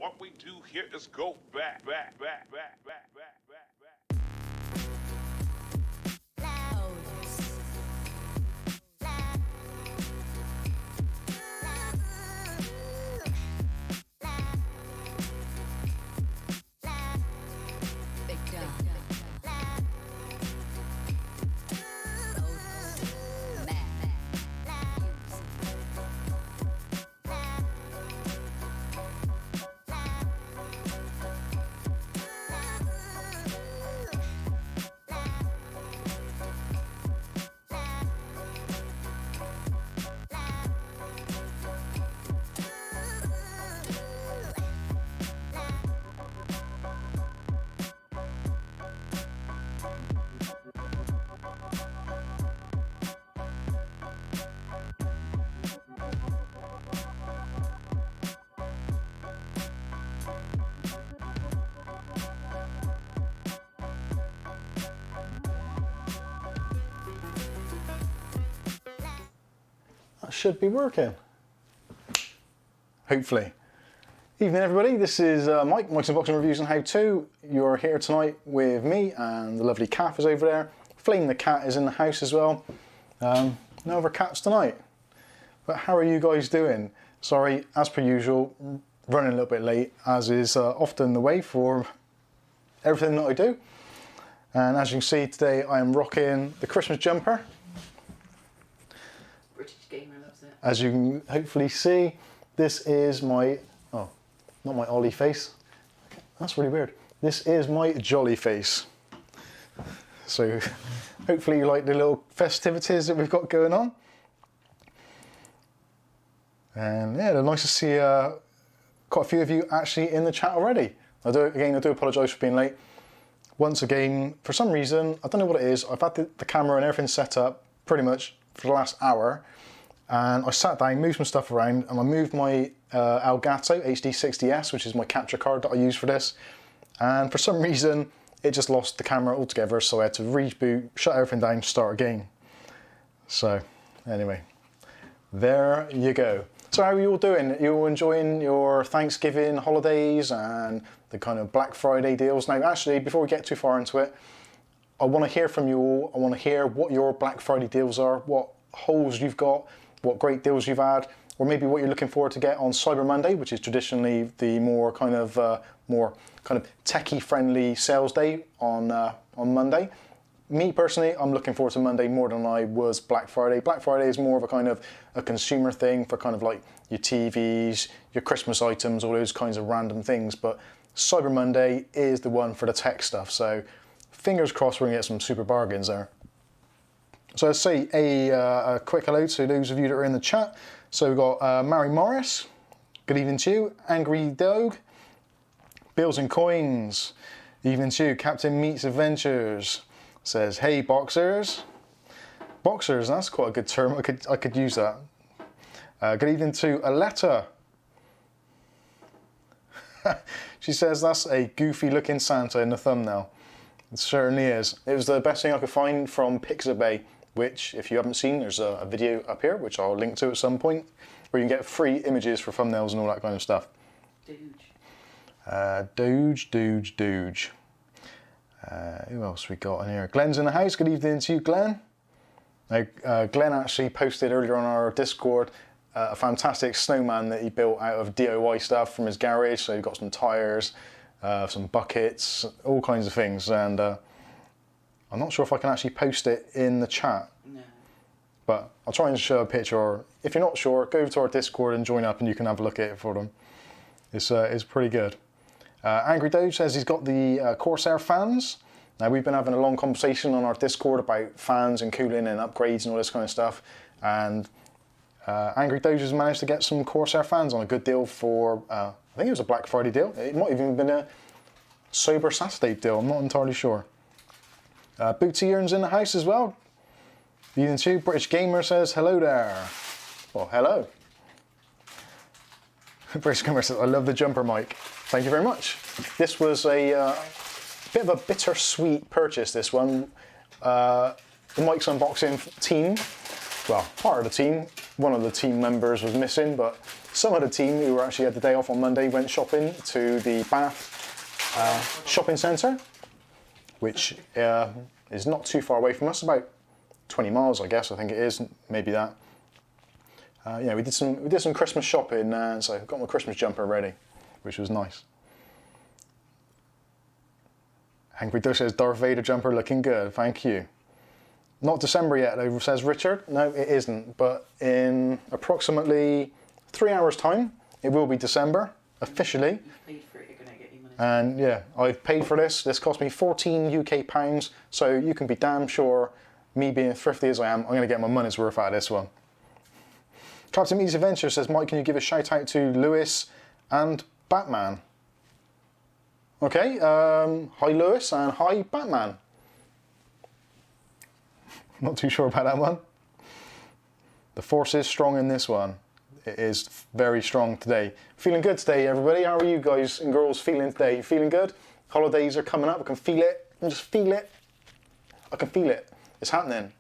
what we do here is go back. That should be working. Hopefully. Evening everybody, this is Mike's Unboxing Reviews and How To. You're here tonight with me and the lovely Kath is over there. Flame the cat is in the house as well. No other cats tonight. But how are you guys doing? Sorry, as per usual, running a little bit late, as is often the way for everything that I do. And as you can see today, I am rocking the Christmas jumper. British gamer loves it. As you can hopefully see, this is my, oh, not my Ollie face. That's really weird. This is my jolly face. So hopefully you like the little festivities that we've got going on. And yeah, they're nice to see quite a few of you actually in the chat already. I do apologise for being late. Once again, for some reason, I don't know what it is, I've had the camera and everything set up pretty much for the last hour. And I sat down, moved some stuff around, and I moved my Elgato HD60S, which is my capture card that I use for this. And for some reason, it just lost the camera altogether, so I had to reboot, shut everything down, start again. So, anyway, there you go. So how are you all doing? Are you all enjoying your Thanksgiving holidays and the kind of Black Friday deals? Now, actually, before we get too far into it, I want to hear from you all. I want to hear what your Black Friday deals are, what hauls you've got, what great deals you've had, or maybe what you're looking forward to get on Cyber Monday, which is traditionally the more kind of techie friendly sales day on Monday. Me personally, I'm looking forward to Monday more than I was Black Friday. Black Friday is more of a kind of a consumer thing for kind of like your TVs, your Christmas items, all those kinds of random things. But Cyber Monday is the one for the tech stuff. So fingers crossed we're gonna get some super bargains there. So let's say a quick hello to those of you that are in the chat. So we've got Mary Morris, good evening to you. Angry Dog, Bills and Coins, evening to you. Captain Meets Adventures says, hey boxers. Boxers, that's quite a good term, I could use that. Good evening to Aletta. She says that's a goofy looking Santa in the thumbnail. It certainly is. It was the best thing I could find from Pixabay, which, if you haven't seen, there's a video up here, which I'll link to at some point, where you can get free images for thumbnails and all that kind of stuff. Doge. Who else we got in here? Glenn's in the house. Good evening to you, Glenn. Now, Glenn actually posted earlier on our Discord a fantastic snowman that he built out of DIY stuff from his garage. So you've got some tyres, some buckets, all kinds of things. And I'm not sure if I can actually post it in the chat. No. But I'll try and show a picture. Or if you're not sure, go over to our Discord and join up and you can have a look at it for them. It's pretty good. Angry Doge says he's got the Corsair fans. Now, we've been having a long conversation on our Discord about fans and cooling and upgrades and all this kind of stuff. And Angry Doge has managed to get some Corsair fans on a good deal for, I think it was a Black Friday deal. It might have even been a Sober Saturday deal, I'm not entirely sure. Booty Earns in the house as well. Evening to you. British Gamer says, hello there. Well, hello. British Gamer says, I love the jumper mic. Thank you very much. This was a bit of a bittersweet purchase, this one. The Mike's Unboxing team, well, part of the team, one of the team members was missing, but some of the team who actually had the day off on Monday went shopping to the Bath shopping centre, which is not too far away from us, about 20 miles, I guess. I think it is, maybe that. Yeah, we did some Christmas shopping, so I got my Christmas jumper ready, which was nice. Angry Duck says Darth Vader jumper looking good, thank you. Not December yet, though, says Richard. No, it isn't, but in approximately 3 hours' time, it will be December, officially. You've paid for it, you're going to get your money. And yeah, I've paid for this. This cost me 14 UK pounds, so you can be damn sure, me being thrifty as I am, I'm going to get my money's worth out of this one. Captain Meets Adventure says, Mike, can you give a shout out to Lewis and Batman? Okay, hi Lewis and hi Batman. Not too sure about that one. The force is strong in this one. It is very strong today. Feeling good today, everybody. How are you guys and girls feeling today? Feeling good? Holidays are coming up. I can feel it. I can just feel it. I can feel it. It's happening.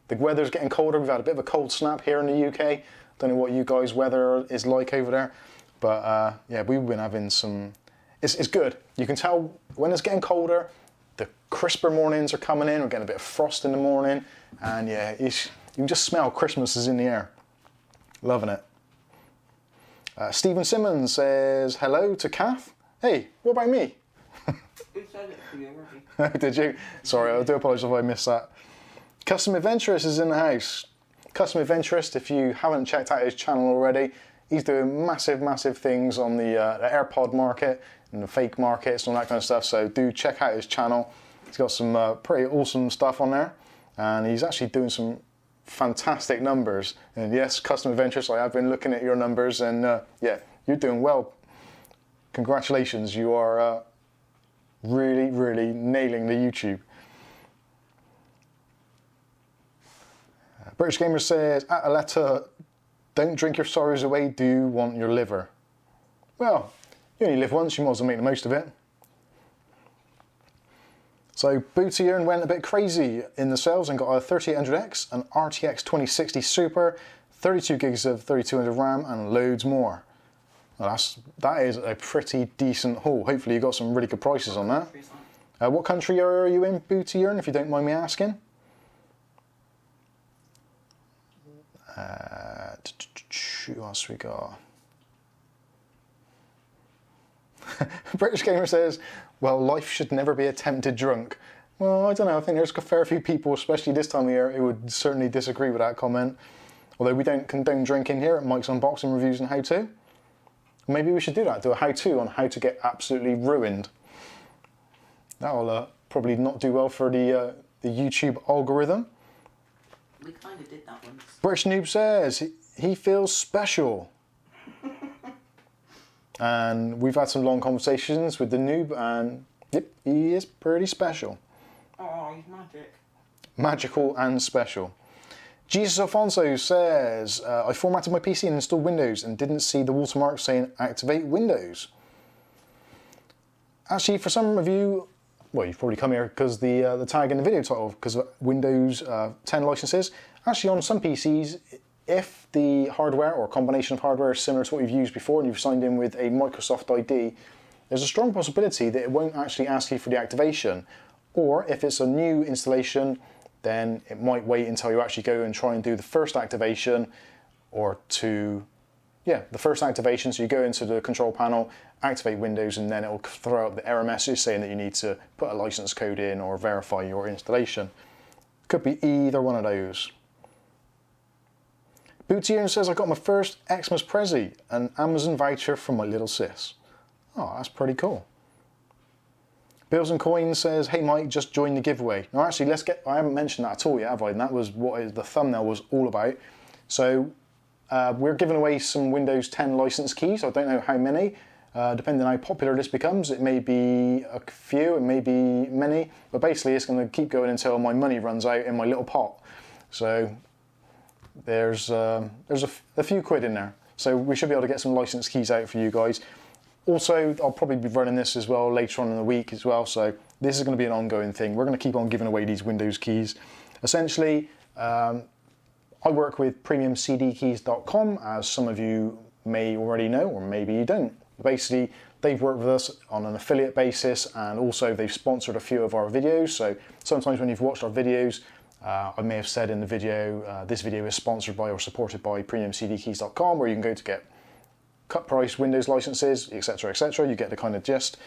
The weather's getting colder. We've had a bit of a cold snap here in the UK. Don't know what you guys' weather is like over there. But yeah, we've been having some... It's good. You can tell when it's getting colder, the crisper mornings are coming in. We're getting a bit of frost in the morning. And yeah, you can just smell Christmas is in the air. Loving it. Stephen Simmons says, hello to Kath. Hey, what about me? Who said it for you already? Did you? Sorry, I do apologise if I missed that. Custom Adventurist is in the house. Custom Adventurist, if you haven't checked out his channel already, he's doing massive, massive things on the AirPod market and the fake markets and all that kind of stuff. So do check out his channel. He's got some pretty awesome stuff on there. And he's actually doing some fantastic numbers. And yes, Custom Adventurist, I have been looking at your numbers and yeah, you're doing well. Congratulations, you are really, really nailing the YouTube. British Gamer says, Ataleta, don't drink your sorrows away, do want your liver. Well, you only live once, you might as well make the most of it. So Bootier went a bit crazy in the sales and got a 3800X, an RTX 2060 Super, 32 gigs of 3200 RAM and loads more. Well, that is a pretty decent haul. Hopefully you got some really good prices on that. What country are you in, Bootier, if you don't mind me asking? Who else we got? British Gamer says, well, life should never be attempted drunk. Well, I don't know, I think there's a fair few people, especially this time of year, who would certainly disagree with that comment. Although we don't condone drinking here at Mike's Unboxing Reviews and How To. Maybe we should do that, do a how-to on how to get absolutely ruined. That'll probably not do well for the YouTube algorithm. We kind of did that once. British Noob says he feels special. And we've had some long conversations with the noob and yep, he is pretty special. Oh, he's magic. Magical and special. Jesus Alfonso says, I formatted my PC and installed Windows and didn't see the watermark saying activate Windows. Actually, for some of you, well, you've probably come here because the tag in the video title, because of Windows 10 licenses. Actually, on some PCs, if the hardware or combination of hardware is similar to what you've used before and you've signed in with a Microsoft ID, there's a strong possibility that it won't actually ask you for the activation. Or if it's a new installation, then it might wait until you actually go and try and do the first activation the first activation. So you go into the control panel, activate Windows, and then it will throw up the error message saying that you need to put a license code in or verify your installation. Could be either one of those. Bootier says, I got my first Xmas Prezi, an Amazon voucher from my little sis. Oh, that's pretty cool. Bills and Coins says, hey Mike, just join the giveaway. Now actually, I haven't mentioned that at all yet, have I? And that was what the thumbnail was all about. So we're giving away some Windows 10 license keys. I don't know how many. Depending on how popular this becomes, it may be a few, it may be many, but basically it's going to keep going until my money runs out in my little pot. So there's a few quid in there. So we should be able to get some license keys out for you guys. Also, I'll probably be running this as well later on in the week as well, so this is going to be an ongoing thing. We're going to keep on giving away these Windows keys. Essentially, I work with PremiumCDKeys.com, as some of you may already know, or maybe you don't. Basically, they've worked with us on an affiliate basis, and also they've sponsored a few of our videos. So sometimes when you've watched our videos, I may have said in the video, this video is sponsored by or supported by premiumcdkeys.com, where you can go to get cut price Windows licenses, etc., etc. You get the kind of gist.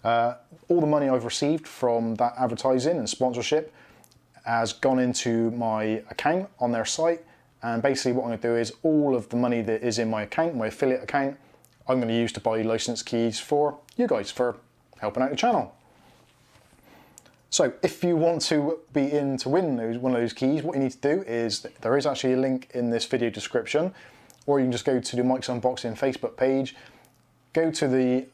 All the money I've received from that advertising and sponsorship has gone into my account on their site. And basically what I'm going to do is all of the money that is in my account, my affiliate account, I'm going to use to buy license keys for you guys, for helping out the channel. So if you want to be in to win one of those keys, what you need to do is, there is actually a link in this video description, or you can just go to the Mike's Unboxing Facebook page, go to the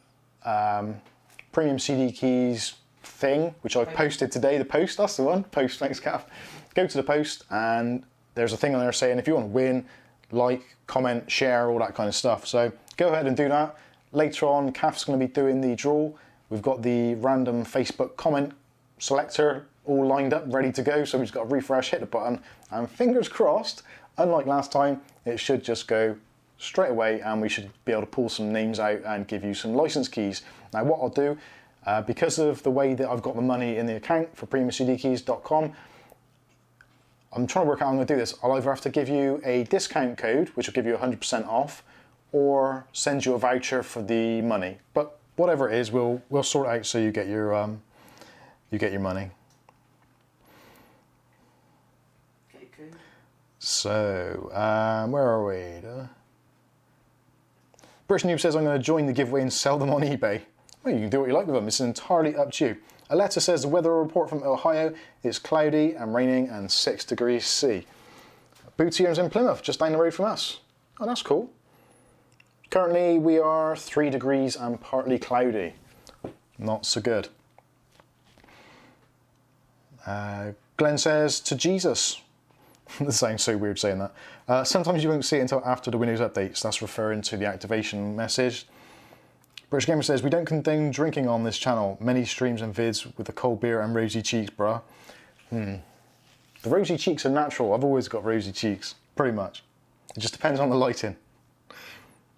Premium CD Keys thing, which I posted today, the post, that's the one, post, thanks Kath. Go to the post and there's a thing on there saying if you want to win, like, comment, share, all that kind of stuff. So go ahead and do that. Later on, Kath's going to be doing the draw. We've got the random Facebook comment selector all lined up, ready to go. So we've just got to refresh, hit the button, and fingers crossed, unlike last time, it should just go straight away and we should be able to pull some names out and give you some license keys. Now what I'll do, because of the way that I've got the money in the account for premiumcdkeys.com, I'm trying to work out how I'm going to do this. I'll either have to give you a discount code, which will give you 100% off, or send you a voucher for the money. But whatever it is, we'll sort it out so you get your money. Okay, cool. So where are we? British Noob says I'm going to join the giveaway and sell them on eBay. Well, you can do what you like with them. It's entirely up to you. Aletta says the weather report from Ohio is cloudy and raining and 6 degrees C. Bootier's in Plymouth, just down the road from us. Oh, that's cool. Currently we are 3 degrees and partly cloudy. Not so good. Glenn says, to Jesus. This sounds so weird saying that. Sometimes you won't see it until after the Windows updates. That's referring to the activation message. British Gamer says, we don't condone drinking on this channel. Many streams and vids with the cold beer and rosy cheeks, bruh. The rosy cheeks are natural. I've always got rosy cheeks, pretty much. It just depends on the lighting.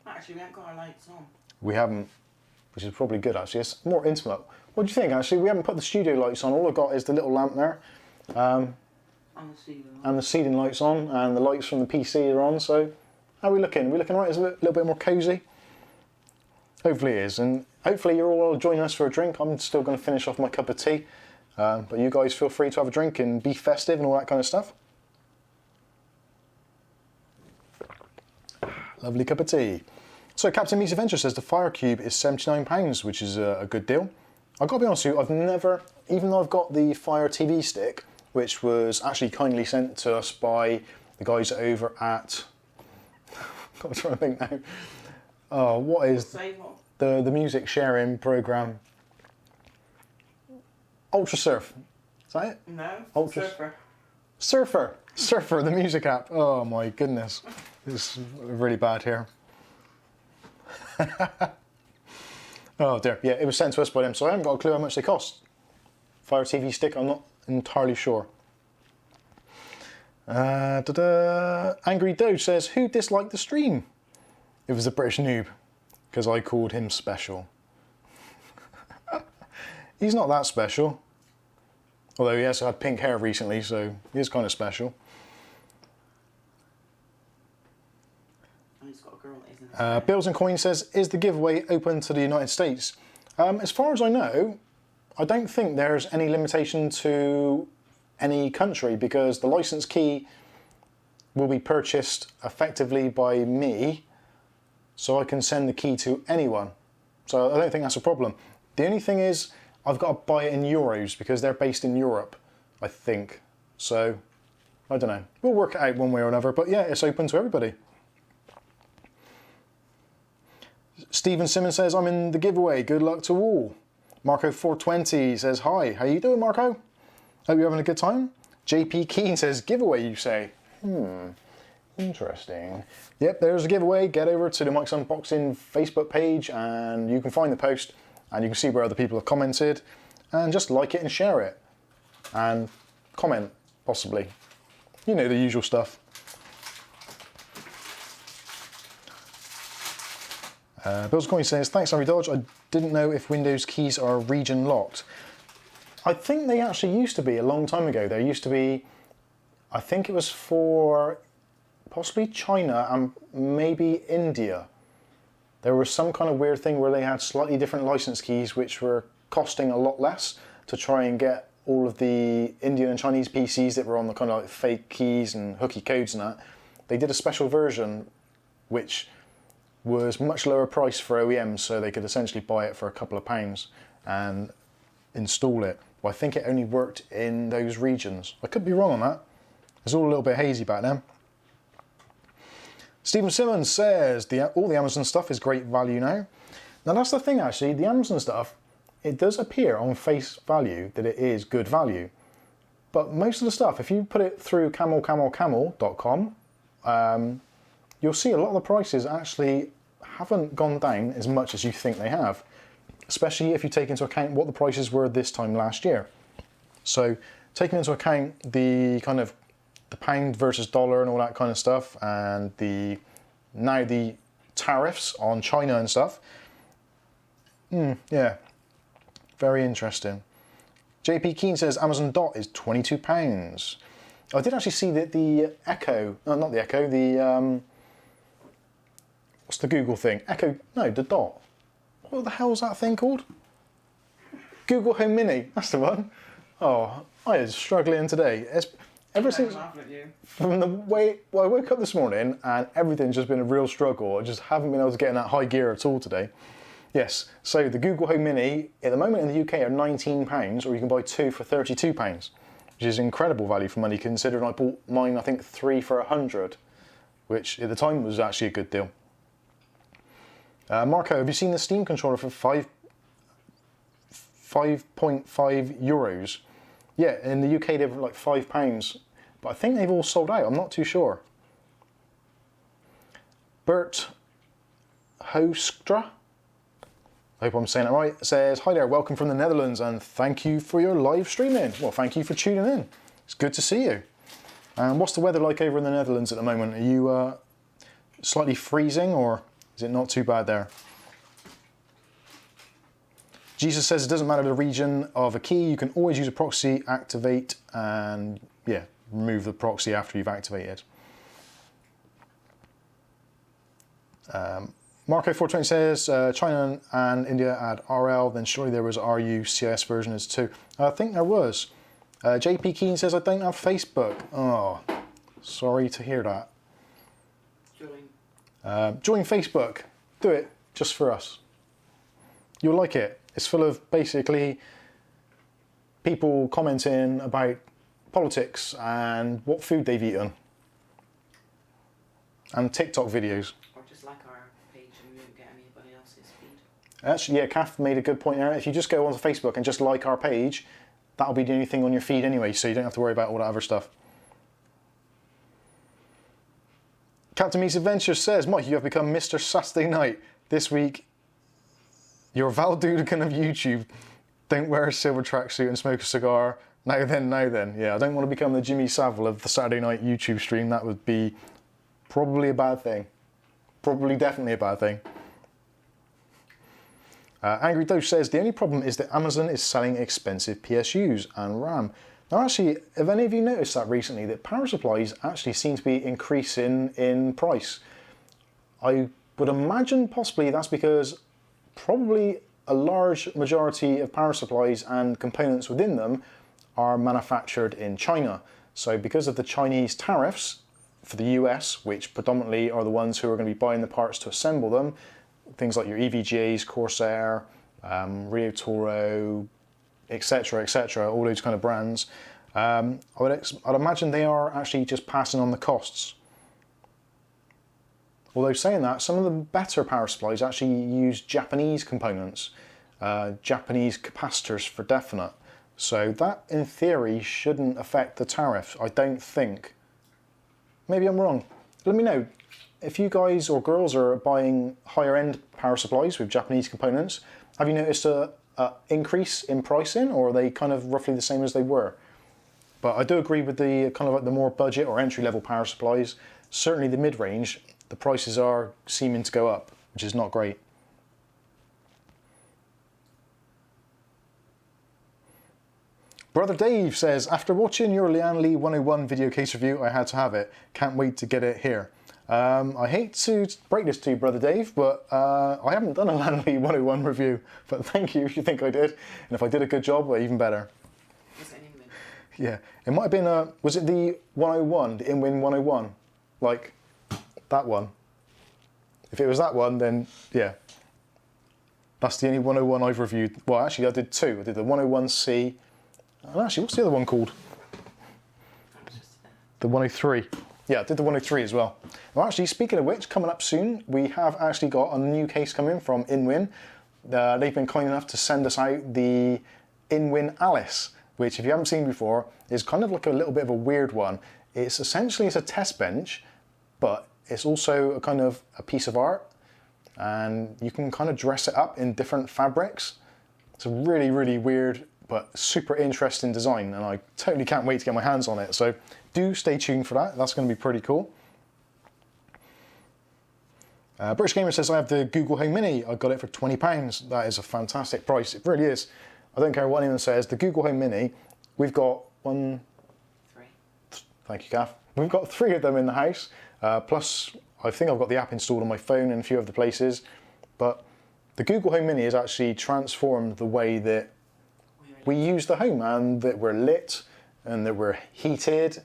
Actually, we haven't got our lights on. We haven't, which is probably good actually. It's more intimate. What do you think actually? We haven't put the studio lights on. All I've got is the little lamp there. And the ceiling light. And the ceiling lights on, and the lights from the PC are on, so how are we looking? Are we looking right? Is it a little bit more cosy? Hopefully it is, and hopefully you're all joining us for a drink. I'm still going to finish off my cup of tea, but you guys feel free to have a drink and be festive and all that kind of stuff. Lovely cup of tea. So Captain Meets Adventure says the Fire Cube is £79, which is a good deal. I've got to be honest with you, I've never, even though I've got the Fire TV stick, which was actually kindly sent to us by the guys over at, I'm trying to think now. Oh, what is the music sharing program? Ultra Surf. Is that it? No, Ultra Surfer, the music app. Oh my goodness. This is really bad here. Oh dear. Yeah, it was sent to us by them, so I haven't got a clue how much they cost. Fire TV stick, I'm not entirely sure. Angry Doge says, who disliked the stream? It was the British Noob, because I called him special. He's not that special. Although he has had pink hair recently, so he is kind of special. And he's got a girl that isn't. Bills and Coin says, is the giveaway open to the United States? As far as I know, I don't think there's any limitation to any country, because the license key will be purchased effectively by me, so I can send the key to anyone. So I don't think that's a problem. The only thing is, I've got to buy it in euros because they're based in Europe, I think. So, I don't know. We'll work it out one way or another, but yeah, it's open to everybody. Stephen Simmons says, I'm in the giveaway. Good luck to all. Marco420 says, hi. How you doing, Marco? Hope you're having a good time. JP Keane says, giveaway, you say? Interesting. Yep, there's a giveaway. Get over to the Mike's Unboxing Facebook page and you can find the post and you can see where other people have commented and just like it and share it. And comment, possibly. You know, the usual stuff. Bill's Coin says, thanks Harry Dodge, I didn't know if Windows keys are region locked. I think they actually used to be a long time ago. There used to be, I think it was for possibly China and maybe India. There was some kind of weird thing where they had slightly different license keys which were costing a lot less to try and get all of the Indian and Chinese PCs that were on the kind of like fake keys and hooky codes and that. They did a special version which was much lower price for OEMs, so they could essentially buy it for a couple of pounds and install it. Well, I think it only worked in those regions. I could be wrong on that. It's all a little bit hazy back then. Stephen Simmons says, all the Amazon stuff is great value now. Now that's the thing actually, the Amazon stuff, it does appear on face value that it is good value. But most of the stuff, if you put it through camel.com, you'll see a lot of the prices actually haven't gone down as much as you think they have, especially if you take into account what the prices were this time last year. So taking into account the kind of the pound versus dollar and all that kind of stuff, and now the tariffs on China and stuff, yeah, very interesting. JP Keane says Amazon Dot is £22. I did actually see that the Echo, no, not the Echo, the what's the Google thing? Echo, no, the Dot. What the hell is that thing called? Google Home Mini, that's the one. Oh, I was struggling today. Ever since, from the way, well, I woke up this morning and everything's just been a real struggle. I just haven't been able to get in that high gear at all today. Yes, so the Google Home Mini, at the moment in the UK, are £19, or you can buy two for £32, which is incredible value for money considering I bought mine, I think, 3 for £100, which at the time was actually a good deal. Marco, have you seen the Steam controller for 5.5 euros? Yeah, in the UK they were like £5, but I think they've all sold out, I'm not too sure. Bert Hoestra, I hope I'm saying it right, says, hi there, welcome from the Netherlands and thank you for your live streaming. Well, thank you for tuning in. It's good to see you. And what's the weather like over in the Netherlands at the moment? Are you slightly freezing or is it not too bad there? Jesus says it doesn't matter the region of a key, you can always use a proxy, activate, and yeah, remove the proxy after you've activated. Marco420 says China and India had RL, then surely there was RU CIS version as too. I think there was. JP Keane says I don't have Facebook. Oh, sorry to hear that. Join Facebook. Do it just for us. You'll like it. It's full of basically people commenting about politics and what food they've eaten. And TikTok videos. Or just like our page and you won't get anybody else's feed. Actually, yeah, Kath made a good point there. If you just go onto Facebook and just like our page, that'll be the only thing on your feed anyway, so you don't have to worry about all that other stuff. Captain Meets Adventures says, Mike, you have become Mr. Saturday Night. This week, you're Val Doonican of YouTube. Don't wear a silver tracksuit and smoke a cigar. Now then, now then. Yeah, I don't want to become the Jimmy Savile of the Saturday Night YouTube stream. That would be probably a bad thing. Probably definitely a bad thing. Angry Doge says, the only problem is that Amazon is selling expensive PSUs and RAM. Now actually, have any of you noticed that recently, that power supplies actually seem to be increasing in price? I would imagine possibly that's because probably a large majority of power supplies and components within them are manufactured in China. So because of the Chinese tariffs for the US, which predominantly are the ones who are going to be buying the parts to assemble them, things like your EVGAs, Corsair, Rio Toro, etc., all those kind of brands, I'd imagine they are actually just passing on the costs. Although saying that, some of the better power supplies actually use Japanese components, Japanese capacitors for definite. So that, in theory, shouldn't affect the tariff, I don't think. Maybe I'm wrong. Let me know. If you guys or girls are buying higher end power supplies with Japanese components, have you noticed a increase in pricing, or are they kind of roughly the same as they were? But I do agree with the kind of like the more budget or entry level power supplies. Certainly the mid-range, the prices are seeming to go up, which is not great. Brother Dave says, after watching your Lian Li 101 video case review, I had to have it. Can't wait to get it here. I hate to break this to you, Brother Dave, but I haven't done a Lian Li 101 review. But thank you if you think I did. And if I did a good job, well, even better. What's that in England? Yeah, it might have been was it the 101, the InWin 101? Like, that one. If it was that one, then yeah. That's the only 101 I've reviewed. Well, actually, I did two. I did the 101C. And actually, what's the other one called? The 103. Yeah, I did the 103 as well. Well, actually, speaking of which, coming up soon, we have actually got a new case coming from InWin. They've been kind enough to send us out the InWin Alice, which, if you haven't seen before, is kind of like a little bit of a weird one. It's essentially a test bench, but it's also a kind of a piece of art, and you can kind of dress it up in different fabrics. It's a really, really weird but super interesting design, and I totally can't wait to get my hands on it. So do stay tuned for that. That's going to be pretty cool. British Gamer says, I have the Google Home Mini. I got it for £20. That is a fantastic price. It really is. I don't care what anyone says. The Google Home Mini, we've got three. Thank you, Kath. We've got 3 of them in the house. Plus, I think I've got the app installed on my phone in a few other places. But the Google Home Mini has actually transformed the way that we use the home, and that we're lit, and that we're heated,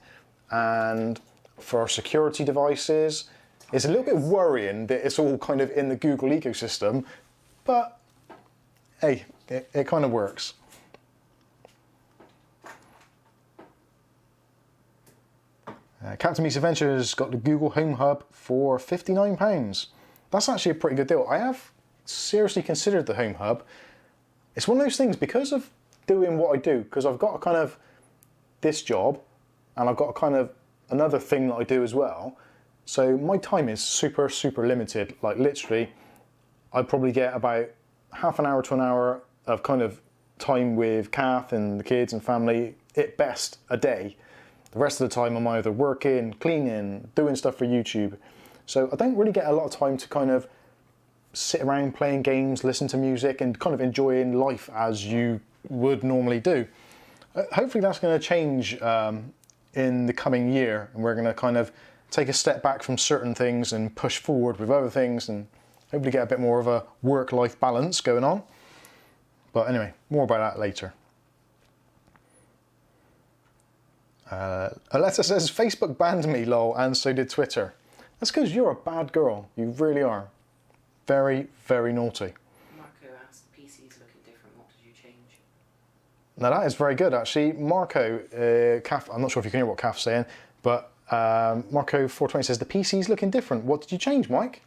and for our security devices. It's a little bit worrying that it's all kind of in the Google ecosystem, but hey, it kind of works. Captain Meets Adventures got the Google Home Hub for £59. That's actually a pretty good deal. I have seriously considered the Home Hub. It's one of those things, because of doing what I do, because I've got a kind of this job, and I've got a kind of another thing that I do as well. So my time is super, super limited. Like literally, I probably get about half an hour to an hour of kind of time with Kath and the kids and family, at best a day. The rest of the time I'm either working, cleaning, doing stuff for YouTube. So I don't really get a lot of time to kind of sit around playing games, listen to music, and kind of enjoying life as you would normally do. Hopefully that's going to change in the coming year, and we're going to kind of take a step back from certain things and push forward with other things, and hopefully get a bit more of a work-life balance going on. But anyway, more about that later. Aletta says, Facebook banned me, lol, and so did Twitter. That's because you're a bad girl. You really are. Very, very naughty. Marco asked, PC's looking different. What did you change? Now that is very good, actually. Marco, Kath, I'm not sure if you can hear what Kath's saying, but Marco420 says, the PC's looking different. What did you change, Mike?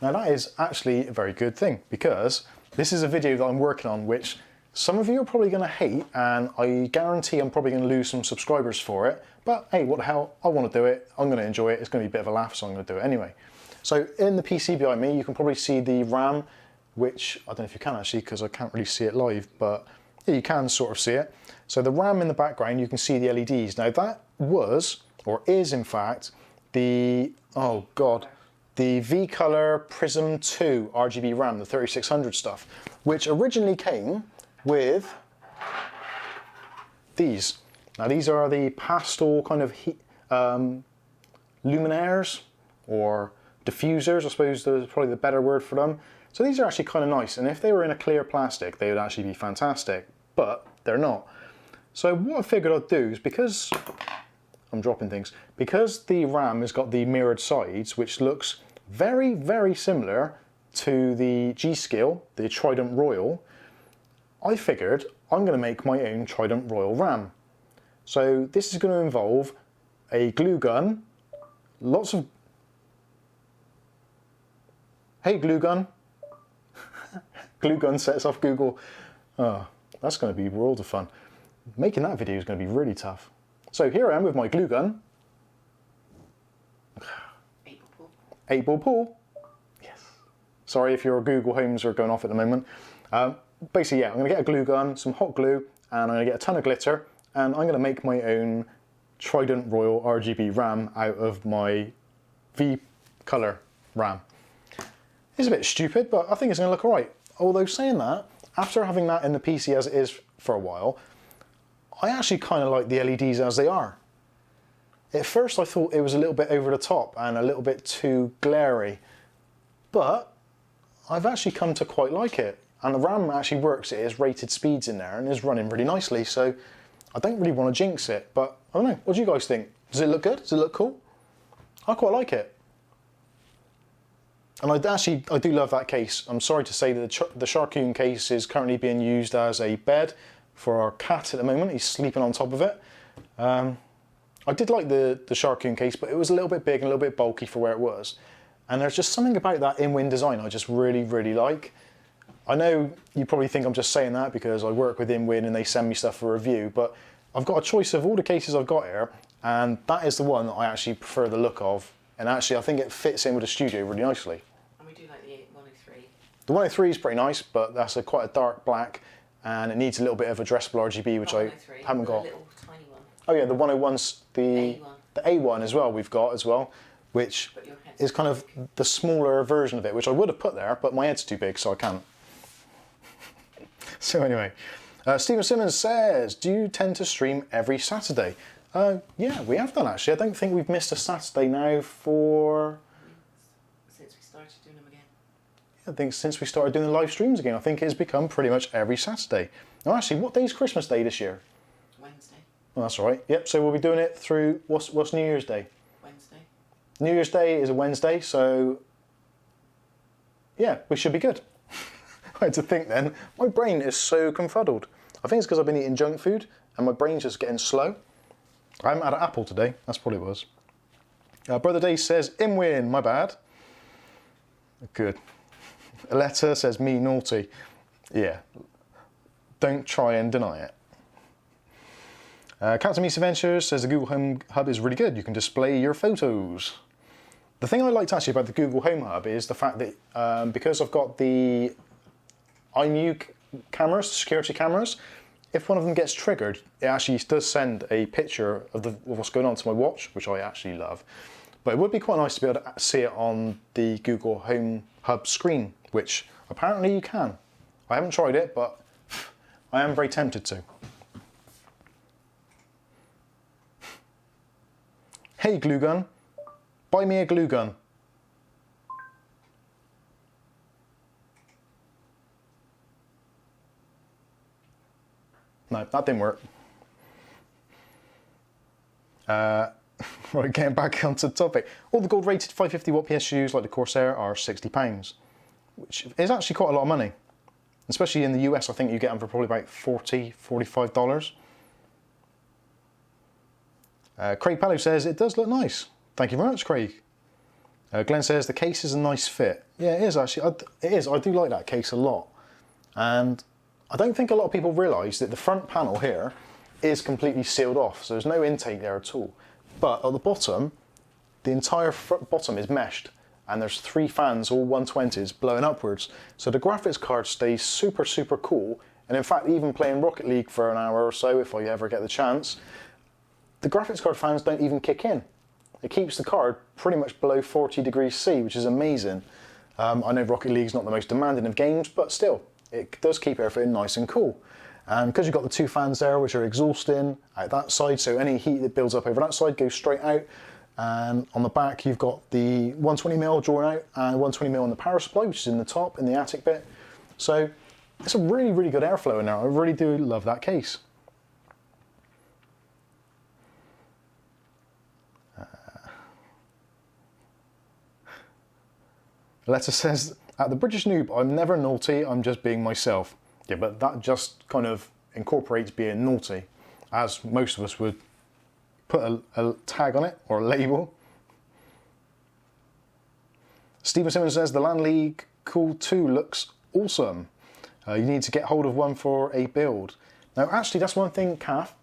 Now that is actually a very good thing, because this is a video that I'm working on, which some of you are probably going to hate, and I guarantee I'm probably going to lose some subscribers for it. But hey, what the hell? I want to do it. I'm going to enjoy it. It's going to be a bit of a laugh, so I'm going to do it anyway. So in the PC behind me, you can probably see the RAM, which I don't know if you can actually, because I can't really see it live, but yeah, you can sort of see it. So the RAM in the background, you can see the LEDs. Now that was, or is in fact, the, oh God, the V-Color Prism 2 RGB RAM, the 3600 stuff, which originally came with these. Now these are the pastel kind of luminaires, or diffusers, I suppose is probably the better word for them. So these are actually kind of nice, and if they were in a clear plastic, they would actually be fantastic, but they're not. So what I figured I'd do is, because I'm dropping things, because the RAM has got the mirrored sides, which looks very, very similar to the G.Skill, the Trident Royal, I figured I'm going to make my own Trident Royal RAM. So this is going to involve a glue gun, lots of... Hey, glue gun. Glue gun sets off Google. Oh, that's going to be a world of fun. Making that video is going to be really tough. So here I am with my glue gun. 8-ball pool. 8-ball pool. Yes. Sorry if your Google Homes are going off at the moment. Basically, yeah, I'm going to get a glue gun, some hot glue, and I'm going to get a ton of glitter, and I'm going to make my own Trident Royal RGB RAM out of my V-Color RAM. It's a bit stupid, but I think it's going to look alright. Although saying that, after having that in the PC as it is for a while, I actually kind of like the LEDs as they are. At first I thought it was a little bit over the top and a little bit too glary, but I've actually come to quite like it. And the RAM actually works, it has rated speeds in there and is running really nicely, so I don't really want to jinx it, but I don't know, what do you guys think? Does it look good? Does it look cool? I quite like it. And I do love that case. I'm sorry to say that the Sharkoon case is currently being used as a bed for our cat at the moment. He's sleeping on top of it. I did like the Sharkoon case, but it was a little bit big and a little bit bulky for where it was. And there's just something about that in-win design I just really, really like. I know you probably think I'm just saying that because I work with InWin and they send me stuff for review, but I've got a choice of all the cases I've got here, and that is the one that I actually prefer the look of. And actually, I think it fits in with the studio really nicely. And we do like the 103. The 103 is pretty nice, but that's quite a dark black, and it needs a little bit of addressable RGB, which I haven't got. A little tiny one. Oh yeah, the 101's the A1 as well. We've got as well, which is kind of the smaller version of it, which I would have put there, but my head's too big, so I can't. So anyway, Stephen Simmons says, "Do you tend to stream every Saturday?" Yeah, we have done actually. I don't think we've missed a Saturday now for... Since we started doing them again. I think since we started doing the live streams again, I think it has become pretty much every Saturday. Now actually, what day is Christmas Day this year? Wednesday. Oh, that's all right. Yep, so we'll be doing it through, what's New Year's Day? Wednesday. New Year's Day is a Wednesday, so yeah, we should be good. I had to think then. My brain is so confuddled. I think it's because I've been eating junk food and my brain's just getting slow. I haven't had an apple today, that's probably what it was. Brother Dave says, "InWin, my bad." Good. Aletta says, "Me naughty." Yeah, don't try and deny it. Captain Misa Ventures says the Google Home Hub is really good. You can display your photos. The thing I liked actually about the Google Home Hub is the fact that because I've got the iMU cameras, security cameras, if one of them gets triggered, it actually does send a picture of what's going on to my watch, which I actually love. But it would be quite nice to be able to see it on the Google Home Hub screen, which apparently you can. I haven't tried it, but I am very tempted to. Hey glue gun, buy me a glue gun. No, that didn't work. Right, getting back onto the topic. All the gold rated 550 watt PSUs like the Corsair are £60, which is actually quite a lot of money. Especially in the US, I think you get them for probably about $40, $45. Craig Pallow says, "It does look nice." Thank you very much, Craig. Glenn says, "The case is a nice fit." Yeah, it is actually. It is. I do like that case a lot. And I don't think a lot of people realise that the front panel here is completely sealed off, so there's no intake there at all. But at the bottom, the entire bottom is meshed, and there's 3 fans, all 120s, blowing upwards. So the graphics card stays super, super cool. And in fact, even playing Rocket League for an hour or so, if I ever get the chance, the graphics card fans don't even kick in. It keeps the card pretty much below 40 degrees C, which is amazing. I know Rocket League's not the most demanding of games, but still, it does keep everything nice and cool. And because you've got the 2 fans there, which are exhausting out that side, so any heat that builds up over that side goes straight out. And on the back, you've got the 120mm drawing out and 120mm on the power supply, which is in the top, in the attic bit. So it's a really, really good airflow in there. I really do love that case. Letter says, "At the British Noob, I'm never naughty, I'm just being myself." Yeah, but that just kind of incorporates being naughty, as most of us would put a tag on it, or a label. Stephen Simmons says, "The Land League Cool 2 looks awesome. You need to get hold of one for a build." Now, actually, that's one thing, Kath,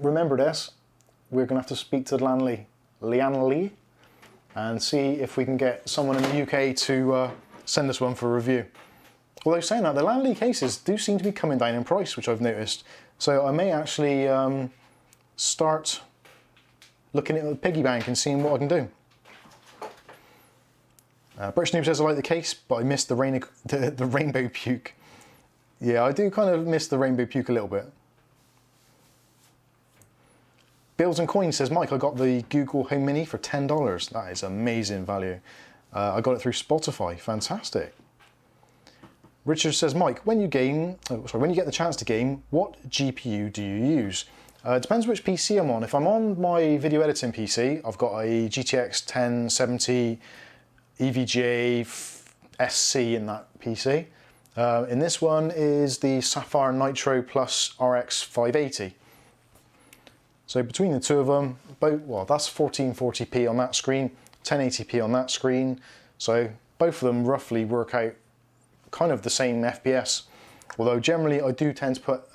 remember this, we're going to have to speak to Lian Lee, and see if we can get someone in the UK to send us one for a review. Although saying that, the Land League cases do seem to be coming down in price, which I've noticed. So I may actually start looking at the piggy bank and seeing what I can do. British Noob says, "I like the case, but I missed the rainbow puke." Yeah, I do kind of miss the rainbow puke a little bit. Bills and Coins says, Mike, I got the Google Home Mini for $10. That is amazing value. I got it through Spotify. Fantastic. Richard says, Mike, when you get the chance to game, what GPU do you use? It depends which PC I'm on. If I'm on my video editing PC, I've got a GTX 1070 EVGA SC in that PC. In this one is the Sapphire Nitro Plus RX 580. So between the two of them, that's 1440p on that screen, 1080p on that screen. So both of them roughly work out kind of the same FPS. Although generally I do tend to put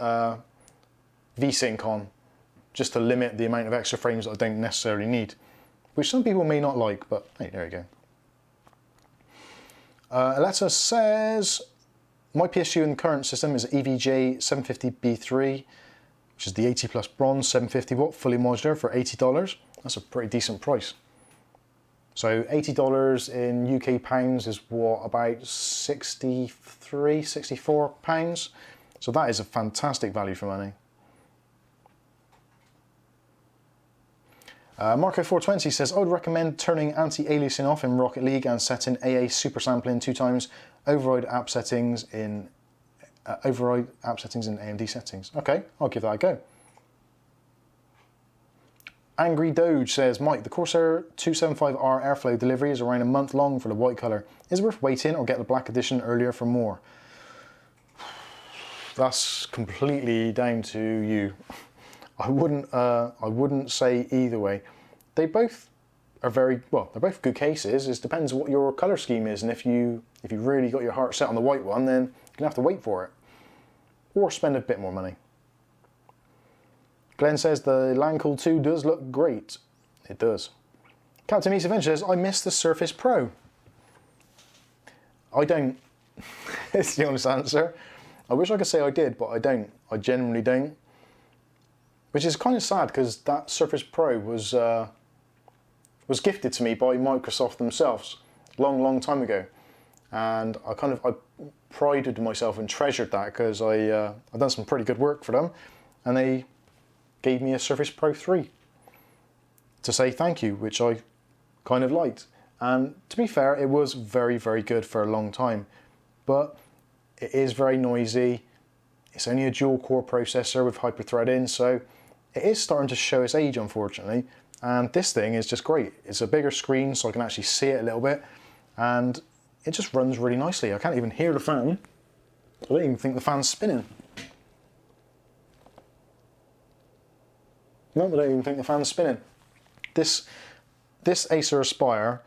VSync on just to limit the amount of extra frames that I don't necessarily need, which some people may not like, but hey, there you go. Aletta says, my PSU in the current system is EVGA 750B3, which is the 80 plus bronze 750 watt fully modular for $80. That's a pretty decent price. So $80 in UK pounds is what, about 63, 64 pounds. So that is a fantastic value for money. Marco420 says, I would recommend turning anti-aliasing off in Rocket League and setting AA super sampling 2 times, override app settings in AMD settings. Okay, I'll give that a go. Angry Doge says, Mike, the Corsair 275R Airflow delivery is around a month long for the white colour. Is it worth waiting or get the black edition earlier for more? That's completely down to you. I wouldn't say either way. They both are they're both good cases. It depends what your colour scheme is, and if you really got your heart set on the white one, then you're gonna have to wait for it. Or spend a bit more money. Glenn says the Landcool 2 does look great. It does. Captain Meets Adventure says, I miss the Surface Pro. I don't. It's the honest answer. I wish I could say I did, but I don't. I genuinely don't. Which is kind of sad because that Surface Pro was gifted to me by Microsoft themselves long time ago, and I prided myself and treasured that because I've done some pretty good work for them, and they gave me a Surface Pro 3 to say thank you, which I kind of liked. And to be fair, it was very, very good for a long time, but it is very noisy. It's only a dual core processor with hyper-threading, so it is starting to show its age, unfortunately. And this thing is just great. It's a bigger screen, so I can actually see it a little bit, and it just runs really nicely. I can't even hear the fan. I don't even think the fan's spinning. No, I don't even think the fan's spinning. This Acer Aspire,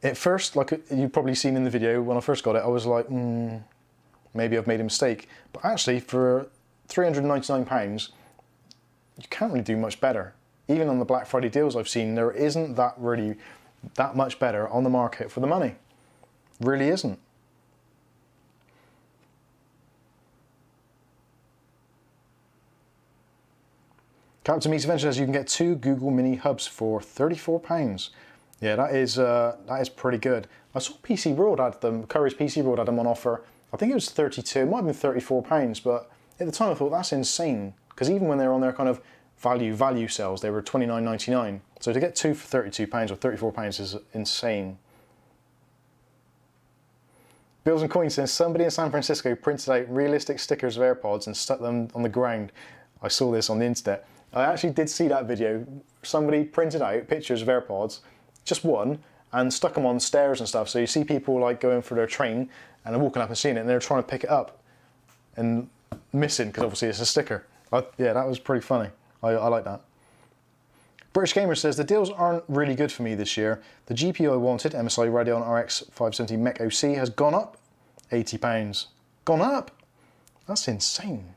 at first, like you've probably seen in the video, when I first got it, I was like, maybe I've made a mistake. But actually, for £399, you can't really do much better. Even on the Black Friday deals I've seen, there isn't that much better on the market for the money. Really isn't. Captain Meets Adventure says you can get 2 Google Mini hubs for £34. Yeah, that is pretty good. I saw PC World had them, Curry's PC World had them on offer. I think it was 32, it might have been £34, but at the time I thought that's insane. Because even when they were on their kind of value sales, they were £29.99. So to get 2 for £32 or £34 is insane. Bills and Coins says somebody in San Francisco printed out realistic stickers of AirPods and stuck them on the ground. I saw this on the internet. I actually did see that video. Somebody printed out pictures of AirPods, just one, and stuck them on stairs and stuff. So you see people like going for their train and they're walking up and seeing it and they're trying to pick it up and missing because obviously it's a sticker. Yeah, that was pretty funny. I like that. British Gamer says the deals aren't really good for me this year. The GPU I wanted, MSI Radeon RX 570 Mech OC, has gone up £80. Gone up? That's insane.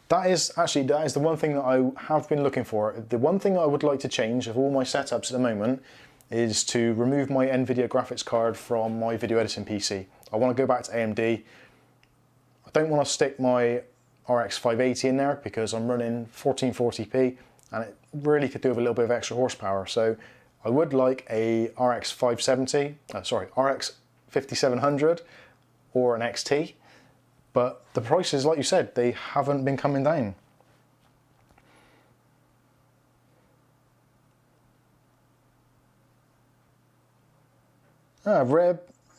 That is the one thing that I have been looking for. The one thing I would like to change of all my setups at the moment is to remove my NVIDIA graphics card from my video editing PC. I want to go back to AMD. I don't want to stick my RX 580 in there because I'm running 1440p and it really could do with a little bit of extra horsepower. So I would like a RX 5700 or an XT. But the prices, like you said, they haven't been coming down.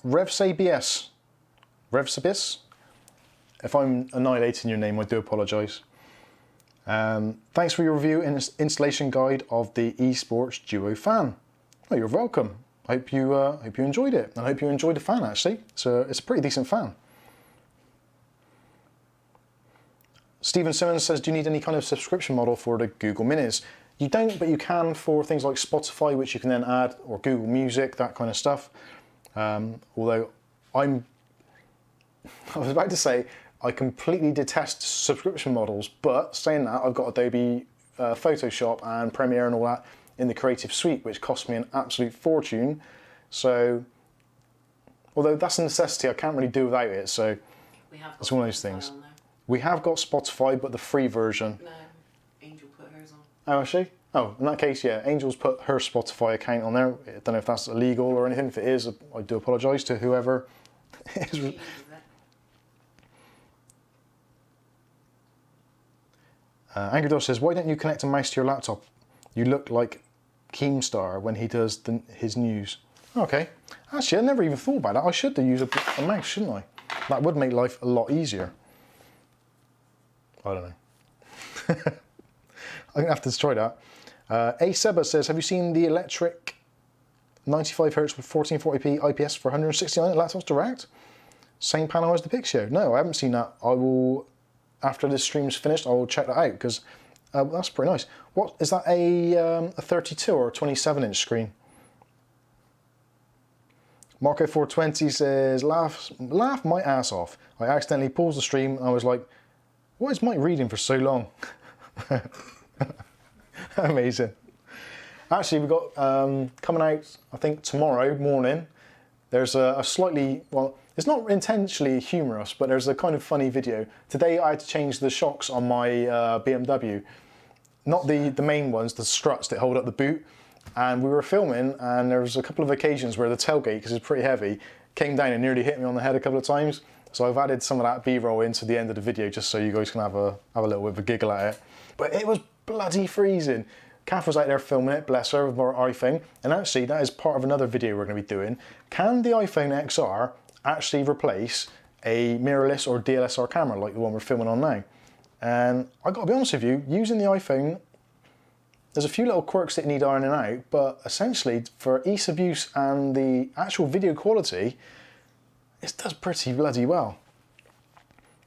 RevSabies. RevSabies? If I'm annihilating your name, I do apologise. Thanks for your review and installation guide of the eSports Duo fan. Oh, you're welcome. I hope you enjoyed it, and I hope you enjoyed the fan actually. So it's a pretty decent fan. Stephen Simmons says, do you need any kind of subscription model for the Google Minis? You don't, but you can for things like Spotify, which you can then add, or Google Music, that kind of stuff. Although I was about to say, I completely detest subscription models, but saying that, I've got Adobe Photoshop and Premiere and all that in the Creative Suite, which cost me an absolute fortune. So, although that's a necessity, I can't really do without it. So, it's one of those things. We have got Spotify, but the free version. No, Angel put hers on. Oh, has she? Oh, in that case, yeah, Angel's put her Spotify account on there. I don't know if that's illegal or anything. If it is, I do apologise to whoever is. She uses it. Angry Dog says, why don't you connect a mouse to your laptop? You look like Keemstar when he does his news. Okay. Actually, I never even thought about that. I should use a mouse, shouldn't I? That would make life a lot easier. I don't know. I'm going to have to try that. A Seba says, have you seen the electric 95Hz with 1440p IPS for 169 at Laptops Direct? Same panel as the Pixio. No, I haven't seen that. I will, after this stream's finished, I will check that out because that's pretty nice. What is that, a 32 or a 27-inch screen? Marco420 says, laugh my ass off. I accidentally paused the stream and I was like, what is Mike reading for so long? Amazing. Actually, we've got coming out, I think tomorrow morning, there's a slightly, well, it's not intentionally humorous, but there's a kind of funny video. Today I had to change the shocks on my BMW. Not the main ones, the struts that hold up the boot. And we were filming, and there was a couple of occasions where the tailgate, because it's pretty heavy, came down and nearly hit me on the head a couple of times. So I've added some of that B-roll into the end of the video just so you guys can have a little bit of a giggle at it. But it was bloody freezing. Kath was out there filming it, bless her, with our iPhone. And actually, that is part of another video we're going to be doing. Can the iPhone XR actually replace a mirrorless or DSLR camera like the one we're filming on now? And I got to be honest with you, using the iPhone, there's a few little quirks that need ironing out, but essentially for ease of use and the actual video quality, it does pretty bloody well.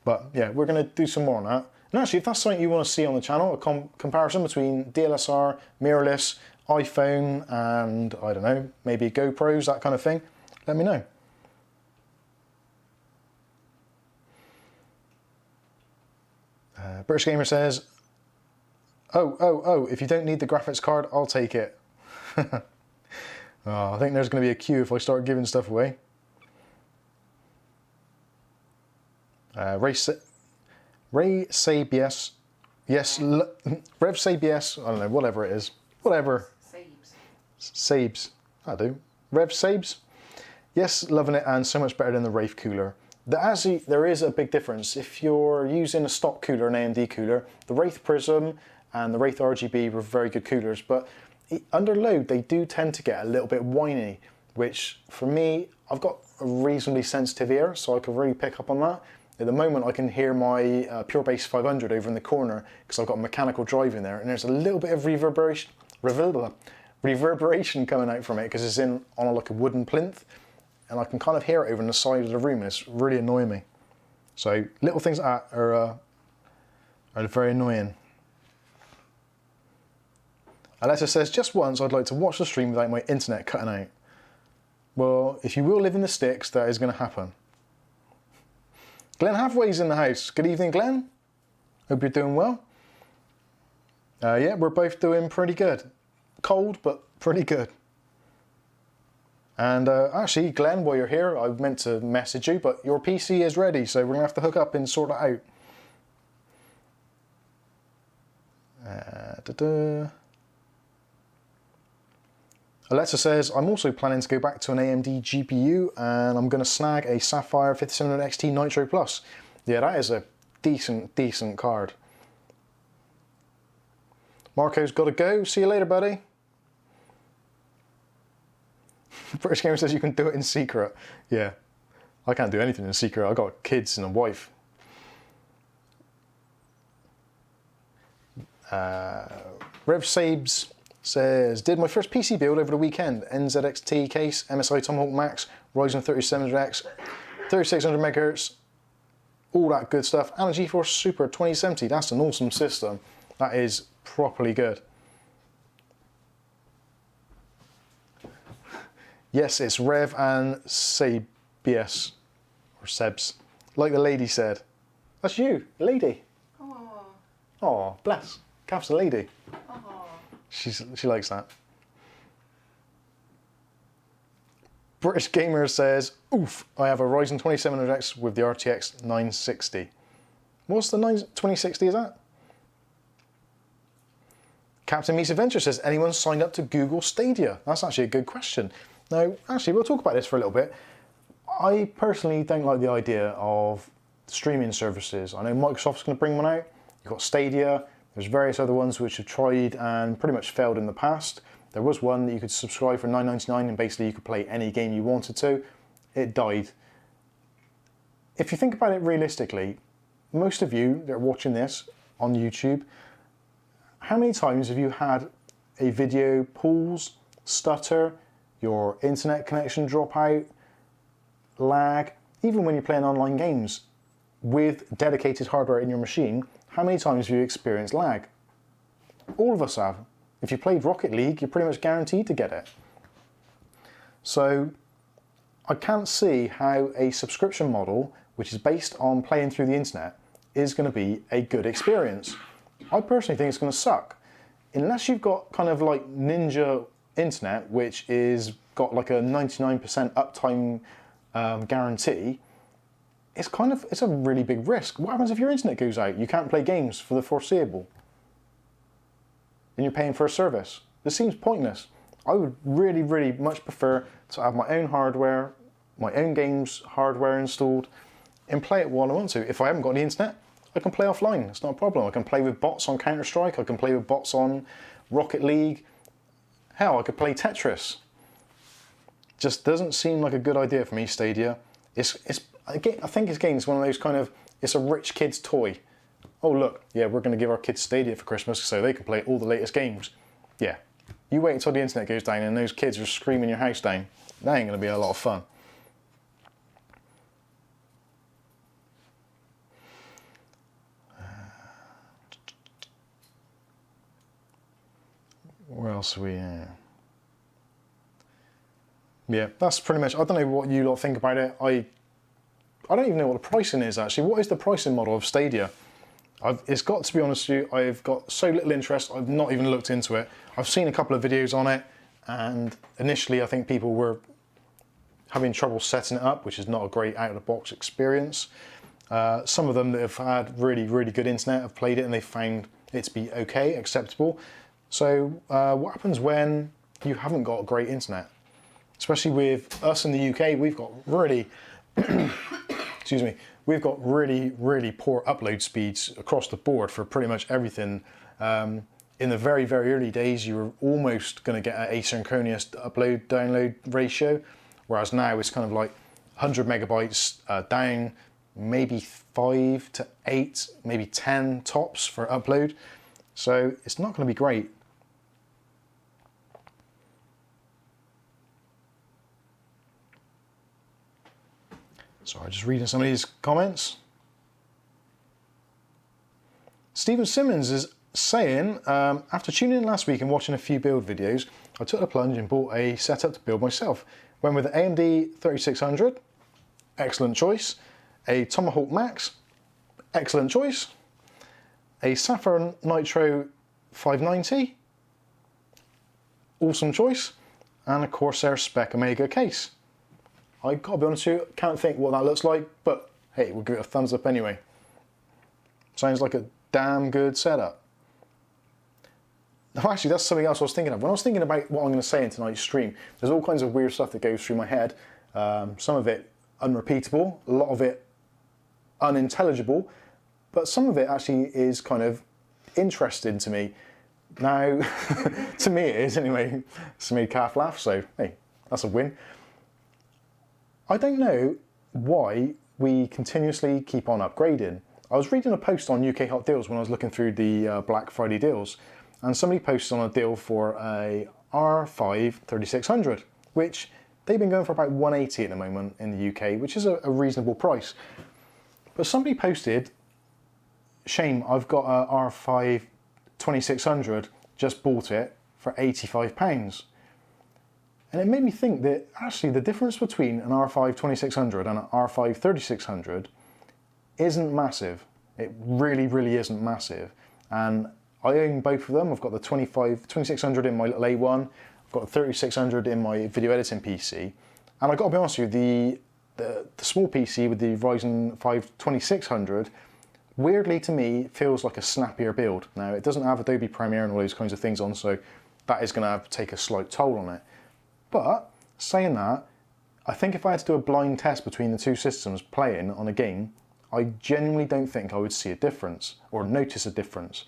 But yeah, we're going to do some more on that. And actually, if that's something you want to see on the channel, a comparison between DSLR, mirrorless, iPhone, and I don't know, maybe GoPros, that kind of thing, let me know. British Gamer says, oh, if you don't need the graphics card, I'll take it. Oh, I think there's going to be a queue if I start giving stuff away. Ray Sabies, yes, Rev Sabies, I don't know, whatever it is, whatever. Sabes, I do. Rev Sabes, yes, loving it and so much better than the Wraith cooler. There is a big difference. If you're using a stock cooler, an AMD cooler, the Wraith Prism and the Wraith RGB were very good coolers, but under load they do tend to get a little bit whiny, which for me, I've got a reasonably sensitive ear, so I can really pick up on that. At the moment I can hear my Pure Bass 500 over in the corner because I've got a mechanical drive in there, and there's a little bit of reverberation coming out from it because it's on like a wooden plinth, and I can kind of hear it over in the side of the room, and it's really annoying me. So little things like that are very annoying. Alessa says, just once I'd like to watch the stream without my internet cutting out. Well, if you will live in the sticks, that is going to happen. Glenn Halfway's in the house. Good evening, Glenn. Hope you're doing well. Yeah, we're both doing pretty good. Cold, but pretty good. And actually, Glenn, while you're here, I meant to message you, but your PC is ready, so we're going to have to hook up and sort it out. Alexa says, I'm also planning to go back to an AMD GPU, and I'm going to snag a Sapphire 5700 XT Nitro Plus. Yeah, that is a decent card. Marco's got to go. See you later, buddy. British Gamer says you can do it in secret. Yeah, I can't do anything in secret. I've got kids and a wife. Rev Sabes says, did my first PC build over the weekend. NZXT case, MSI Tomahawk Max, Ryzen 3700X, 3600 MHz, all that good stuff. And a GeForce Super 2070. That's an awesome system. That is properly good. Yes, it's Rev and Sabius, or Sebs, like the lady said. That's you, lady. Oh. Oh, bless. Kath's a lady. Oh. She likes that. British Gamer says, oof, I have a Ryzen 2700X with the RTX 960. What's the 2060 is that? Captain Meese Adventure says, anyone signed up to Google Stadia? That's actually a good question. Now, actually, we'll talk about this for a little bit. I personally don't like the idea of streaming services. I know Microsoft's going to bring one out. You've got Stadia. There's various other ones which have tried and pretty much failed in the past. There was one that you could subscribe for $9.99 and basically you could play any game you wanted to. It died. If you think about it realistically, most of you that are watching this on YouTube, how many times have you had a video pause, stutter, your internet connection drop out, lag, even when you're playing online games with dedicated hardware in your machine, how many times have you experienced lag? All of us have. If you played Rocket League, you're pretty much guaranteed to get it. So I can't see how a subscription model, which is based on playing through the internet, is going to be a good experience. I personally think it's going to suck. Unless you've got kind of like Ninja internet, which is got like a 99% uptime guarantee, it's a really big risk. What happens if your internet goes out? You can't play games for the foreseeable. And you're paying for a service. This seems pointless. I would really, really much prefer to have my own hardware, my own games hardware installed, and play it while I want to. If I haven't got the internet, I can play offline. It's not a problem. I can play with bots on Counter-Strike. I can play with bots on Rocket League. Hell, I could play Tetris. Just doesn't seem like a good idea for me, Stadia. I think it's one of those kind of, it's a rich kid's toy. Oh look, yeah, we're going to give our kids Stadia for Christmas so they can play all the latest games. Yeah, you wait until the internet goes down and those kids are screaming your house down. That ain't going to be a lot of fun. Where else are we? Yeah, that's pretty much. I don't know what you lot think about it. I don't even know what the pricing is actually. What is the pricing model of Stadia? It's got to be honest with you, I've got so little interest, I've not even looked into it. I've seen a couple of videos on it, and initially I think people were having trouble setting it up, which is not a great out-of-the-box experience. Some of them that have had really, really good internet have played it and they found it to be okay, acceptable. So what happens when you haven't got great internet? Especially with us in the UK, we've got really, excuse me, we've got really, really poor upload speeds across the board for pretty much everything. In the very, very early days, you were almost going to get an asynchronous upload-download ratio, whereas now it's kind of like 100 megabytes down, maybe 5 to 8, maybe 10 tops for upload. So it's not going to be great. Sorry, just reading some of these comments. Stephen Simmons is saying, after tuning in last week and watching a few build videos, I took the plunge and bought a setup to build myself. Went with the AMD 3600, excellent choice. A Tomahawk Max, excellent choice. A Sapphire Nitro 590, awesome choice. And a Corsair Spec Omega case. I gotta be honest with you, can't think what that looks like, but hey, we'll give it a thumbs up anyway. Sounds like a damn good setup. Now, actually, that's something else I was thinking of. When I was thinking about what I'm going to say in tonight's stream, there's all kinds of weird stuff that goes through my head. Some of it unrepeatable, a lot of it unintelligible, but some of it actually is kind of interesting to me. Now, to me it is anyway. It's made Kath laugh, so hey, that's a win. I don't know why we continuously keep on upgrading. I was reading a post on UK Hot Deals when I was looking through the Black Friday deals, and somebody posted on a deal for a R5 3600, which they've been going for about 180 at the moment in the UK, which is a reasonable price. But somebody posted, Shane, I've got a R5 2600, just bought it for £85. And it made me think that actually the difference between an R5 2600 and an R5 3600 isn't massive. It really, really isn't massive. And I own both of them. I've got the 2600 in my little A1. I've got the 3600 in my video editing PC. And I've got to be honest with you, the small PC with the Ryzen 5 2600, weirdly to me, feels like a snappier build. Now, it doesn't have Adobe Premiere and all those kinds of things on, so that is going to take a slight toll on it. But saying that, I think if I had to do a blind test between the two systems playing on a game, I genuinely don't think I would see a difference or notice a difference.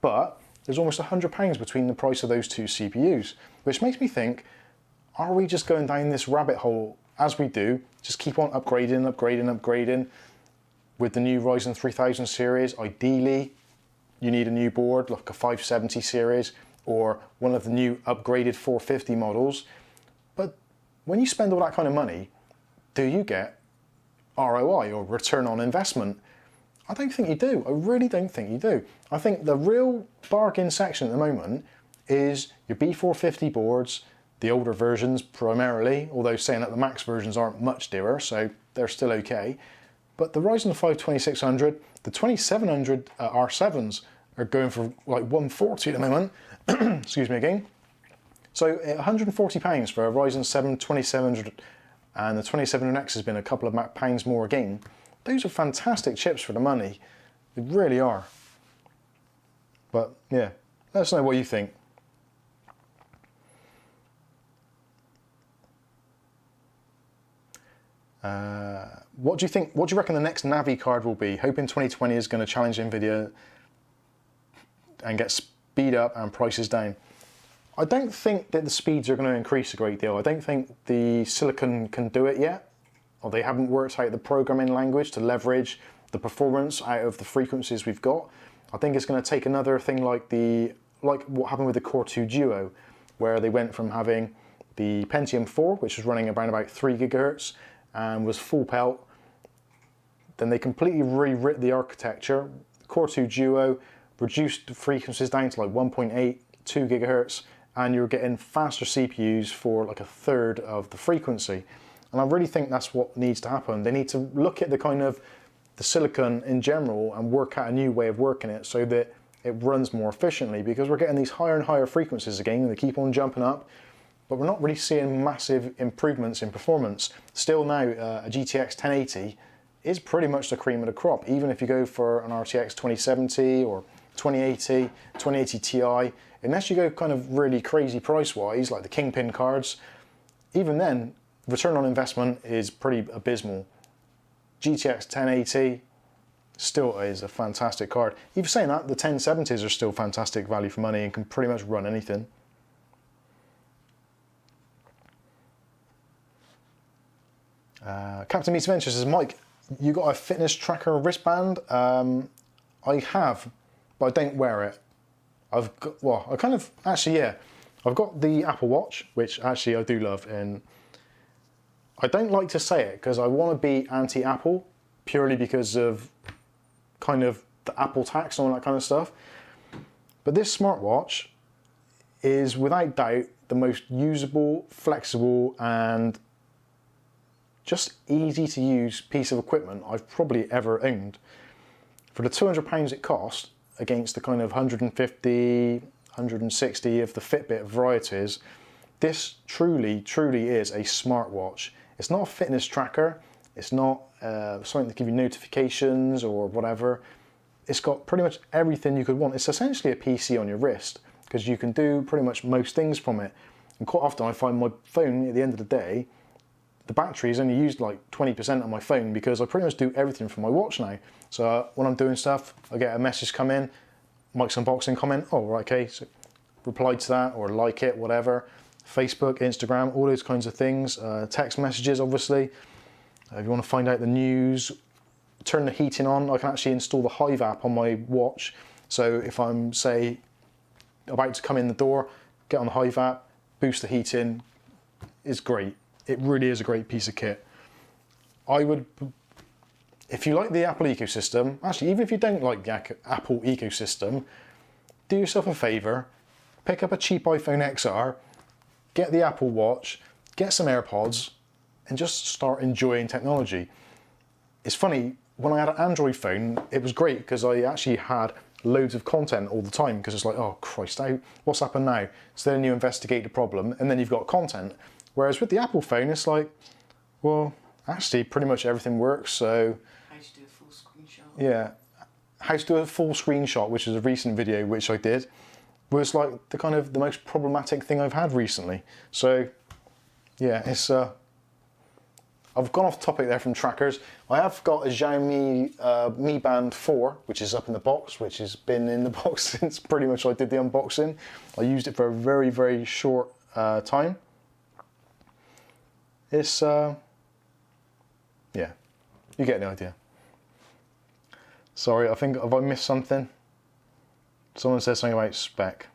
But there's almost £100 between the price of those two CPUs, which makes me think, are we just going down this rabbit hole as we do, just keep on upgrading with the new Ryzen 3000 series? Ideally, you need a new board, like a 570 series or one of the new upgraded 450 models. But when you spend all that kind of money, do you get ROI or return on investment? I don't think you do. I really don't think you do. I think the real bargain section at the moment is your B450 boards, the older versions primarily, although saying that the Max versions aren't much dearer, so they're still okay. But the Ryzen 5 2600, the 2700 R7s are going for like 140 at the moment. Excuse me again. So £140 for a Ryzen 7 2700, and the 2700X has been a couple of pounds more again. Those are fantastic chips for the money. They really are. But yeah, let us know what you think. What do you think? What do you reckon the next Navi card will be? Hoping 2020 is going to challenge Nvidia and get speed up and prices down. I don't think that the speeds are going to increase a great deal. I don't think the silicon can do it yet, or they haven't worked out the programming language to leverage the performance out of the frequencies we've got. I think it's going to take another thing like what happened with the Core 2 Duo, where they went from having the Pentium 4, which was running around about 3 gigahertz and was full pelt. Then they completely rewrit the architecture. Core 2 Duo reduced the frequencies down to like 1.8, 2 gigahertz, and you're getting faster CPUs for like a third of the frequency. And I really think that's what needs to happen. They need to look at the kind of the silicon in general and work out a new way of working it so that it runs more efficiently, because we're getting these higher and higher frequencies again, and they keep on jumping up, but we're not really seeing massive improvements in performance. Still now, a GTX 1080 is pretty much the cream of the crop. Even if you go for an RTX 2070 or 2080, 2080 Ti, unless you go kind of really crazy price-wise, like the Kingpin cards, even then, return on investment is pretty abysmal. GTX 1080 still is a fantastic card. Even saying that, the 1070s are still fantastic value for money and can pretty much run anything. Captain Meets Adventure says, Mike, you got a fitness tracker wristband? I have, but I don't wear it. I've got the Apple Watch, which actually I do love, and I don't like to say it because I want to be anti-Apple purely because of kind of the Apple tax and all that kind of stuff. But this smartwatch is without doubt the most usable, flexible, and just easy to use piece of equipment I've probably ever owned. For the £200 it cost, against the kind of 150, 160 of the Fitbit varieties, this truly, truly is a smartwatch. It's not a fitness tracker, it's not something to give you notifications or whatever. It's got pretty much everything you could want. It's essentially a PC on your wrist, because you can do pretty much most things from it. And quite often I find my phone, at the end of the day, the battery is only used like 20% on my phone, because I pretty much do everything from my watch now. So when I'm doing stuff, I get a message come in, Mike's Unboxing comment, oh right, okay, so reply to that or like it, whatever. Facebook, Instagram, all those kinds of things. Text messages, obviously. If you want to find out the news, turn the heating on. I can actually install the Hive app on my watch. So if I'm, say, about to come in the door, get on the Hive app, boost the heating. It's great. It really is a great piece of kit. I would, if you like the Apple ecosystem, actually, even if you don't like the Apple ecosystem, do yourself a favour, pick up a cheap iPhone XR, get the Apple Watch, get some AirPods, and just start enjoying technology. It's funny, when I had an Android phone, it was great because I actually had loads of content all the time because it's like, oh Christ, what's happened now? So then you investigate the problem and then you've got content. Whereas with the Apple phone, it's like, well, actually pretty much everything works, so... How to do a full screenshot. Yeah. How to do a full screenshot, which is a recent video which I did, was like the most problematic thing I've had recently. So, yeah, it's... I've gone off topic there from trackers. I have got a Xiaomi Mi Band 4, which is up in the box, which has been in the box since pretty much I did the unboxing. I used it for a very, very short time. It's, yeah, you get the idea. Sorry, I think, have I missed something? Someone said something about spec.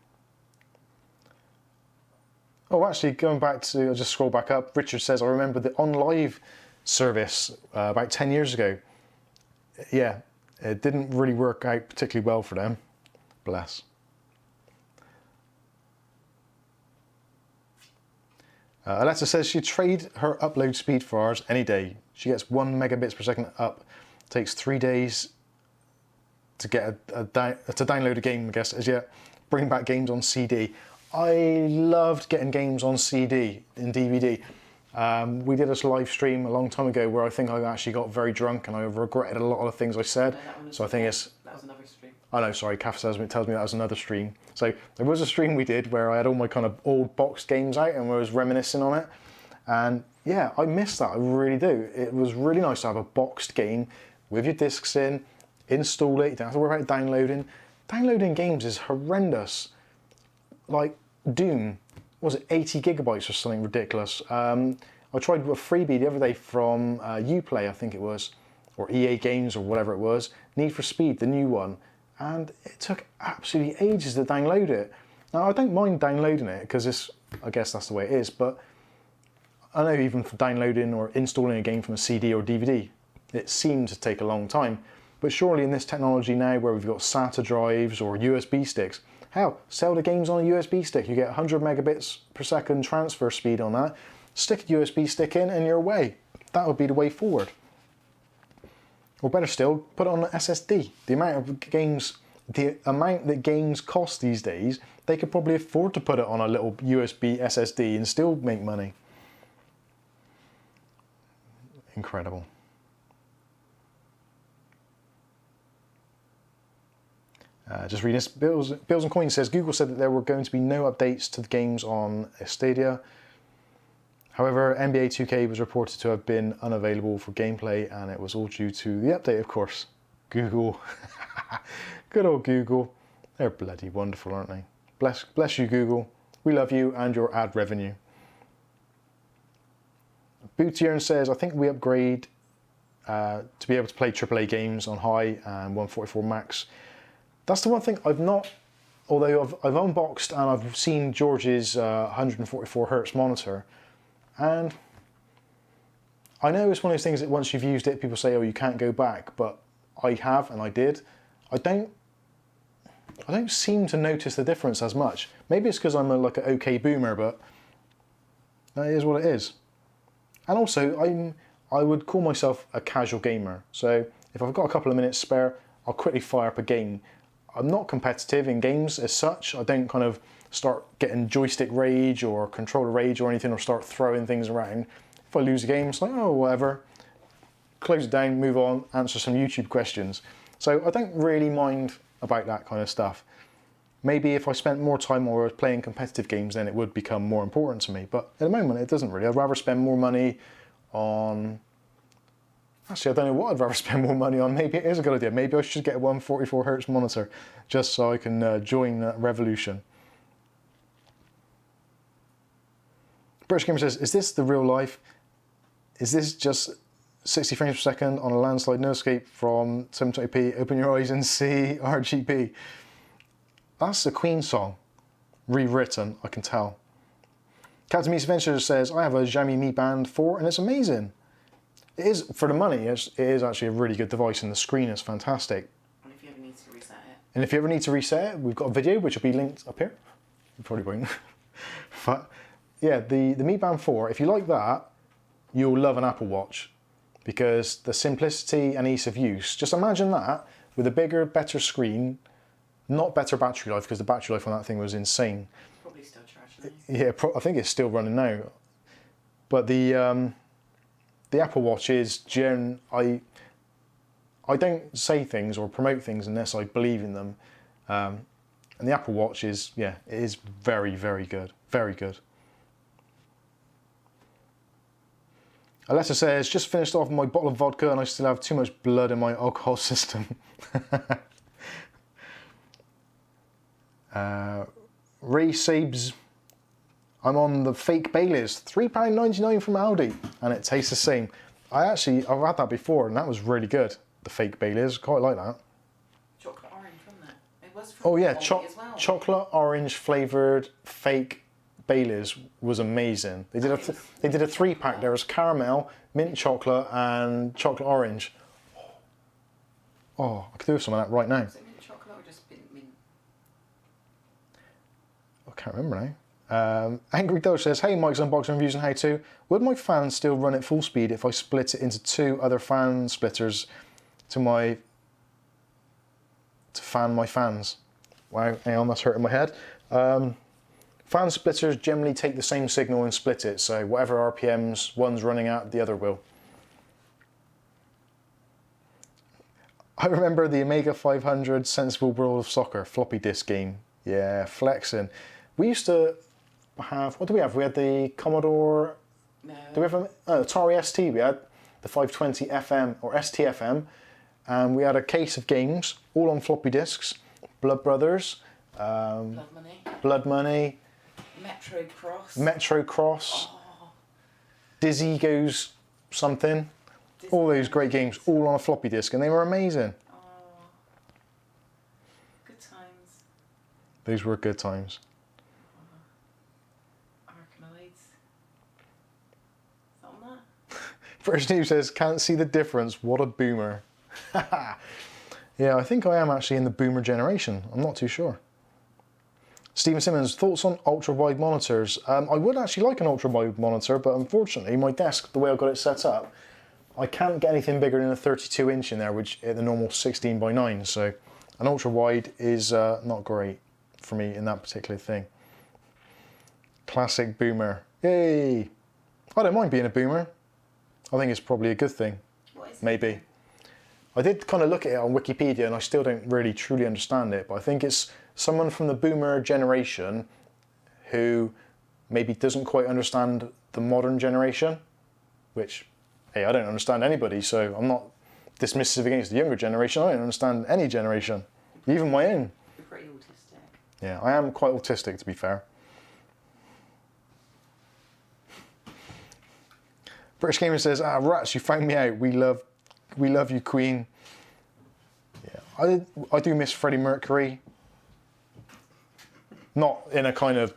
Oh, actually, going back to, I'll just scroll back up. Richard says, I remember the OnLive service about 10 years ago. Yeah, it didn't really work out particularly well for them. Bless. Alexa says she'd trade her upload speed for ours any day. She gets 1 megabits per second up. Takes 3 days to get to download a game, I guess, as yet. Bring back games on CD. I loved getting games on CD and DVD. We did a live stream a long time ago where I think I actually got very drunk and I regretted a lot of the things I said. No, so I think it's... That was another stream. Oh no, sorry, Kath tells me that was another stream. So there was a stream we did where I had all my kind of old boxed games out and I was reminiscing on it. And yeah, I miss that, I really do. It was really nice to have a boxed game with your discs in, install it, you don't have to worry about downloading. Downloading games is horrendous. Like Doom, was it 80 gigabytes or something ridiculous? I tried a freebie the other day from Uplay, I think it was, or EA Games or whatever it was, Need for Speed, the new one, and it took absolutely ages to download it. Now I don't mind downloading it because I guess that's the way it is, but I know even for downloading or installing a game from a CD or DVD, it seems to take a long time. But surely in this technology now where we've got SATA drives or USB sticks, hell, sell the games on a USB stick. You get 100 megabits per second transfer speed on that. Stick a USB stick in and you're away. That would be the way forward. Or better still, put it on an SSD. The amount that games cost these days, they could probably afford to put it on a little USB SSD and still make money. Incredible. Just reading this, Bills and Coins says, Google said that there were going to be no updates to the games on Stadia. However, NBA 2K was reported to have been unavailable for gameplay and it was all due to the update, of course. Google. Good old Google. They're bloody wonderful, aren't they? Bless you, Google. We love you and your ad revenue. Bootier'n says, I think we upgrade to be able to play AAA games on high and 144 max. That's the one thing I've not, although I've unboxed and I've seen George's 144 hertz monitor, and I know it's one of those things that once you've used it, people say, oh, you can't go back, but I have and I did. I don't seem to notice the difference as much. Maybe it's because I'm like an okay boomer, but that is what it is. And also, I would call myself a casual gamer. So if I've got a couple of minutes spare, I'll quickly fire up a game. I'm not competitive in games as such. I don't kind of start getting joystick rage or controller rage or anything, or start throwing things around. If I lose a game, it's like, oh, whatever. Close it down, move on, answer some YouTube questions. So I don't really mind about that kind of stuff. Maybe if I spent more time or playing competitive games, then it would become more important to me. But at the moment, it doesn't really. I'd rather spend more money on... Actually, I don't know what I'd rather spend more money on. Maybe it is a good idea. Maybe I should get a 144 hertz monitor just so I can join that revolution. British Gamer says, is this the real life? Is this just 60 frames per second on a landslide no escape from 720p? Open your eyes and see RGB. That's the Queen song. Rewritten, I can tell. Captain Meets Adventure says, I have a Xiaomi Mi Band 4 and it's amazing. It is, for the money, it is actually a really good device and the screen is fantastic. And if you ever need to reset it. And if you ever need to reset it, we've got a video which will be linked up here. You probably won't. But yeah, the Mi Band 4, if you like that, you'll love an Apple Watch because the simplicity and ease of use. Just imagine that with a bigger, better screen, not better battery life because the battery life on that thing was insane. Probably still charged now. Yeah, I think it's still running now. But the Apple Watch is I don't say things or promote things unless I believe in them. And the Apple Watch is, yeah, it is very, very good. Very good. Alessa says, just finished off my bottle of vodka and I still have too much blood in my alcohol system. Ray Sabes, I'm on the fake Baileys, £3.99 from Aldi, and it tastes the same. I've had that before, and that was really good. The fake Baileys, quite like that. Chocolate orange, wasn't it? It was from Oh yeah, Aldi as well. chocolate orange flavoured fake Baileys was amazing. They did a 3-pack. There was caramel, mint chocolate, and chocolate orange. Oh, I could do some of that right now. Was it mint chocolate or just mint? I can't remember now. Angry Doge says, hey, Mike's unboxing reviews and how to. Would my fan still run at full speed if I split it into 2 other fan splitters to fan my fans? Wow, hang on, that's hurting my head. Fan splitters generally take the same signal and split it, so whatever RPMs one's running at, the other will. I remember the Amiga 500 Sensible World of Soccer floppy disk game. Yeah, flexing. We used to have, what do we have? We had the Commodore, No. do we have Atari ST? We had the 520 FM or STFM, and we had a case of games, all on floppy disks. Blood Brothers, Blood Money. Metro Cross. Oh. Dizzy Goes something. All those great games, all on a floppy disk, and they were amazing. Oh. Good times. Those were good times. Arkanoids. Is that on that? British News says, can't see the difference, what a boomer. Yeah, I think I am actually in the boomer generation. I'm not too sure. Stephen Simmons, thoughts on ultra-wide monitors? I would actually like an ultra-wide monitor, but unfortunately my desk, the way I've got it set up, I can't get anything bigger than a 32-inch in there, which is the normal 16:9, so an ultra-wide is not great for me in that particular thing. Classic boomer. Yay! I don't mind being a boomer. I think it's probably a good thing. What is it? Maybe. I did kind of look at it on Wikipedia and I still don't really truly understand it, but I think it's someone from the boomer generation who maybe doesn't quite understand the modern generation, which, hey, I don't understand anybody, so I'm not dismissive against the younger generation. I don't understand any generation, even my own. You're pretty autistic. Yeah, I am quite autistic, to be fair. British Gamer says, rats, you found me out. We love you, Queen. Yeah, I do miss Freddie Mercury. Not in a kind of,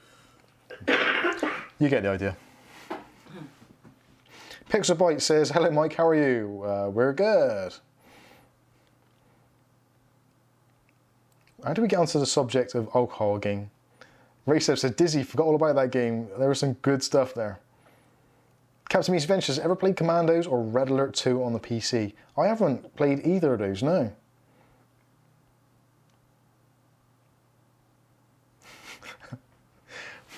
you get the idea. Pixelbyte says, hello Mike, how are you? We're good. How do we get onto the subject of alcohol again? Racev said, Dizzy, forgot all about that game. There was some good stuff there. Captain Meets Adventures, ever played Commandos or Red Alert 2 on the PC? I haven't played either of those, no.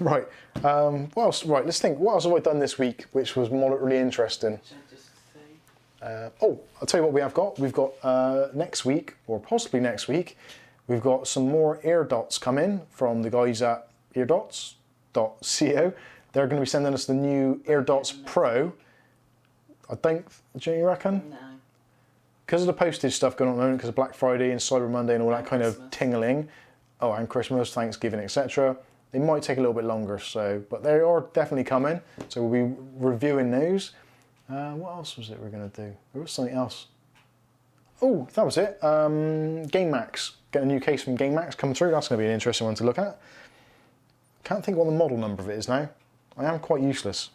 Right, what else? Right, let's think. What else have I done this week which was moderately interesting? Should I just say? I'll tell you what we have got. We've got next week, or possibly next week, we've got some more AirDots come in from the guys at eardots.co. They're going to be sending us the new AirDots Pro. Do you reckon? No. Because of the postage stuff going on at the moment, because of Black Friday and Cyber Monday and all that kind of tingling. Oh, and Christmas, Thanksgiving, etc. They might take a little bit longer, so, but they are definitely coming. So we'll be reviewing those. What else was it we're going to do? There was something else. Oh, that was it. GameMax. Get a new case from GameMax come through. That's going to be an interesting one to look at. Can't think what the model number of it is now. I am quite useless.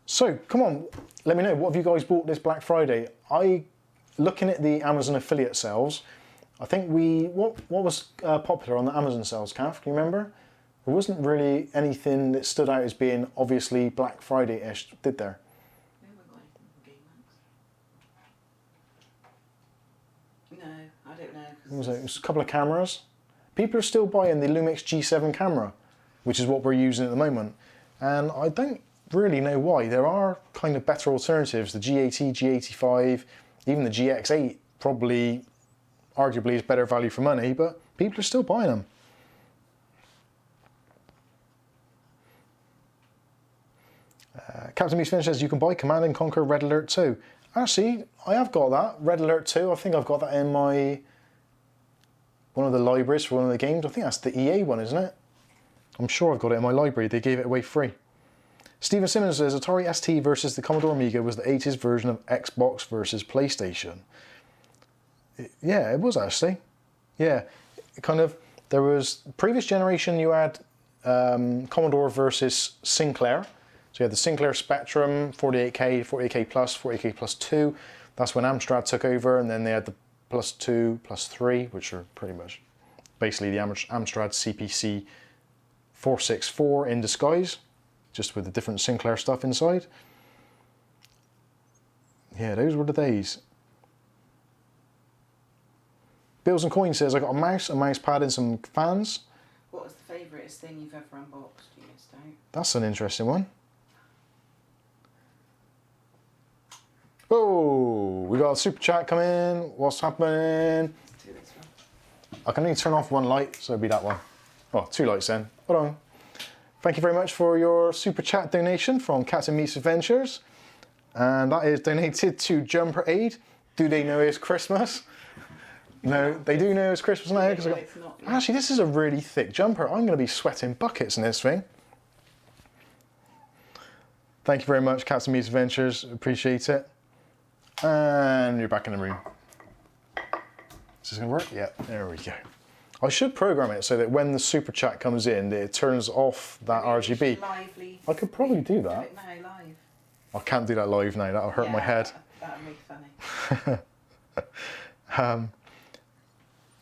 So, come on, let me know, what have you guys bought this Black Friday? Looking at the Amazon affiliate sales, I think what was popular on the Amazon sales, Kath, can you remember? There wasn't really anything that stood out as being obviously Black Friday-ish, did there? We haven't got anything from GameMax. No, I don't know. What was it? It was a couple of cameras. People are still buying the Lumix G7 camera, which is what we're using at the moment. And I don't really know why. There are kind of better alternatives. The G80, G85, even the GX8 probably arguably is better value for money, but people are still buying them. Captain Meets Finish says you can buy Command & Conquer Red Alert 2. Actually, I have got that, Red Alert 2. I think I've got that in one of the libraries for one of the games. I think that's the EA one, isn't it? I'm sure I've got it in my library. They gave it away free. Stephen Simmons says Atari ST versus the Commodore Amiga was the 80s version of Xbox versus PlayStation. Yeah, it was actually. Yeah, there was, previous generation you had Commodore versus Sinclair. So you had the Sinclair Spectrum, 48K, 48K Plus, 48K Plus 2. That's when Amstrad took over, and then they had the Plus 2, Plus 3, which are pretty much basically the Amstrad CPC 464 in disguise, just with the different Sinclair stuff inside. Yeah, those were the days. Bills and Coins says, I got a mouse pad and some fans. What was the favouriteest thing you've ever unboxed? You missed out. That's an interesting one. Oh, we got a super chat coming. What's happening? Do this one. I can only turn off one light, so it'll be that one. Oh, two lights then. Hold on. Thank you very much for your super chat donation from Captain Meets Adventures. And that is donated to Jumper Aid. Do they know it's Christmas? No, they do know it's Christmas now. Because actually, this is a really thick jumper. I'm going to be sweating buckets in this thing. Thank you very much, Captain Meets Adventures. Appreciate it. And you're back in the room. Is this going to work? Yeah, there we go. I should program it so that when the super chat comes in, it turns off that RGB. Lively. I could probably do that. Do it now, live. I can't do that live now. That'll hurt my head. That'll be funny.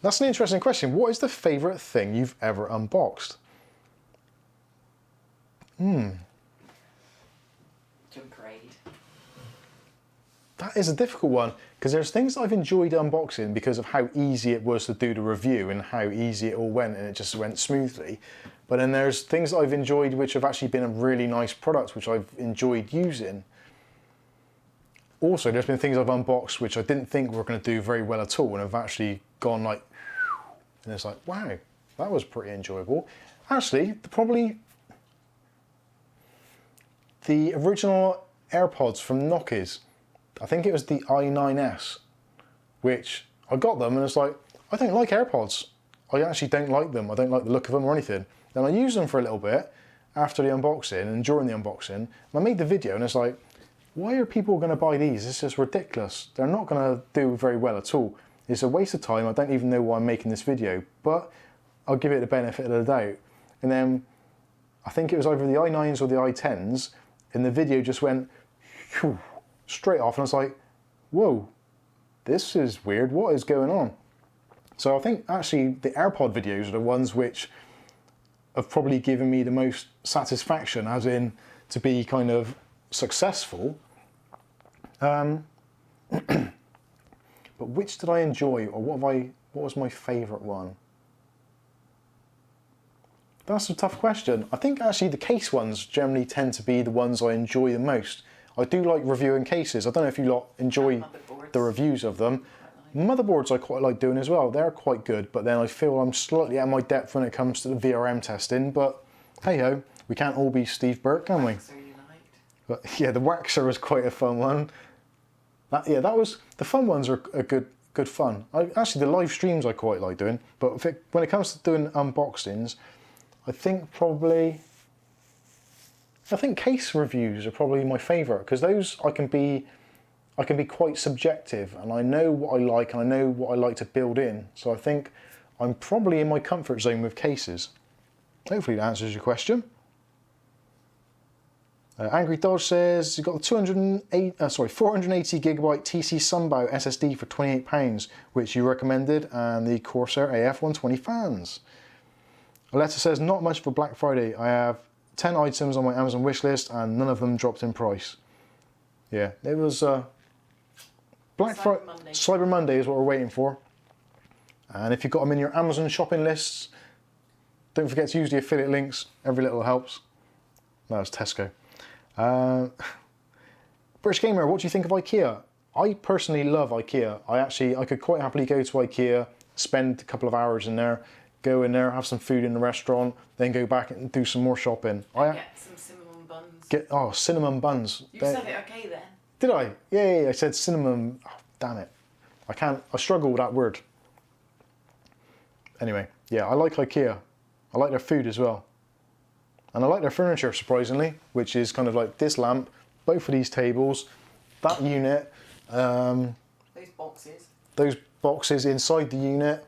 That's an interesting question. What is the favourite thing you've ever unboxed? Jumper Aid. That is a difficult one, because there's things I've enjoyed unboxing because of how easy it was to do the review and how easy it all went, and it just went smoothly. But then there's things that I've enjoyed which have actually been a really nice product which I've enjoyed using. Also, there's been things I've unboxed which I didn't think were going to do very well at all, and have actually gone like, and it's like, wow, that was pretty enjoyable. Actually, probably the original AirPods from Nokia's. I think it was the i9S, which I got them and it's like, I don't like AirPods. I actually don't like them. I don't like the look of them or anything. Then I used them for a little bit after the unboxing and during the unboxing, and I made the video and it's like, why are people going to buy these? This is ridiculous. They're not going to do very well at all. It's a waste of time. I don't even know why I'm making this video, but I'll give it the benefit of the doubt. And then I think it was either the i9s or the i10s, and the video just went whew, straight off, and I was like, whoa, this is weird. What is going on? So I think actually the AirPod videos are the ones which have probably given me the most satisfaction, as in to be kind of successful. But which did I enjoy, or what was my favourite one? That's a tough question. I think actually the case ones generally tend to be the ones I enjoy the most. I do like reviewing cases. I don't know if you lot enjoy the reviews of them. Motherboards I quite like doing as well. They're quite good, but then I feel I'm slightly out of my depth when it comes to the VRM testing. But hey ho, we can't all be Steve Burke, can we? But yeah, the Waxer was quite a fun one. The fun ones are good good fun. Actually, the live streams I quite like doing, but when it comes to doing unboxings, I think case reviews are probably my favourite, because those I can be quite subjective, and I know what I like and I know what I like to build in. So I think I'm probably in my comfort zone with cases. Hopefully that answers your question. Angry Dodge says you've got the 480 gigabyte TC Sunbow SSD for £28, which you recommended, and the Corsair AF120 fans. Aletta says not much for Black Friday. I have 10 items on my Amazon wishlist and none of them dropped in price. Yeah, it was Cyber Monday is what we're waiting for. And if you've got them in your Amazon shopping lists, don't forget to use the affiliate links. Every little helps. That was Tesco. British Gamer, what do you think of IKEA? I personally love IKEA. I could quite happily go to IKEA, spend a couple of hours in there, go in there, have some food in the restaurant, then go back and do some more shopping. Get some cinnamon buns. Cinnamon buns. You said it okay then. Did I? Yeah, I said cinnamon. Oh, damn it. I struggle with that word. Anyway, yeah, I like IKEA. I like their food as well. And I like their furniture, surprisingly, which is kind of like this lamp, both of these tables, that unit. Those boxes. Those boxes inside the unit.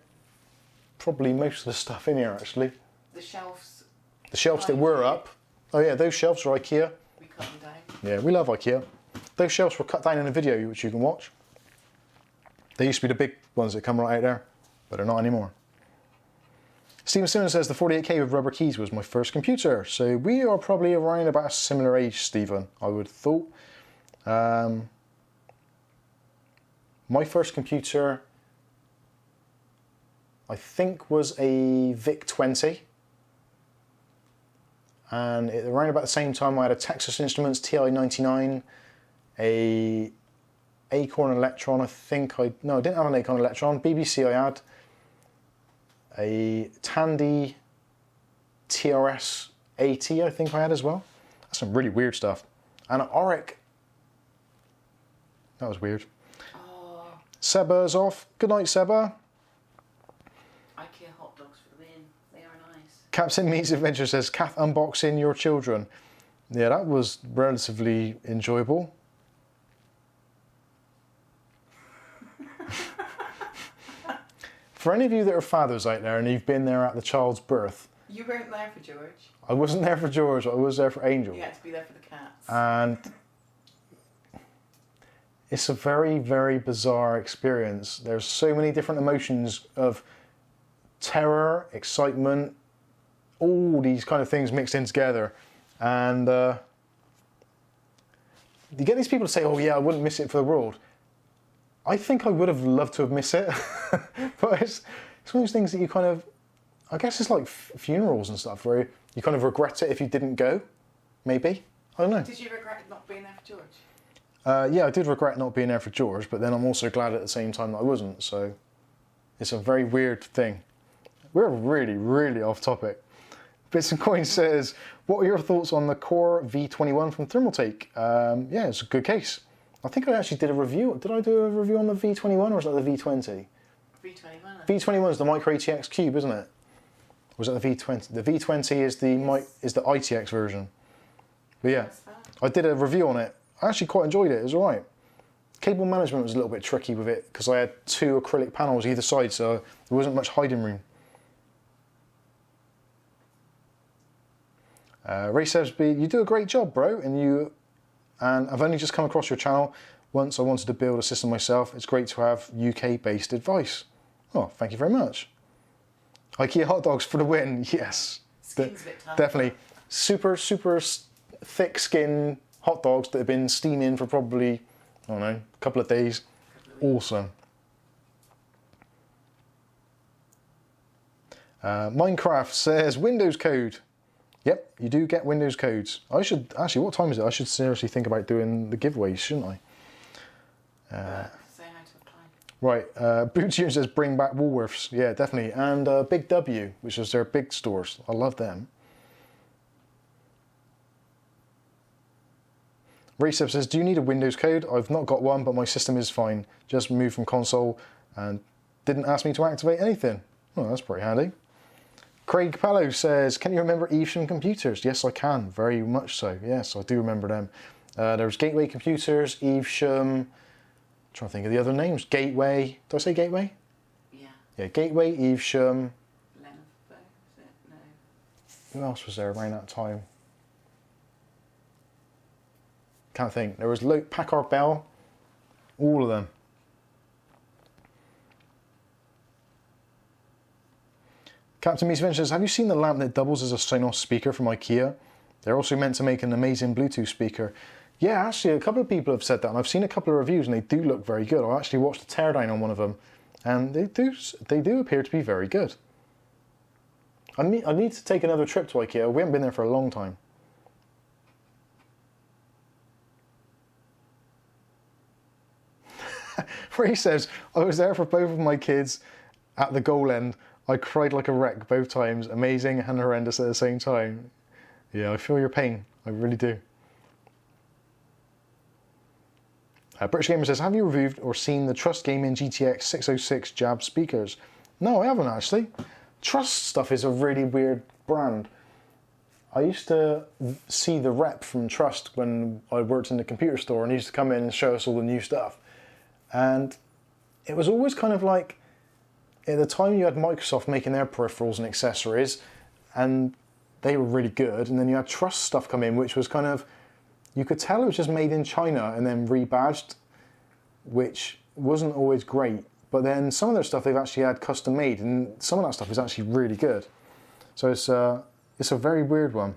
Probably most of the stuff in here, actually. The shelves. The shelves that were up. Oh yeah, those shelves are IKEA. We cut them down. Yeah, we love IKEA. Those shelves were cut down in a video, which you can watch. They used to be the big ones that come right out there, but they're not anymore. Stephen Simmons says the 48K with rubber keys was my first computer. So we are probably around about a similar age, Stephen, I would have thought. My first computer, I think, was a VIC-20. And around about the same time I had a Texas Instruments TI-99, a Acorn Electron, I didn't have an Acorn Electron, BBC I had, a Tandy TRS 80 I think I had as well. That's some really weird stuff. And an Oric. That was weird. Oh. Seba's off. Good night, Seba. IKEA hot dogs for the win. They are nice. Captain Meets Adventure says, Kath unboxing your children. Yeah, that was relatively enjoyable. For any of you that are fathers out there and you've been there at the child's birth. You weren't there for George. I wasn't there for George, I was there for Angel. You had to be there for the cats. And it's a very, very bizarre experience. There's so many different emotions of terror, excitement, all these kind of things mixed in together. And you get these people to say, oh yeah, I wouldn't miss it for the world. I think I would have loved to have missed it. But it's one of those things that you kind of, I guess it's like funerals and stuff where you kind of regret it if you didn't go, maybe. I don't know. Did you regret not being there for George? Yeah, I did regret not being there for George, but then I'm also glad at the same time that I wasn't, so it's a very weird thing. We're really, really off topic. Bits and Coins says, what are your thoughts on the Core V21 from Thermaltake? Yeah, it's a good case. I think I actually did a review. Did I do a review on the V21 or was that the V20? V21. V21 is the Micro ATX Cube, isn't it? Or was that the V20? The V20 is the ITX version. But yeah, I did a review on it. I actually quite enjoyed it. It was all right. Cable management was a little bit tricky with it because I had two acrylic panels either side, so there wasn't much hiding room. Ray says, you do a great job, bro, and I've only just come across your channel. Once I wanted to build a system myself. It's great to have UK-based advice. Oh, thank you very much. IKEA hot dogs for the win. Yes, Skin's a bit tough. definitely. Super, super thick skin hot dogs that have been steaming for probably, I don't know, a couple of days. Awesome. Minecraft says Windows code. Yep, you do get Windows codes. I should, actually, what time is it? I should seriously think about doing the giveaways, shouldn't I? Say hi to apply. Right, Bootier says bring back Woolworths. Yeah, definitely. And Big W, which is their big stores. I love them. Racep says, do you need a Windows code? I've not got one, but my system is fine. Just moved from console and didn't ask me to activate anything. Well, that's pretty handy. Craig Pallow says, can you remember Evesham computers? Yes, I can, very much so. Yes, I do remember them. There was Gateway Computers, Evesham, trying to think of the other names. Gateway, did I say Gateway? Yeah. Yeah, Gateway, Evesham. Lenovo, is it? No. Who else was there around that time? Can't think. There was Packard Bell, all of them. Captain Meese says, have you seen the lamp that doubles as a Sonos speaker from IKEA? They're also meant to make an amazing Bluetooth speaker. Yeah, actually, a couple of people have said that, and I've seen a couple of reviews, and they do look very good. I actually watched a teardown on one of them, and they do appear to be very good. I need to take another trip to IKEA. We haven't been there for a long time. Ray says, I was there for both of my kids at the goal end. I cried like a wreck both times. Amazing and horrendous at the same time. Yeah, I feel your pain. I really do. British Gamer says, have you reviewed or seen the Trust Gaming GTX 606 Jab speakers? No, I haven't actually. Trust stuff is a really weird brand. I used to see the rep from Trust when I worked in the computer store, and he used to come in and show us all the new stuff. And it was always kind of like, at the time you had Microsoft making their peripherals and accessories, and they were really good, and then you had Trust stuff come in, which was kind of, you could tell it was just made in China and then rebadged, which wasn't always great. But then some of their stuff they've actually had custom made, and some of that stuff is actually really good. So it's a very weird one.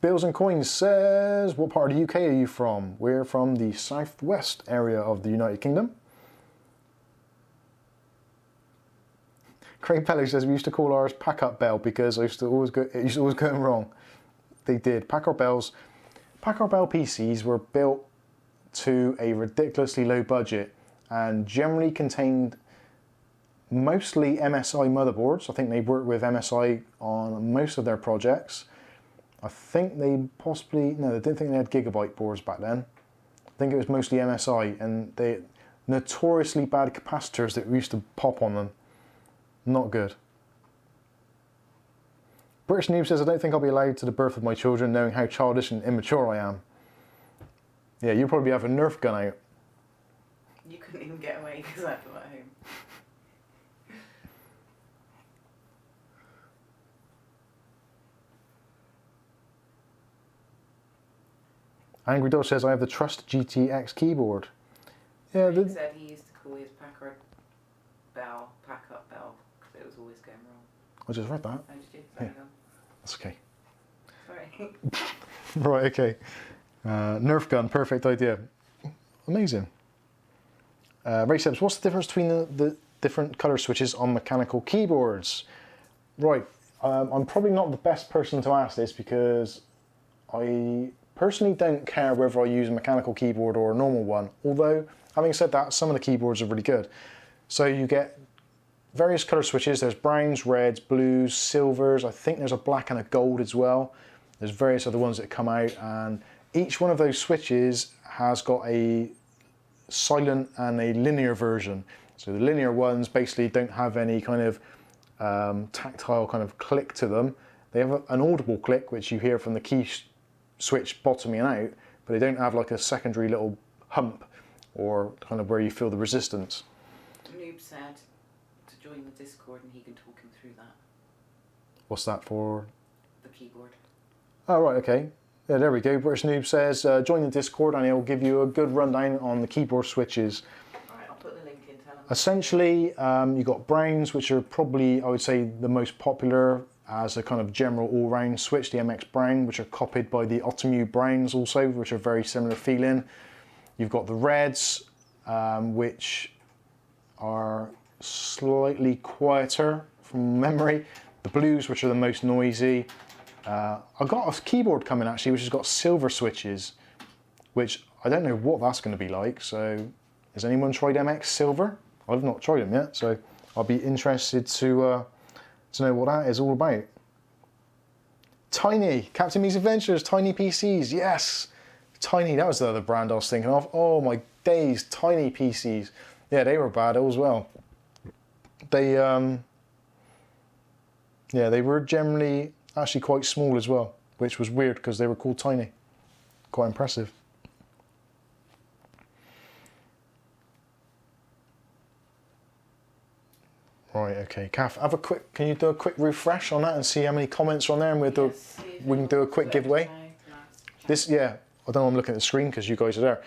Bills and Coins says, what part of the UK are you from? We're from the southwest area of the United Kingdom. Craig Pelly says, we used to call ours Pack-Up Bell because it used to always go wrong. They did. Packard Bell PCs were built to a ridiculously low budget and generally contained mostly MSI motherboards. I think they worked with MSI on most of their projects. I think they they didn't think they had Gigabyte boards back then. I think it was mostly MSI, and they notoriously bad capacitors that used to pop on them. Not good. British Noob says, I don't think I'll be allowed to the birth of my children knowing how childish and immature I am. Yeah, you'll probably have a Nerf gun out. You couldn't even get away because I had them at home. Angry Dog says, I have the Trust GTX keyboard. Yeah, He said he used to call his Packard Bell Pack-Up Bell because it was always going wrong. I just read that. Oh, did you? Sorry, Yeah. That's okay. Sorry. Right, okay. Nerf gun, perfect idea. Amazing. Ray says, what's the difference between the different colour switches on mechanical keyboards? Right, I'm probably not the best person to ask this because I personally don't care whether I use a mechanical keyboard or a normal one. Although, having said that, some of the keyboards are really good. So you get various colour switches. There's browns, reds, blues, silvers. I think there's a black and a gold as well. There's various other ones that come out, and each one of those switches has got a silent and a linear version. So the linear ones basically don't have any kind of tactile kind of click to them. They have an audible click, which you hear from the key switch bottoming out, but they don't have like a secondary little hump or kind of where you feel the resistance. Noob said to join the Discord and he can talk him through that. What's that for? The keyboard. Oh, right, okay. Yeah, there we go. British Noob says, join the Discord and he'll give you a good rundown on the keyboard switches. Alright, I'll put the link in, tell him. Essentially, you've got browns, which are probably, I would say, the most popular as a kind of general all-round switch, the MX Brown, which are copied by the Otomu Browns also, which are very similar feeling. You've got the reds, which are slightly quieter from memory. The blues, which are the most noisy. I've got a keyboard coming actually, which has got silver switches, which I don't know what that's going to be like. So, has anyone tried MX Silver? I've not tried them yet, so I'll be interested to know what that is all about. Tiny, Captain Me's Adventures, Tiny PCs, yes! Tiny, that was the other brand I was thinking of. Oh my days, Tiny PCs. Yeah, they were bad as well. They, yeah, they were generally actually quite small as well, which was weird because they were called tiny. Quite impressive. Right, okay. Kath, can you do a quick refresh on that and see how many comments are on there, and we can do a quick giveaway. This, yeah, I don't know, I'm looking at the screen because you guys are there.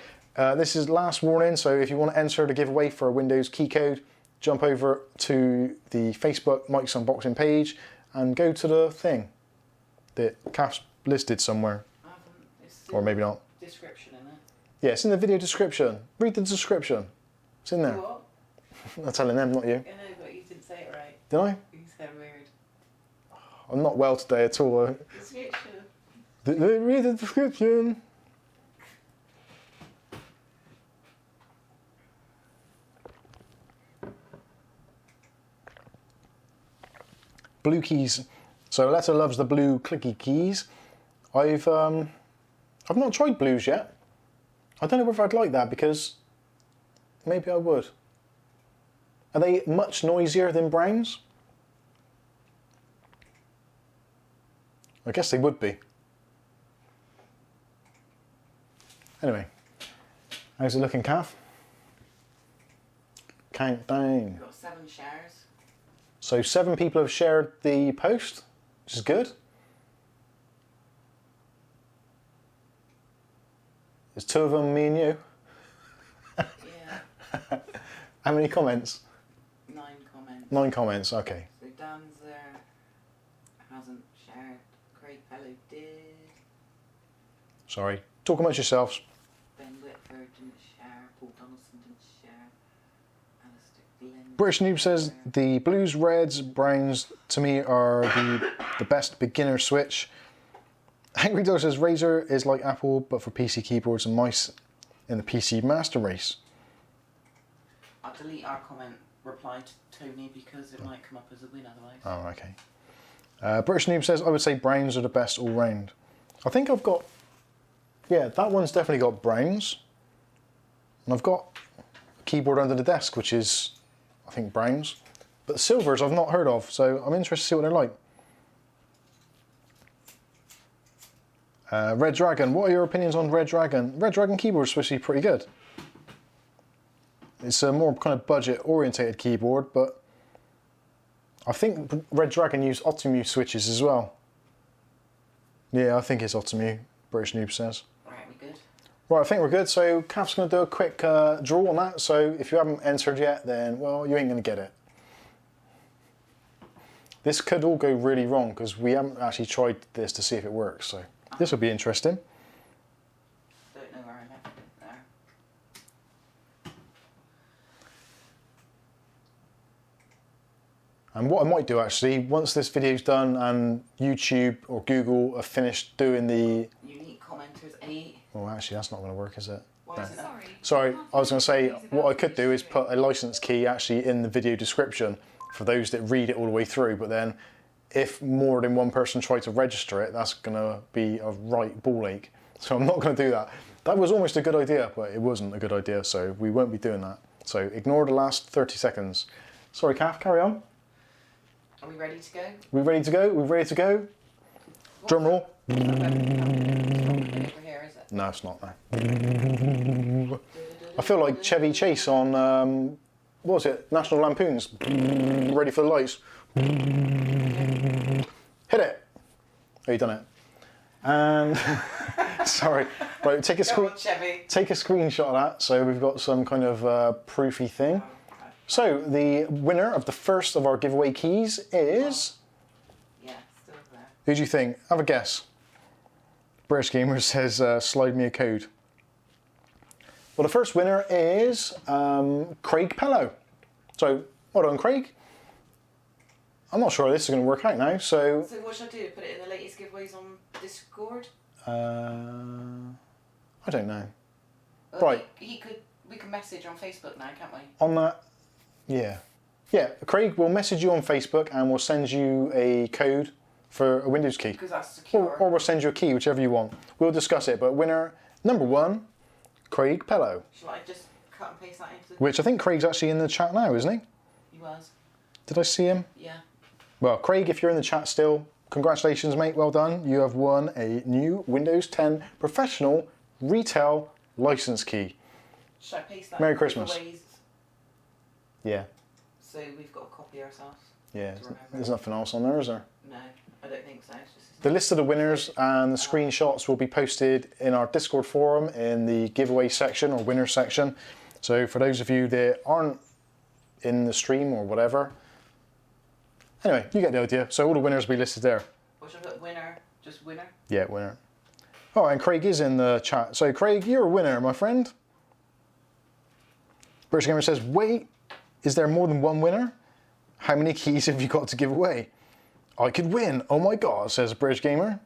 This is last warning, so if you want to enter the giveaway for a Windows key code, jump over to the Facebook Mike's Unboxing page and go to the thing that Kath's listed somewhere. Or maybe not. Description in it. Yeah, it's in the video description. Read the description. It's in there. What? I'm telling them, not you. I know, but you didn't say it right. Did I? You said weird. I'm not well today at all. Description. Read the description. Blue keys. So Letta loves the blue clicky keys. I've not tried blues yet. I don't know whether I'd like that because maybe I would. Are they much noisier than browns? I guess they would be. Anyway, how's it looking, Kath? Countdown. We've got 7 shares. So 7 people have shared the post, which is good. There's 2 of them, me and you. Yeah. How many comments? 9 comments. 9 comments, okay. So Dan's there. Hasn't shared. Craig Pello did. Sorry. Talk amongst yourselves. Ben Whitford didn't share. Paul Donaldson didn't share. Alistair Glenn. British Noob says the blues, reds, browns to me are the best beginner switch. Angry Dog says Razer is like Apple but for PC keyboards and mice in the PC Master Race. I'll delete our comment reply to Tony because it might come up as a win otherwise. Oh, okay. British Noob says I would say browns are the best all round. I think I've got, yeah, that one's definitely got browns. And I've got a keyboard under the desk which is, I think, browns. But silvers I've not heard of, so I'm interested to see what they're like. Red Dragon, what are your opinions on Red Dragon? Red Dragon keyboard is supposed to be pretty good. It's a more kind of budget orientated keyboard, but I think Red Dragon use Optimu switches as well. Yeah, I think it's Optimu, British Noob says. Right, we good? Right, I think we're good. So Kath's going to do a quick draw on that. So if you haven't entered yet, then, well, you ain't going to get it. This could all go really wrong because we haven't actually tried this to see if it works. So this will be interesting. Don't know where I left it there. And what I might do actually, once this video's done and YouTube or Google have finished doing the... Unique commenters 8. Well, actually, that's not going to work, is it? Why is it not? Sorry, I was going to say, what I could do is put a license key actually in the video description for those that read it all the way through, but then if more than one person try to register it, that's going to be a right ball ache. So I'm not going to do that. That was almost a good idea, but it wasn't a good idea, so we won't be doing that. So ignore the last 30 seconds. Sorry, Kath, carry on. Are we ready to go? We ready to go? We ready to go? Drum roll. Over here, is it? No, it's not there. I feel like Chevy Chase on, what was it? National Lampoons. Ready for the lights. Hit it. Oh, you done it. And, sorry. Right, take a screenshot of that. So we've got some kind of proofy thing. So the winner of the first of our giveaway keys is... Yeah, still there. Who do you think? Have a guess. British Gamer says, slide me a code. Well, the first winner is Craig Pello. So, well done, Craig. I'm not sure this is going to work out now, so... So what should I do? Put it in the latest giveaways on Discord? I don't know. Or Right. We can message on Facebook now, can't we? On that, yeah. Yeah, Craig, we'll message you on Facebook and we'll send you a code for a Windows key. Because that's secure. Or we'll send you a key, whichever you want. We'll discuss it, but winner number 1, Craig Pello. Shall I just cut and paste that into the... Which I think Craig's actually in the chat now, isn't he? He was. Did I see him? Yeah. Well, Craig, if you're in the chat still, congratulations, mate. Well done. You have won a new Windows 10 Professional Retail License Key. Should I paste that Merry in Christmas. giveaways? Yeah. So we've got a copy ourselves? Yeah. To remember. There's nothing else on there, is there? No, I don't think so. It's just The list of the winners and the screenshots will be posted in our Discord forum in the giveaway section or winner section. So for those of you that aren't in the stream or whatever, anyway, you get the idea. So all the winners will be listed there. What should I put? Winner? Just winner? Yeah, winner. Oh, and Craig is in the chat. So Craig, you're a winner, my friend. British Gamer says, wait, is there more than one winner? How many keys have you got to give away? I could win. Oh my God, says British Gamer.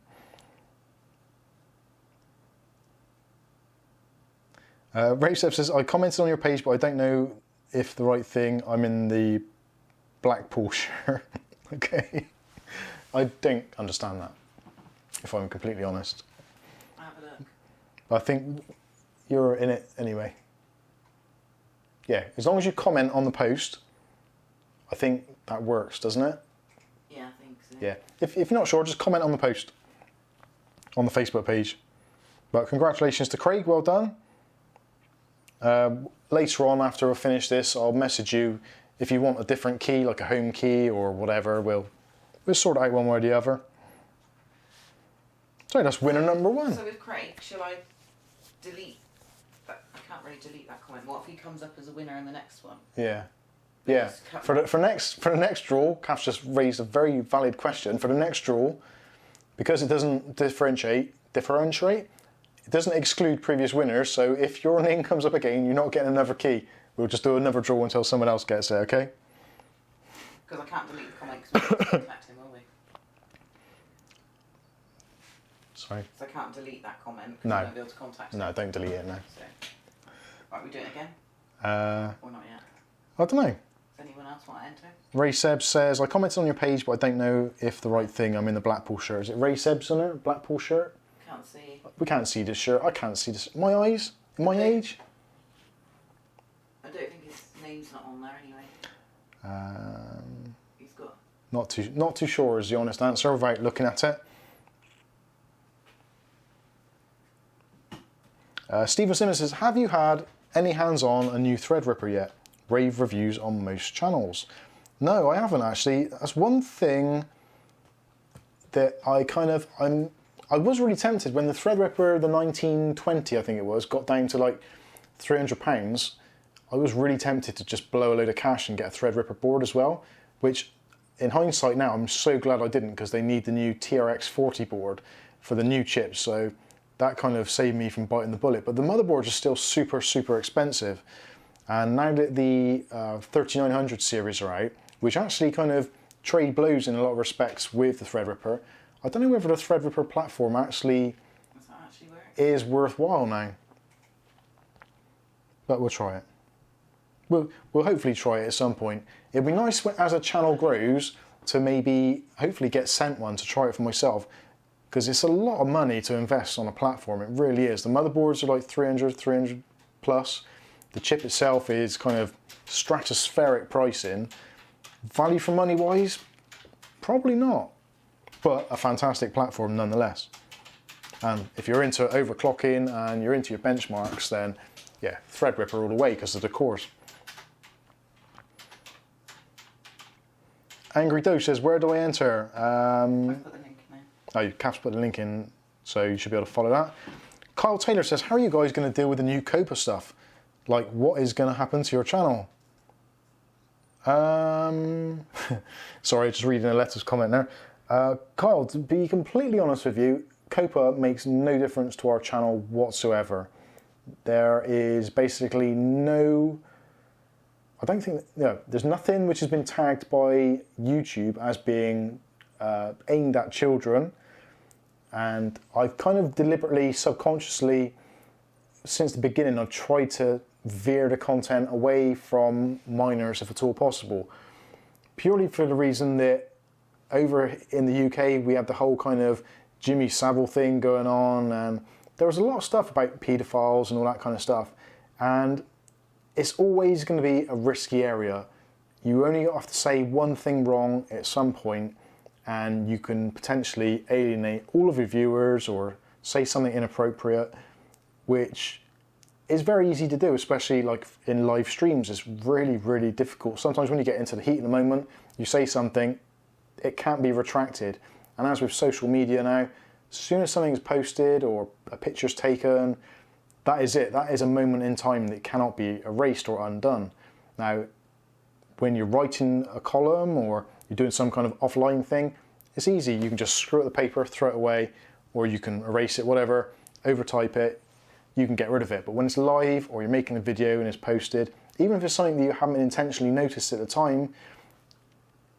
Racep says, I commented on your page, but I don't know if the right thing. I'm in the Blackpool shirt. Okay. I don't understand that, if I'm completely honest. Have a look. I think you're in it anyway. Yeah, as long as you comment on the post, I think that works, doesn't it? Yeah, I think so. Yeah. If you're not sure, just comment on the post on the Facebook page. But congratulations to Craig, well done. Later on, after I finish this, I'll message you if you want a different key, like a home key or whatever. We'll sort it out one way or the other. So that's winner number one. So with Craig, shall I delete that? I can't really delete that comment. What if he comes up as a winner in the next one? Yeah. Yeah. For the next draw, Kath's just raised a very valid question. For the next draw, because it doesn't differentiate, it doesn't exclude previous winners. So if your name comes up again, you're not getting another key. We'll just do another draw until someone else gets it. Okay? Because I can't delete the comment because we'll contact him, will we? Sorry. So I can't delete that comment because No. I won't be able to contact him. No, don't delete it. No. So, right, we do it again Uh, or not yet? I don't know. Does anyone else want to enter? Ray Seb says, I commented on your page, but I don't know if the right thing. I'm in the Blackpool shirt. Is it Ray Seb's on it? Blackpool shirt? Can't see. We can't see this shirt. I can't see this. My eyes? My age? I don't think his name's not on there anyway. He's got. Not too sure is the honest answer without looking at it. Stephen Simmons says, have you had any hands-on a new Threadripper yet? Rave reviews on most channels. No, I haven't actually. That's one thing that I was really tempted when the Threadripper, the 1920 I think it was, got down to like £300. I was really tempted to just blow a load of cash and get a Threadripper board as well, which in hindsight now I'm so glad I didn't, because they need the new TRX 40 board for the new chips, so that kind of saved me from biting the bullet. But the motherboards are still super, super expensive. And now that the 3900 series are out, which actually kind of trade blows in a lot of respects with the Threadripper, I don't know whether the Threadripper platform actually Does that actually work? is worthwhile now. But we'll try it. We'll hopefully try it at some point. It'd be nice as a channel grows to maybe hopefully get sent one to try it for myself, because it's a lot of money to invest on a platform. It really is. The motherboards are like 300 plus. The chip itself is kind of stratospheric pricing. Value for money wise, probably not, but a fantastic platform nonetheless. And if you're into overclocking and you're into your benchmarks, then yeah, Threadripper all the way because of the cores. Angry Doe says, where do I enter? I've put the link in there. Oh, Cap's put the link in, so you should be able to follow that. Kyle Taylor says, how are you guys going to deal with the new Copa stuff? Like, what is going to happen to your channel? Sorry, just reading a letter's comment there. Kyle, to be completely honest with you, Copa makes no difference to our channel whatsoever. There is basically no... I don't think, there's nothing which has been tagged by YouTube as being aimed at children. And I've kind of deliberately, subconsciously, since the beginning, I've tried to veer the content away from minors if at all possible. Purely for the reason that over in the UK, we have the whole kind of Jimmy Savile thing going on, and there was a lot of stuff about paedophiles and all that kind of stuff. And it's always going to be a risky area. You only have to say one thing wrong at some point and you can potentially alienate all of your viewers or say something inappropriate, which is very easy to do, especially like in live streams. It's really, really difficult. Sometimes when you get into the heat of the moment, you say something, it can't be retracted. And as with social media now, as soon as something's posted or a picture's taken, that is it. That is a moment in time that cannot be erased or undone. Now, when you're writing a column or you're doing some kind of offline thing, it's easy. You can just screw up the paper, throw it away, or you can erase it, whatever, overtype it, you can get rid of it. But when it's live or you're making a video and it's posted, even if it's something that you haven't intentionally noticed at the time,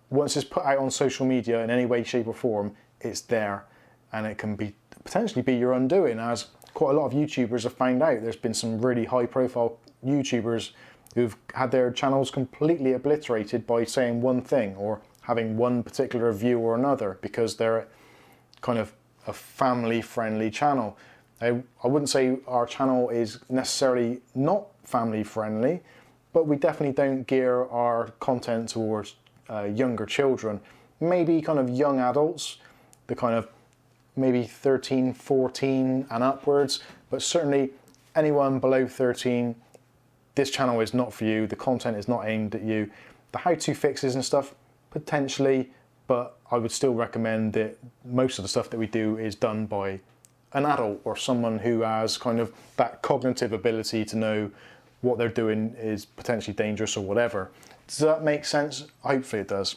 once it's put out on social media in any way, shape or form, it's there. And it can be potentially be your undoing, as quite a lot of YouTubers have found out. There's been some really high profile YouTubers who've had their channels completely obliterated by saying one thing or having one particular view or another because they're kind of a family friendly channel. I wouldn't say our channel is necessarily not family friendly, but we definitely don't gear our content towards younger children. Maybe kind of young adults, the kind of maybe 13, 14 and upwards, but certainly anyone below 13, this channel is not for you. The content is not aimed at you. The how-to fixes and stuff, potentially, but I would still recommend that most of the stuff that we do is done by an adult or someone who has kind of that cognitive ability to know what they're doing is potentially dangerous or whatever. Does that make sense? Hopefully it does.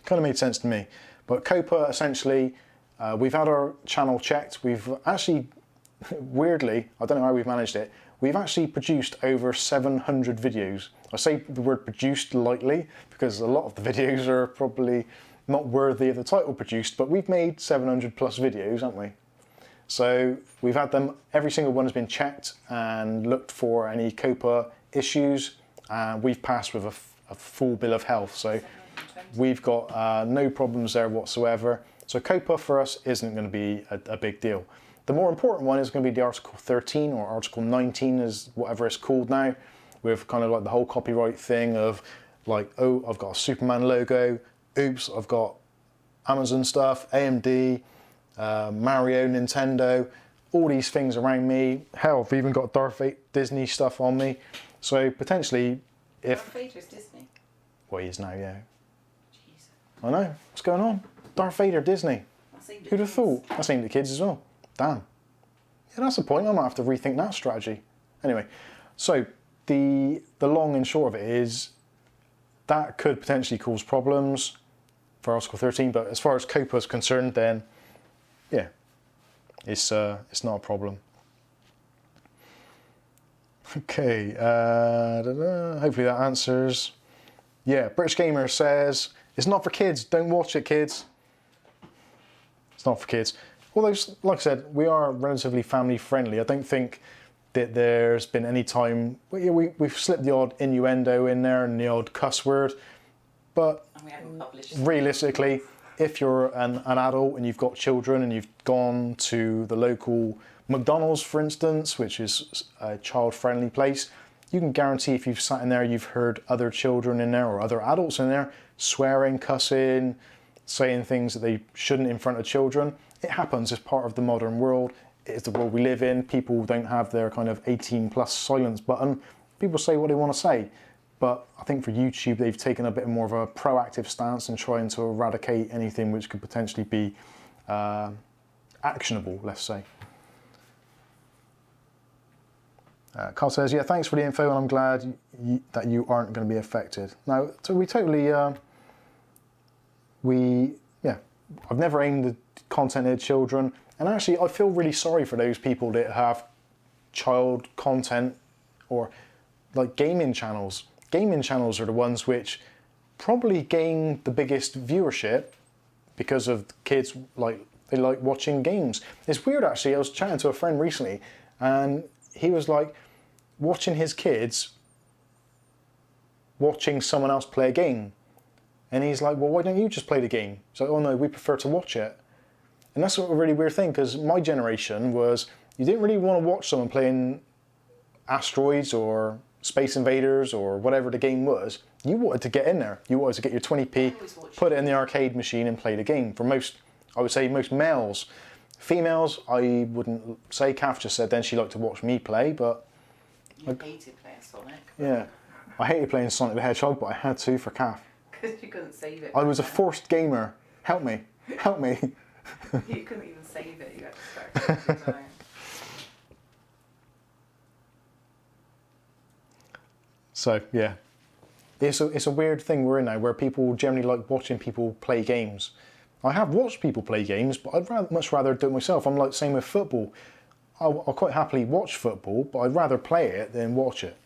Kind of made sense to me. But COPA, essentially, we've had our channel checked. We've actually, weirdly, I don't know how we've managed it, we've actually produced over 700 videos. I say the word produced lightly because a lot of the videos are probably not worthy of the title produced, but we've made 700 plus videos, haven't we? So we've had them, every single one has been checked and looked for any COPA issues. We've passed with a full bill of health, so we've got no problems there whatsoever. So COPA for us isn't going to be a big deal. The more important one is going to be the Article 13 or Article 19 is whatever it's called now, with kind of like the whole copyright thing of like, oh, I've got a Superman logo, oops, I've got Amazon stuff, AMD, Mario, Nintendo, all these things around me. Hell, I've even got Darth Vader Disney stuff on me. So potentially, if Darth Vader's Disney. well, he is now, yeah. Jesus. I know. What's going on? Darth Vader Disney. That's aimed at Who'd have kids. thought? That's aimed at kids as well. Damn. Yeah, that's the point. I might have to rethink that strategy. Anyway, so the long and short of it is that could potentially cause problems for Article 13. But as far as COPA is concerned, then yeah, it's not a problem. Okay, hopefully that answers. Yeah, British Gamer says, it's not for kids, don't watch it, kids. It's not for kids. Although, like I said, we are relatively family friendly. I don't think that there's been any time, we've slipped the odd innuendo in there and the odd cuss word, but And we haven't published. realistically, if you're an adult and you've got children and you've gone to the local McDonald's, for instance, which is a child-friendly place, you can guarantee if you've sat in there, you've heard other children in there or other adults in there swearing, cussing, saying things that they shouldn't in front of children. It happens as part of the modern world. It is the world we live in. People don't have their kind of 18 plus silence button. People say what they want to say. But I think for YouTube, they've taken a bit more of a proactive stance in trying to eradicate anything which could potentially be actionable, let's say. Carl says, yeah, thanks for the info, and I'm glad that you aren't going to be affected. Now, so we totally, I've never aimed the content at children, and actually I feel really sorry for those people that have child content or like gaming channels. Gaming channels are the ones which probably gain the biggest viewership because of kids they like watching games. It's weird actually, I was chatting to a friend recently and he was like watching his kids watching someone else play a game. And he's like, well, why don't you just play the game? He's like, oh no, we prefer to watch it. And that's a really weird thing because my generation was, you didn't really want to watch someone playing Asteroids or Space Invaders or whatever the game was, you wanted to get in there. You wanted to get your 20p, always watch put it in the arcade machine and play the game. For most, I would say most males. Females, I wouldn't say. Kath just said then she liked to watch me play, but You hated playing Sonic. yeah. I hated playing Sonic the Hedgehog, but I had to for Kath. Because you couldn't save it. I was a forced gamer. Help me. Help me. You couldn't even save it. You had to start every time. So, yeah. It's a weird thing we're in now where people generally like watching people play games. I have watched people play games, but I'd much rather do it myself. I'm like same with football. I'll quite happily watch football, but I'd rather play it than watch it.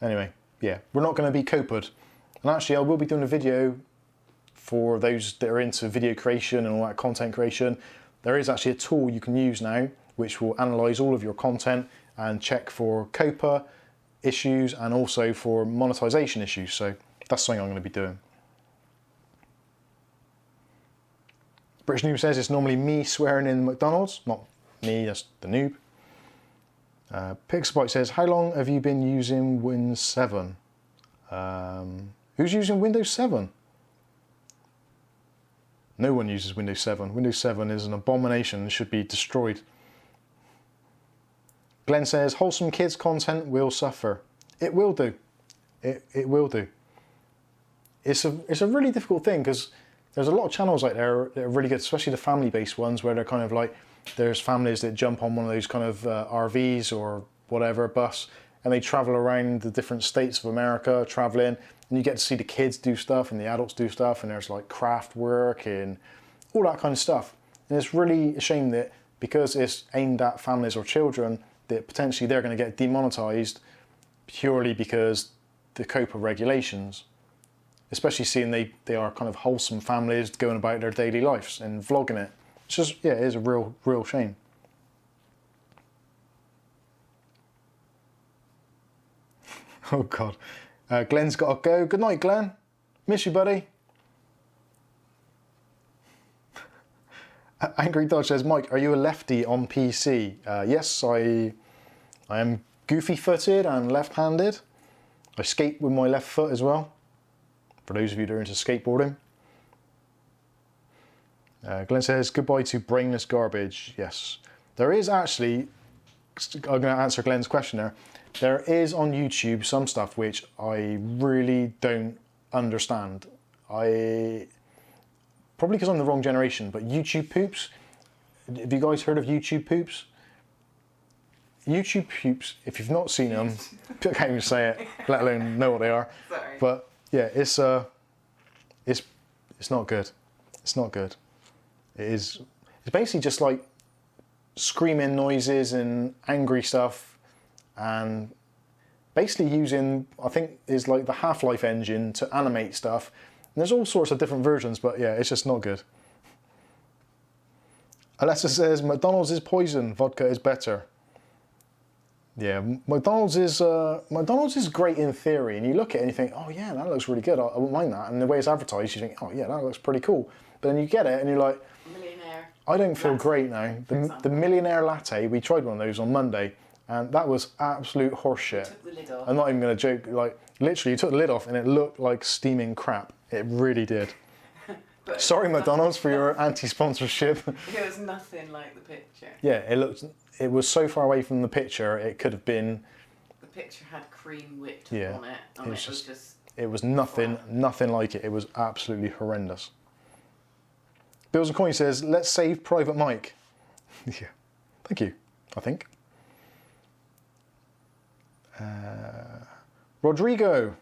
Anyway, yeah, we're not going to be Copad. And actually, I will be doing a video for those that are into video creation and all that content creation. There is actually a tool you can use now which will analyse all of your content and check for COPA issues and also for monetization issues. So that's something I'm going to be doing. British Noob says it's normally me swearing in McDonald's, not me, that's the noob. Pixelbite says, how long have you been using Win 7? Who's using Windows 7? No one uses Windows 7. Windows 7 is an abomination and should be destroyed. Glenn says, wholesome kids content will suffer. It will do. It will do. It's a really difficult thing because there's a lot of channels out there that are really good, especially the family-based ones where they're kind of like, there's families that jump on one of those kind of RVs or whatever, bus, and they travel around the different states of America, traveling, and you get to see the kids do stuff and the adults do stuff, and there's like craft work and all that kind of stuff. And it's really a shame that because it's aimed at families or children, that potentially they're going to get demonetized purely because the COPA regulations, especially seeing they are kind of wholesome families going about their daily lives and vlogging it. It's just, yeah, it is a real shame. Oh God. Glenn's got to go. Good night, Glenn. Miss you, buddy. Angry Dodge says, Mike, are you a lefty on PC? Yes, I am goofy-footed and left-handed. I skate with my left foot as well, for those of you that are into skateboarding. Glenn says, goodbye to brainless garbage. Yes. There is actually, I'm going to answer Glenn's question there. There is on YouTube some stuff which I really don't understand. Probably because I'm the wrong generation, but YouTube poops. Have you guys heard of YouTube poops? YouTube poops, if you've not seen them, I can't even say it, let alone know what they are. Sorry. But yeah, it's not good. It's not good. It's basically just like screaming noises and angry stuff, and basically using, I think, is like the Half-Life engine to animate stuff. And there's all sorts of different versions, but yeah, it's just not good. Alessa says, McDonald's is poison, vodka is better. Yeah, McDonald's is great in theory, and you look at it and you think, oh yeah, that looks really good, I wouldn't mind that. And the way it's advertised, you think, oh yeah, that looks pretty cool. But then you get it and you're like, Millionaire. I don't feel latte, great now. The Millionaire Latte, we tried one of those on Monday, and that was absolute horseshit. Took the lid off. I'm not even going to joke, like, literally you took the lid off and it looked like steaming crap. It really did. But Sorry McDonald's for your anti-sponsorship. it was nothing like the picture. Yeah, it was so far away from the picture, it could have been, The picture had cream whipped Yeah, on it, and it was it was just- just it was nothing like it. It was absolutely horrendous. Bills and Coin says, let's save Private Mike. Yeah, thank you, I think. Rodrigo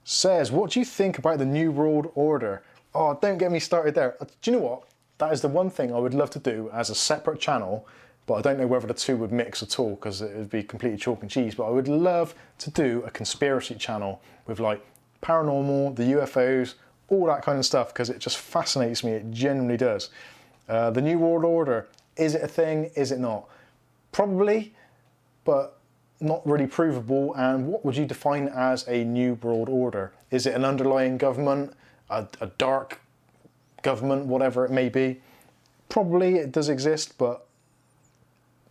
says, what do you think about the New World Order? Oh, don't get me started there. Do you know what? That is the one thing I would love to do as a separate channel, but I don't know whether the two would mix at all because it would be completely chalk and cheese. But I would love to do a conspiracy channel with like paranormal, the UFOs, all that kind of stuff, because it just fascinates me. It genuinely does. The New World Order, is it a thing? Is it not? Probably, but not really provable. And what would you define as a New World Order? Is it an underlying government, a dark government, whatever it may be? Probably it does exist, but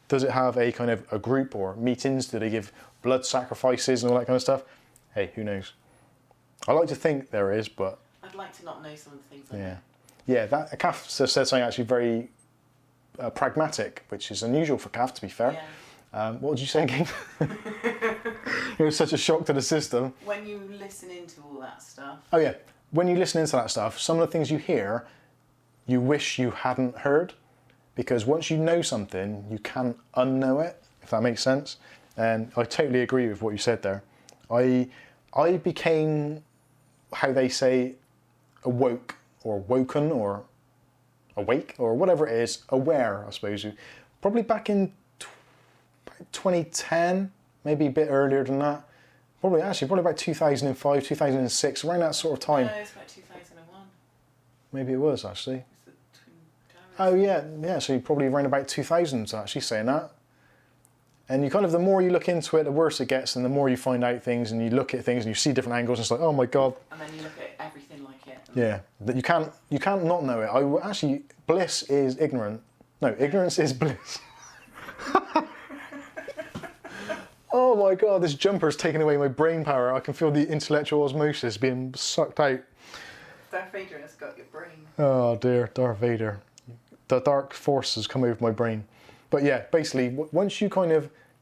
Does it have a kind of a group or meetings? Do they give blood sacrifices and all that kind of stuff? Hey, who knows? I like to think there is, but I'd like to not know some of the things I yeah. know. Yeah, that Kath said something actually very pragmatic, which is unusual for Kath, to be fair. Yeah. What did you say again? It was such a shock to the system. When you listen into all that stuff. Oh yeah, when you listen into that stuff, some of the things you hear, you wish you hadn't heard, because once you know something, you can't unknow it, if that makes sense. And I totally agree with what you said there. I became, how they say, awoke or woken or awake or whatever it is, aware, I suppose. Probably back in 2010, maybe a bit earlier than that. Probably about 2005, 2006, around that sort of time. No, it's about 2001. Maybe it was actually. It's the Twin Towers. Oh yeah. So you're probably around about 2000s actually saying that. And you kind of, the more you look into it, the worse it gets, and the more you find out things, and you look at things, and you see different angles, and it's like, oh my god. And then you look at everything like it. Yeah, that you can't not know it. Actually, bliss is ignorant. No, ignorance is bliss. Oh my god, this jumper's taking away my brain power. I can feel the intellectual osmosis being sucked out. Darth Vader has got your brain. Oh dear, Darth Vader. The dark force has come over my brain. But yeah, basically, once you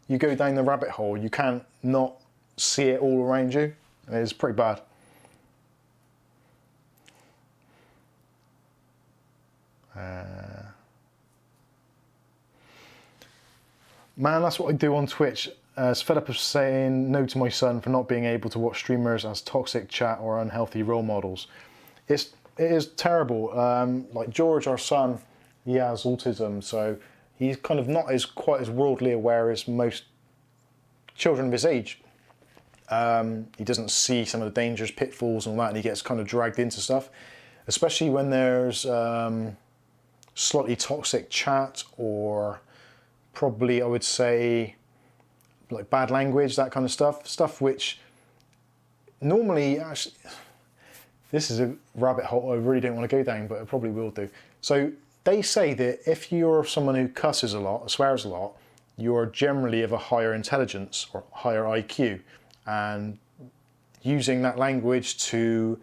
you go down the rabbit hole, you can't not see it all around you. It's pretty bad. Man, that's what I do on Twitch. It's fed up of saying no to my son for not being able to watch streamers as toxic chat or unhealthy role models. It is terrible. Like George, our son, he has autism, so he's kind of not quite as worldly aware as most children of his age. He doesn't see some of the dangers, pitfalls and all that, and he gets kind of dragged into stuff, especially when there's slightly toxic chat or probably, I would say, like bad language, that kind of stuff which normally, actually, this is a rabbit hole I really don't want to go down, but I probably will do. So they say that if you're someone who cusses a lot, swears a lot, you're generally of a higher intelligence or higher IQ, and using that language to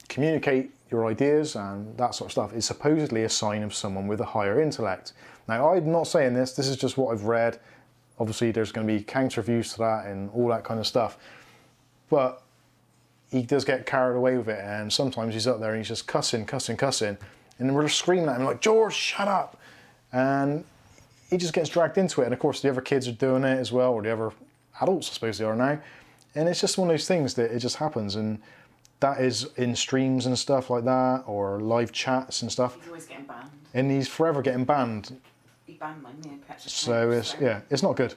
communicate your ideas and that sort of stuff is supposedly a sign of someone with a higher intellect. Now, I'm not saying this is just what I've read. Obviously, there's going to be counter views to that and all that kind of stuff. But he does get carried away with it, and sometimes he's up there and he's just cussing. And we're just screaming at him like, George, shut up! And he just gets dragged into it. And of course, the other kids are doing it as well, or the other adults, I suppose they are now. And it's just one of those things that it just happens. And that is in streams and stuff like that, or live chats and stuff. He's always getting banned. And he's forever getting banned. He banned my Neopets. So it's not good.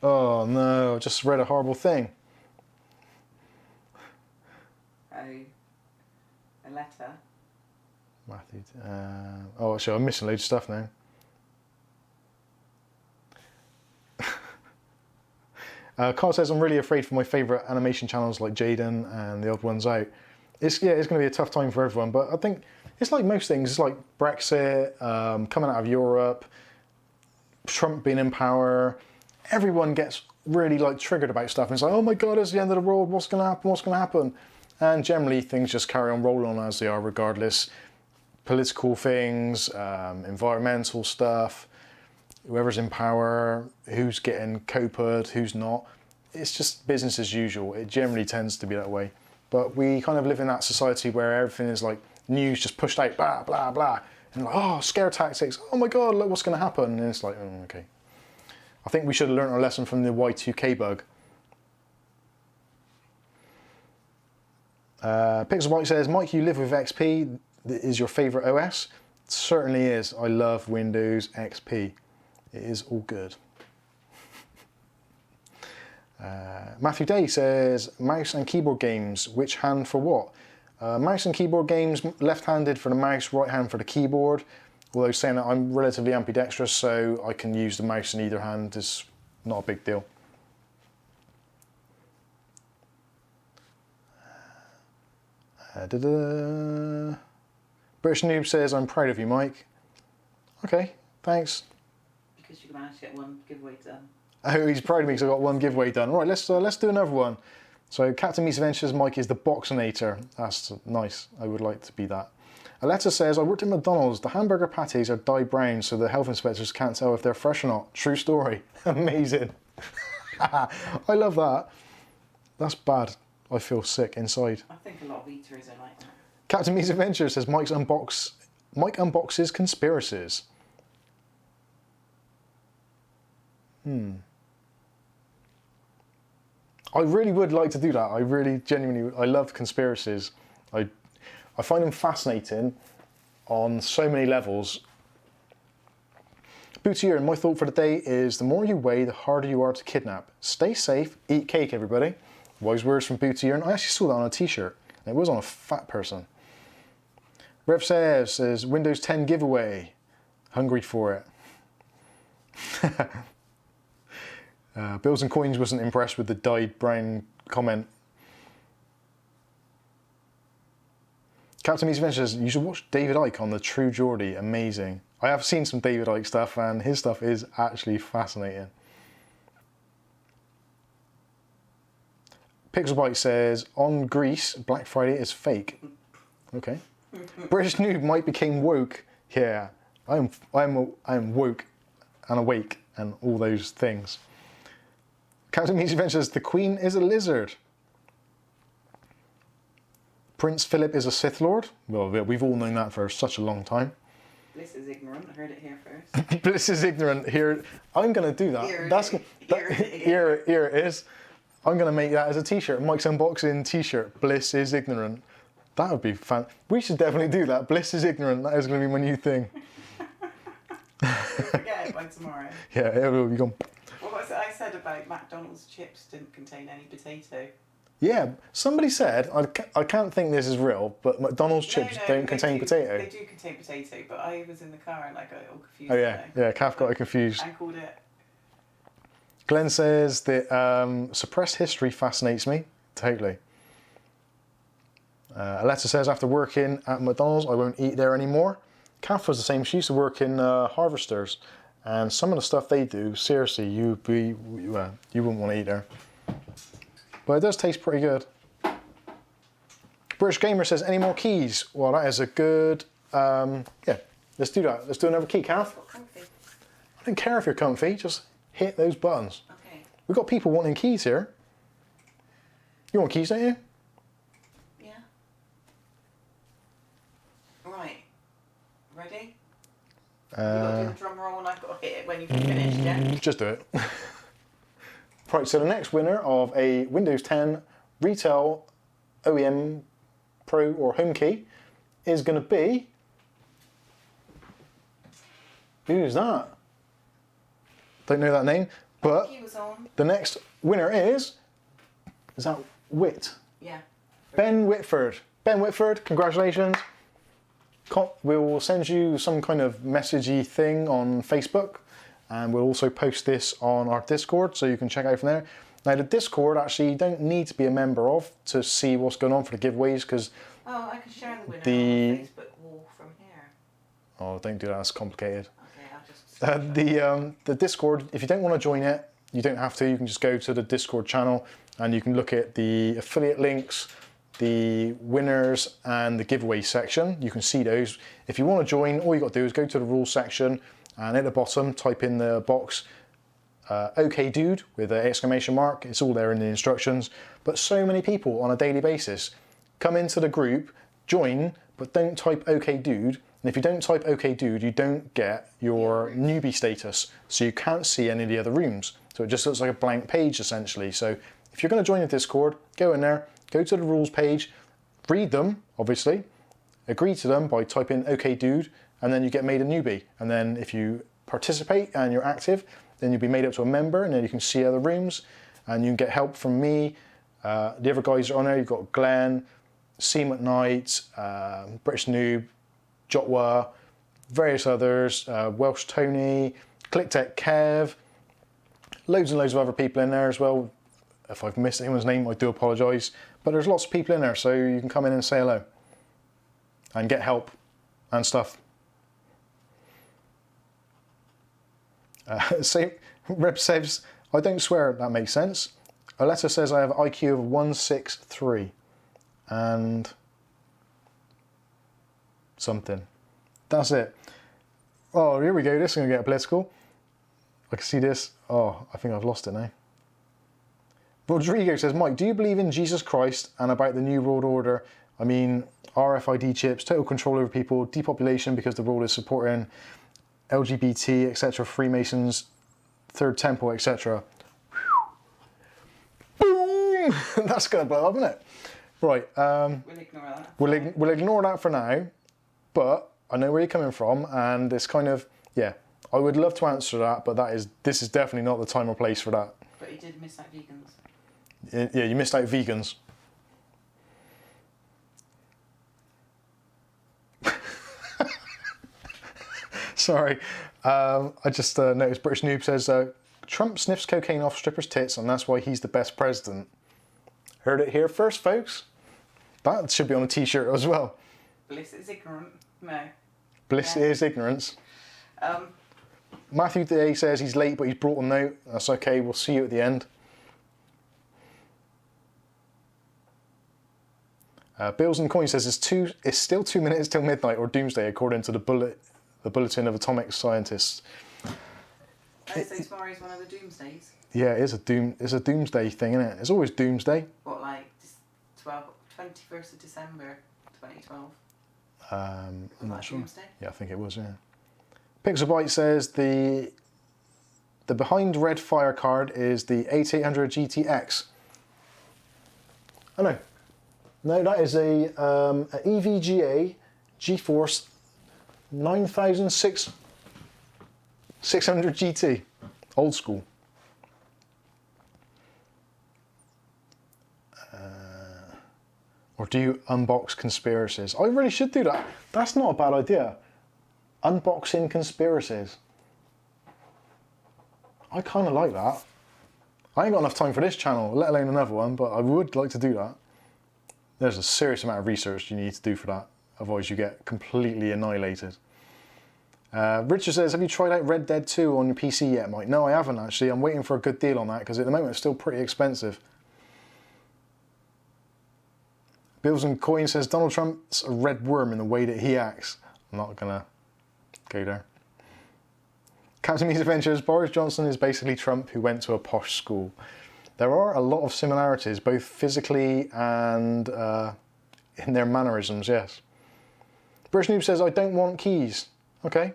Oh no, I just read a horrible thing. Oh, a letter. Matthew. Oh, actually, I'm missing loads of stuff now. Carl says, I'm really afraid for my favourite animation channels like Jaden and The Odd Ones Out. It's going to be a tough time for everyone, but I think it's like most things. It's like Brexit, coming out of Europe, Trump being in power. Everyone gets really like triggered about stuff, and it's like, oh my god, it's the end of the world. What's going to happen? And generally, things just carry on rolling on as they are, regardless. Political things, environmental stuff. Whoever's in power, who's getting copaed, who's not. It's just business as usual. It generally tends to be that way. But we kind of live in that society where everything is like news just pushed out, blah, blah, blah. And like, oh, scare tactics. Oh my God, look what's going to happen. And it's like, oh, okay. I think we should have learned our lesson from the Y2K bug. Pixel White says, Mike, you live with XP. Is your favourite OS? It certainly is. I love Windows XP. It is all good. Matthew Day says, mouse and keyboard games, which hand for what? Mouse and keyboard games, left-handed for the mouse, right hand for the keyboard. Although saying that I'm relatively ambidextrous, so I can use the mouse in either hand is not a big deal. British Noob says, I'm proud of you, Mike. Okay, thanks. Because you managed to get one giveaway done. Oh, he's proud of me because I got one giveaway done. Right, let's do another one. So Captain Meets Adventures Mike is the Boxinator. That's nice. I would like to be that. Aletta says, I worked at McDonald's. The hamburger patties are dyed brown so the health inspectors can't tell if they're fresh or not. True story. Amazing. I love that. That's bad. I feel sick inside. I think a lot of eaters are like that. Captain Meets Adventures says Mike unboxes conspiracies. I really would like to do that. I really genuinely, I love conspiracies. I find them fascinating on so many levels. Boutier, my thought for the day is the more you weigh, the harder you are to kidnap. Stay safe, eat cake, everybody. Wise words from Boutier, and I actually saw that on a t-shirt. It was on a fat person. Rev says Windows 10 giveaway. Hungry for it. Bills and Coins wasn't impressed with the dyed brown comment. Captain Meets Adventures, you should watch David Icke on the True Geordie. Amazing. I have seen some David Icke stuff and his stuff is actually fascinating. Pixelbite says, on Greece, Black Friday is fake. Okay. British Noob might became woke. Yeah, I am woke and awake and all those things. Captain Meets Adventures, the Queen is a lizard. Prince Philip is a Sith Lord. Well, we've all known that for such a long time. Bliss is ignorant. I heard it here first. Bliss is ignorant. Here, I'm going to do that. Here it is. I'm going to make that as a t-shirt. Mike's Unboxing t-shirt. Bliss is ignorant. That would be fun. We should definitely do that. Bliss is ignorant. That is going to be my new thing. Forget it by tomorrow. Yeah, it will be gone. What was it I said about McDonald's chips didn't contain any potato? Yeah, somebody said, I can't think this is real, but McDonald's chips don't contain potato. They do contain potato, but I was in the car and I got it all confused. Oh yeah, yeah, Kath got it confused. I called it. Glenn says that suppressed history fascinates me. Totally. Aletta says, after working at McDonald's, I won't eat there anymore. Kath was the same. She used to work in Harvesters. And some of the stuff they do, seriously, you wouldn't want to eat there. But it does taste pretty good. British Gamer says, any more keys? Well, that is a good, yeah, let's do that. Let's do another key, Kath. Comfy. I don't care if you're comfy, just hit those buttons. Okay. We've got people wanting keys here. You want keys, don't you? Yeah. Right. Ready? You got to do the drum roll and I've got to hit it when you've finished, yeah? Just do it. Right, so the next winner of a Windows 10 Retail OEM Pro or Home Key is going to be... Who's that? Don't know that name, but Key was on. the next winner is that Whit? Yeah. Ben Whitford. Ben Whitford, congratulations. We'll send you some kind of messagey thing on Facebook, and we'll also post this on our Discord so you can check out from there. Now the Discord actually you don't need to be a member of to see what's going on for the giveaways because Oh, I can share the winner on the Facebook wall from here. oh, don't do that, that's complicated. Okay, I'll just... The Discord, if you don't want to join it, you don't have to. You can just go to the Discord channel and you can look at the affiliate links, the winners and the giveaway section. You can see those. If you want to join, all you got to do is go to the rules section and at the bottom type in the box OK dude with an exclamation mark. It's all there in the instructions. But so many people on a daily basis come into the group, join, but don't type OK dude. And if you don't type OK dude, you don't get your newbie status. So you can't see any of the other rooms. So it just looks like a blank page essentially. So if you're going to join the Discord, go in there, go to the rules page, read them, obviously, agree to them by typing OK dude, and then you get made a newbie. And then if you participate and you're active, then you'll be made up to a member and then you can see other rooms and you can get help from me. The other guys are on there. You've got Glenn, C McKnight, British Noob, Jotwa, various others, Welsh Tony, ClickTech Kev, loads and loads of other people in there as well. If I've missed anyone's name, I do apologise. But there's lots of people in there, so you can come in and say hello. And get help and stuff. Reb says, I don't swear, that makes sense. Aletta says I have an IQ of 163. And something. That's it. Oh, here we go. This is going to get political. I can see this. Oh, I think I've lost it now. Rodrigo says, Mike, do you believe in Jesus Christ and about the New World Order? I mean, RFID chips, total control over people, depopulation because the world is supporting LGBT, etc., Freemasons, Third Temple, etc. Boom! That's going to blow up, isn't it? Right. We'll ignore that. We'll ignore that for now, but I know where you're coming from, and it's kind of, yeah, I would love to answer that, but this is definitely not the time or place for that. But he did miss out vegans. Yeah, you missed out vegans. Sorry, I just noticed British Noob says, Trump sniffs cocaine off strippers' tits and that's why he's the best president. Heard it here first, folks. That should be on a t-shirt as well. Bliss is ignorant. No. Bliss Yeah. is ignorance. Um, Matthew Day says he's late, but he's brought a note. That's okay, we'll see you at the end. Bills and Coin says it's still 2 minutes till midnight or doomsday, according to the Bulletin of Atomic Scientists. so tomorrow's one of the doomsdays. Yeah, it is it's a doomsday thing, isn't it? It's always doomsday. What, like 21st of December 2012? I'm not sure. Doomsday? Yeah, I think it was, yeah. Pixelbyte says the behind red fire card is the 8800 GTX. Oh no. No, that is a EVGA GeForce 9600 GT. Old school. Or do you unbox conspiracies? I really should do that. That's not a bad idea. Unboxing conspiracies. I kind of like that. I ain't got enough time for this channel, let alone another one, but I would like to do that. There's a serious amount of research you need to do for that, otherwise you get completely annihilated. Richard says, have you tried out Red Dead 2 on your PC yet, Mike? No, I haven't actually. I'm waiting for a good deal on that because at the moment it's still pretty expensive. Bills and Coin says, Donald Trump's a red worm in the way that he acts. I'm not going to go there. Captain Me's Adventures, Boris Johnson is basically Trump who went to a posh school. There are a lot of similarities, both physically and in their mannerisms, yes. British Noob says, I don't want keys. Okay.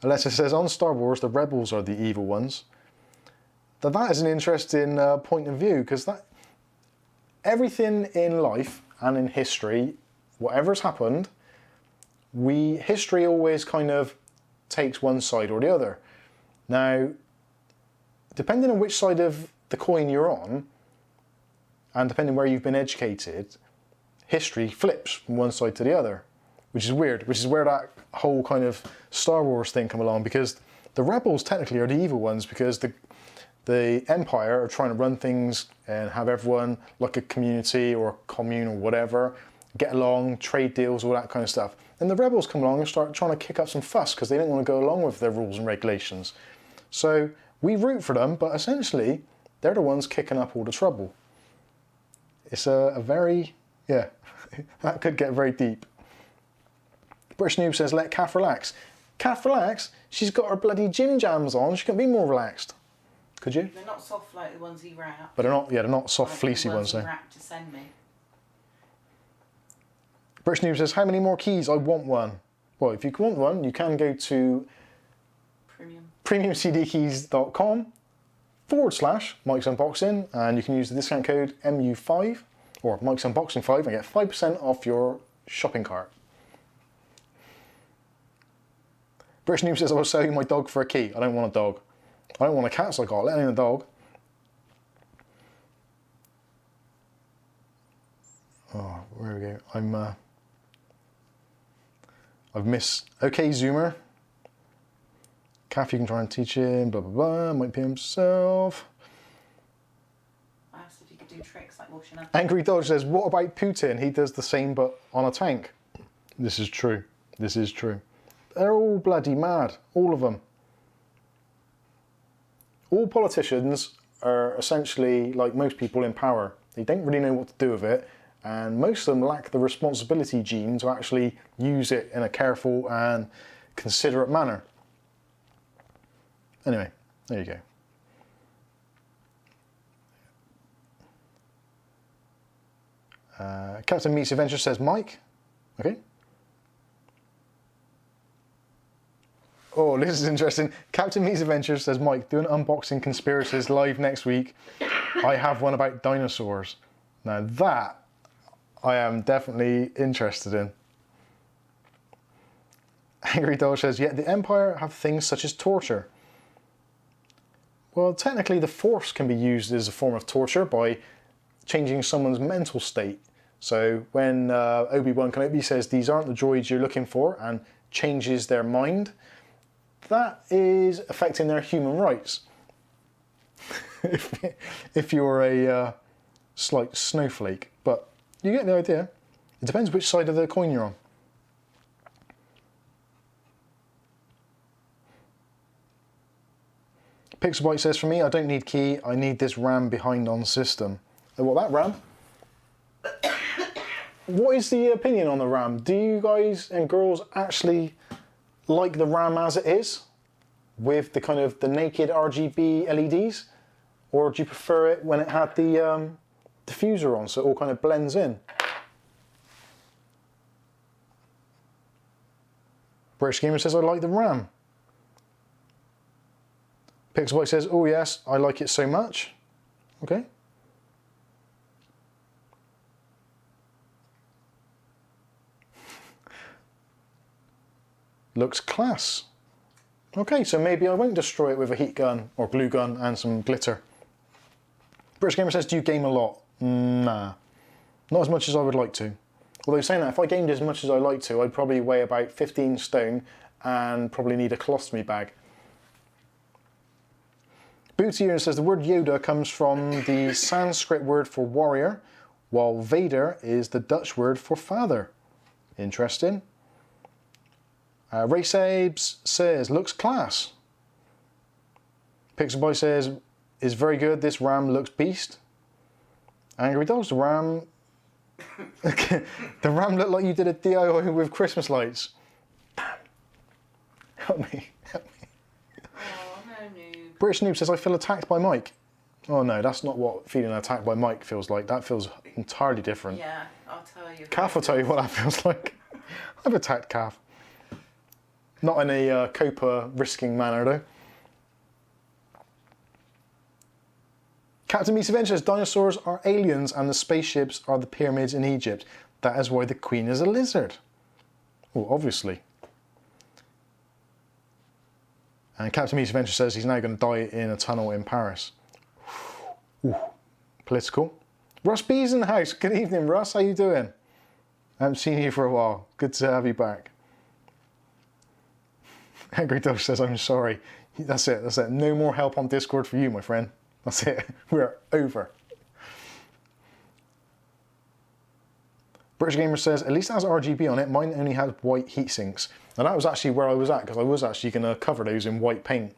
Alessa says, on Star Wars, the rebels are the evil ones. That is an interesting point of view, because everything in life and in history, whatever's happened, history always kind of takes one side or the other. Now, depending on which side of the coin you're on, and depending where you've been educated, history flips from one side to the other, which is weird, which is where that whole kind of Star Wars thing come along, because the rebels technically are the evil ones, because the Empire are trying to run things and have everyone like a community or a commune or whatever, get along, trade deals, all that kind of stuff. And the rebels come along and start trying to kick up some fuss because they don't want to go along with their rules and regulations. So we root for them, but essentially they're the ones kicking up all the trouble. It's a very, yeah, that could get very deep. British Noob says, let Kath relax. Kath relax? She's got her bloody gin jams on. She couldn't be more relaxed. Could you? They're not soft like the ones he wrapped. But they're not soft, Like fleecy the ones. he So. wrapped to send me. British Noob says, how many more keys? I want one. Well, if you want one, you can go to premiumcdkeys.com/Mike's Unboxing, and you can use the discount code MU5 or Mike's Unboxing 5 and get 5% off your shopping cart. British Noob says, I will sell you my dog for a key. I don't want a dog. I don't want a cat, so I got let in a dog. Oh, where we go? I've missed. Okay, Zoomer. Kath, you can try and teach him. Blah blah blah. Might be himself. I asked if you could do do tricks like washing up. Angry Dodge says, what about Putin? He does the same but on a tank. This is true. This is true. They're all bloody mad. All of them. All politicians are essentially like most people in power. They don't really know what to do with it, and most of them lack the responsibility gene to actually use it in a careful and considerate manner. Anyway, there you go. Captain Meets Adventure says Mike. Okay. Oh, this is interesting. Captain Meets Adventure says Mike, do an unboxing conspiracies live next week. I have one about dinosaurs. Now that I am definitely interested in. Angry Dog says, yet the Empire have things such as torture. Well, technically the Force can be used as a form of torture by changing someone's mental state. So when Obi-Wan Kenobi says these aren't the droids you're looking for and changes their mind, that is affecting their human rights. if you're a slight snowflake. But you get the idea. It depends which side of the coin you're on. Pixelbyte says, for me, I don't need key. I need this RAM behind on system. Oh, what, that RAM? What is the opinion on the RAM? Do you guys and girls actually like the RAM as it is? With the kind of the naked RGB LEDs? Or do you prefer it when it had the diffuser on so it all kind of blends in? British Gamer says, I like the RAM. Pixelboy says, oh yes, I like it so much. Okay. Looks class. Okay, so maybe I won't destroy it with a heat gun or glue gun and some glitter. British Gamer says, do you game a lot? Nah, not as much as I would like to. Although saying that, if I gamed as much as I like to, I'd probably weigh about 15 stone and probably need a colostomy bag. Booty says the word Yoda comes from the Sanskrit word for warrior, while Vader is the Dutch word for father. Interesting. Ray Sabes says, looks class. Pixelboy says, is very good. This RAM looks beast. Angry Dogs, the RAM... the RAM looked like you did a DIY with Christmas lights. Damn. Help me. Help me. Oh, no, noob. British Noob says, I feel attacked by Mike. Oh no, that's not what feeling attacked by Mike feels like. That feels entirely different. Yeah, I'll tell you. Calf will tell you what that feels like. I've attacked Calf. Not in a Copa risking manner though. Captain Meets Adventure says dinosaurs are aliens and the spaceships are the pyramids in Egypt. That is why the Queen is a lizard. Well, obviously. And Captain Meets Adventure says he's now going to die in a tunnel in Paris. Ooh, political. Russ B's in the house. Good evening, Russ. How you doing? I haven't seen you for a while. Good to have you back. Angry Dog says, I'm sorry. That's it. That's it. No more help on Discord for you, my friend. That's it. We're over. British Gamer says, at least it has RGB on it. Mine only has white heat sinks. And that was actually where I was at, because I was actually going to cover those in white paint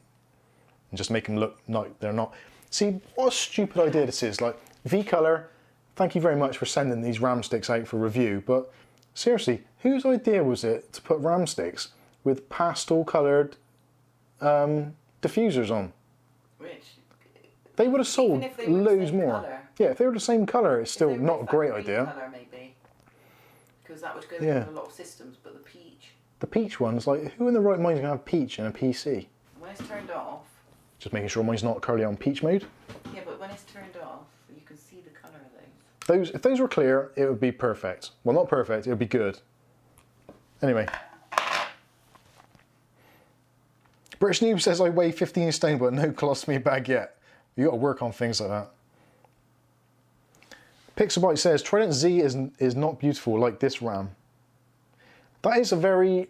and just make them look like they're not. See, what a stupid idea this is. Like, V-Color, thank you very much for sending these RAM sticks out for review, but seriously, whose idea was it to put RAM sticks with pastel-coloured diffusers on? Which, they would have sold if they were the loads same more. colour. Yeah, if they were the same colour, it's if still they were not a that great green idea. Colour, maybe. Because that would go Yeah. with a lot of systems, but the peach, The peach ones, like, who in the right mind is going to have peach in a PC? when it's turned off, Just making sure mine's not curly on peach mode. yeah, but when it's turned off, you can see the colour of those. If those were clear, it would be perfect. Well, not perfect, it would be good. Anyway. British Noob says I weigh 15 stone, but no colostomy bag yet. You got to work on things like that. Pixelbyte says Trident Z is not beautiful like this RAM. That is a very,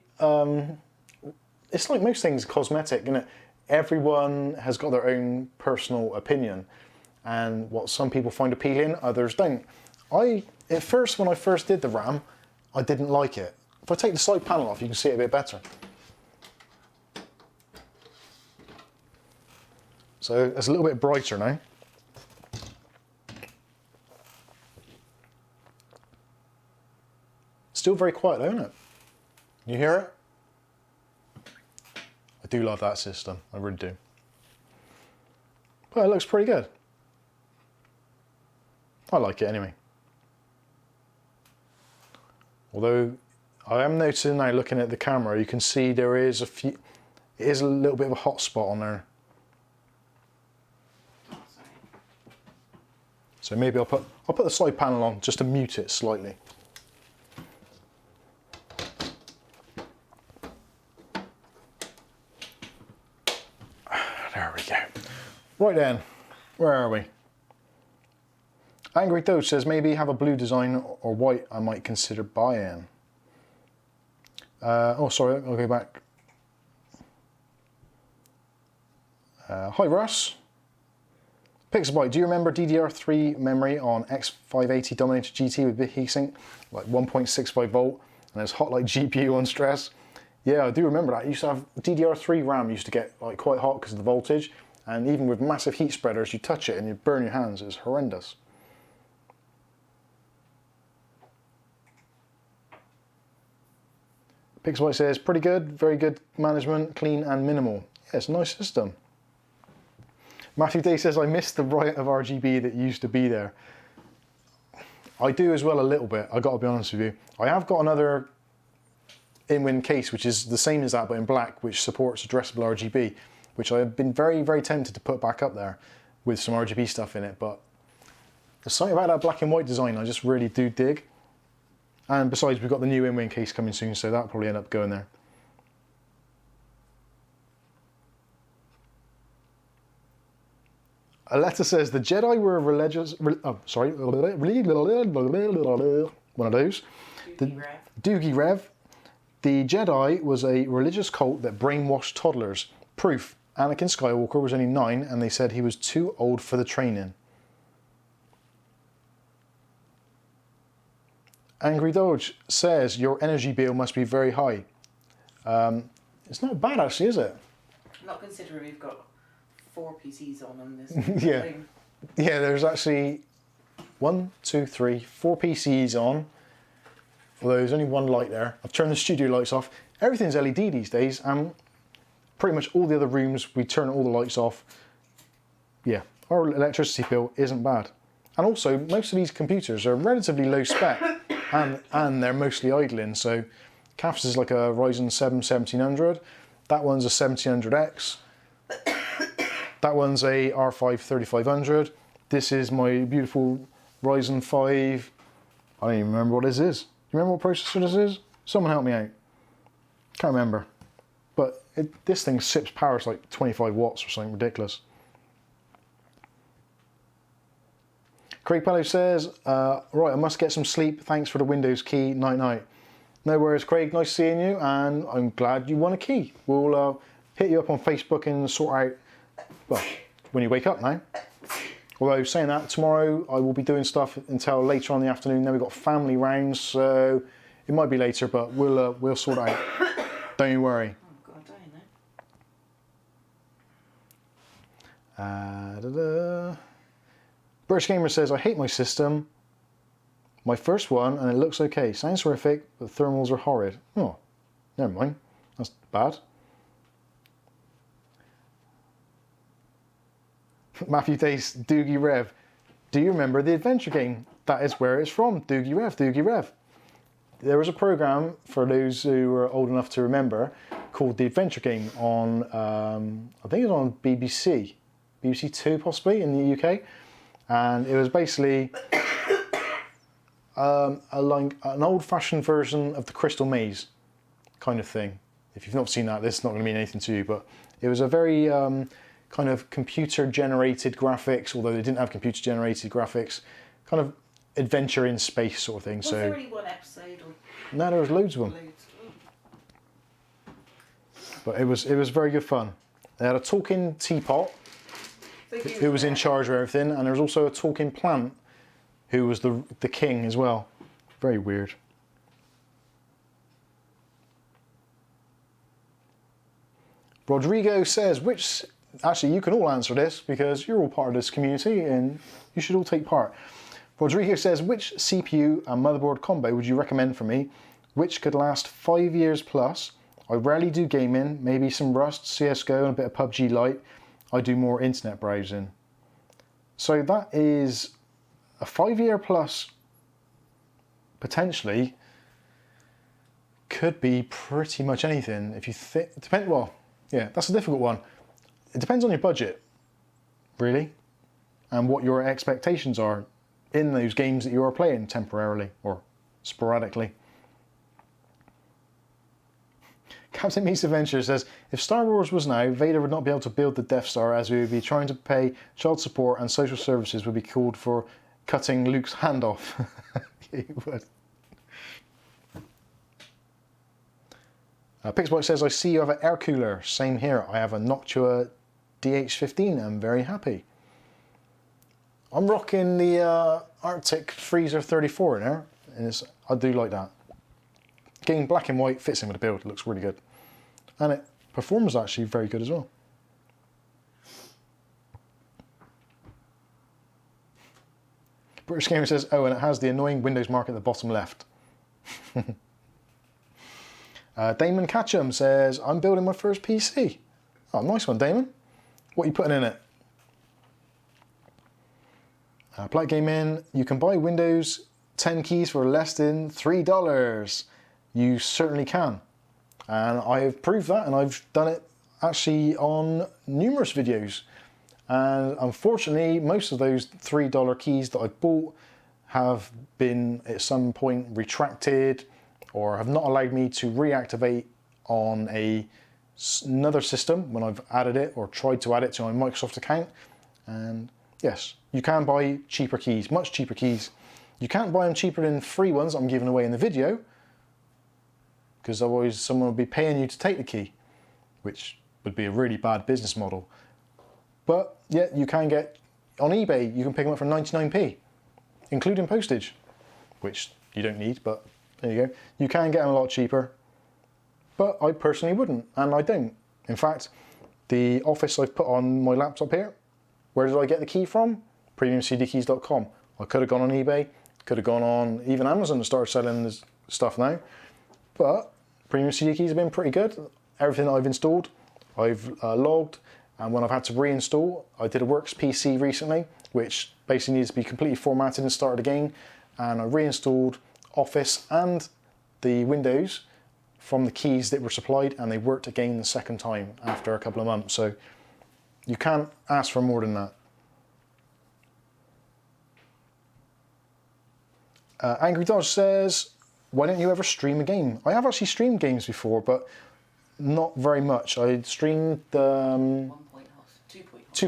it's like most things cosmetic, isn't it? Everyone has got their own personal opinion. and what some people find appealing, others don't. At first, when I first did the RAM, I didn't like it. If I take the side panel off, you can see it a bit better. So it's a little bit brighter now. Still very quiet though, isn't it? You hear it? I do love that system, I really do. But it looks pretty good. I like it anyway. Although I am noticing now, looking at the camera, you can see there is it is a little bit of a hot spot on there. Oh, sorry. So maybe I'll put the side panel on just to mute it slightly. There we go. Right then, where are we? Angry Doge says maybe have a blue design or white I might consider buying. Oh, sorry, I'll go back. Hi Russ. Pixelbyte, do you remember DDR3 memory on X580 Dominator GT with big heatsink, like 1.65 volt, and it's hot like GPU on stress? Yeah, I do remember that. I used to have DDR3 RAM used to get like quite hot because of the voltage, and even with massive heat spreaders, you touch it and you burn your hands. It's horrendous. Pixelbyte says, pretty good, very good management, clean and minimal. Yeah, it's a nice system. Matthew Day says, I miss the riot of RGB that used to be there. I do as well a little bit, I've got to be honest with you. I have got another InWin case, which is the same as that, but in black, which supports addressable RGB, which I have been very, very tempted to put back up there with some RGB stuff in it, but there's something about that black and white design I just really do dig. And besides, we've got the new InWin case coming soon, so that'll probably end up going there. Aletta says, the Jedi were religious... one of those. Doogie Rev. The Jedi was a religious cult that brainwashed toddlers. Proof, Anakin Skywalker was only 9 and they said he was too old for the training. Angry Doge says, your energy bill must be very high. It's not bad actually, is it? Not considering we've got 4 PCs on this Yeah. thing. Yeah, there's actually 1, 2, 3, 4 PCs on. Although there's only one light there. I've turned the studio lights off. Everything's LED these days, and pretty much all the other rooms, we turn all the lights off. Yeah, our electricity bill isn't bad. And also, most of these computers are relatively low spec, and they're mostly idling. So, Caf's is like a Ryzen 7 1700. That one's a 1700X. That one's a R5 3500. This is my beautiful Ryzen 5. I don't even remember what this is. You remember what processor this is? Someone help me out. Can't remember. But this thing sips power, it's like 25 watts or something ridiculous. Craig Pello says, right, I must get some sleep. Thanks for the Windows key. Night night. No worries, Craig. Nice seeing you, and I'm glad you won a key. We'll hit you up on Facebook and sort out, well, when you wake up now. Although saying that, tomorrow I will be doing stuff until later on in the afternoon. Then we've got family rounds, so it might be later, but we'll sort it out. Don't you worry. Oh God, I know. Birch Gamer says, I hate my system. My first one, and it looks okay. Sounds horrific, but thermals are horrid. Oh, never mind. That's bad. Matthew Dace, Doogie Rev. Do you remember the adventure game? That is where it's from. Doogie Rev, Doogie Rev. There was a program, for those who are old enough to remember, called The Adventure Game on, I think it was on BBC. BBC 2 possibly, in the UK. And it was basically an old-fashioned version of the Crystal Maze kind of thing. If you've not seen that, this is not going to mean anything to you, but it was a very kind of computer-generated graphics, although they didn't have computer-generated graphics, kind of adventure in space sort of thing. Was there only one episode? Or No, there was loads of them. loads? But it was very good fun. They had a talking teapot, who was in charge of everything, and there was also a talking plant who was the king as well. Very weird. Rodrigo says, actually, you can all answer this because you're all part of this community and you should all take part. Rodrigo says, which CPU and motherboard combo would you recommend for me, which could last 5 years plus? I rarely do gaming, maybe some Rust, CSGO and a bit of PUBG Lite. I do more internet browsing. So that is a 5 year plus, potentially, could be pretty much anything. If you think, well, yeah, that's a difficult one. It depends on your budget, really, and what your expectations are in those games that you are playing temporarily or sporadically. Captain Meets Adventure says, if Star Wars was now, Vader would not be able to build the Death Star as we would be trying to pay child support and social services would be called for cutting Luke's hand off. He would. Pixbot says, I see you have an air cooler. Same here. I have a Noctua DH15. I'm very happy. I'm rocking the Arctic Freezer 34 in there. And I do like that. Getting black and white fits in with the build. It looks really good. And it performs actually very good as well. British Gamer says, oh, and it has the annoying Windows mark at the bottom left. Damon Catchum says, I'm building my first PC. Oh, nice one, Damon. What are you putting in it? Polite Gaming, you can buy Windows 10 keys for less than $3. You certainly can. And I have proved that, and I've done it actually on numerous videos. And unfortunately, most of those $3 keys that I bought have been at some point retracted or have not allowed me to reactivate on another system when I've added it or tried to add it to my Microsoft account. And yes, you can buy cheaper keys, much cheaper keys. You can't buy them cheaper than free ones I'm giving away in the video, because otherwise someone would be paying you to take the key, which would be a really bad business model. But yeah, you can get, on eBay, you can pick them up for 99p, including postage, which you don't need, but there you go. You can get them a lot cheaper, but I personally wouldn't, and I don't. In fact, the Office I've put on my laptop here, where did I get the key from? PremiumCDKeys.com. I could have gone on eBay, could have gone on even Amazon to start selling this stuff now, but Premium CD Keys have been pretty good. Everything that I've installed, I've logged, and when I've had to reinstall, I did a Works PC recently, which basically needs to be completely formatted and started again, and I reinstalled Office and the Windows from the keys that were supplied, and they worked again the second time after a couple of months. So you can't ask for more than that. Angry Dodge says, why don't you ever stream a game? I have actually streamed games before, but not very much. I streamed 2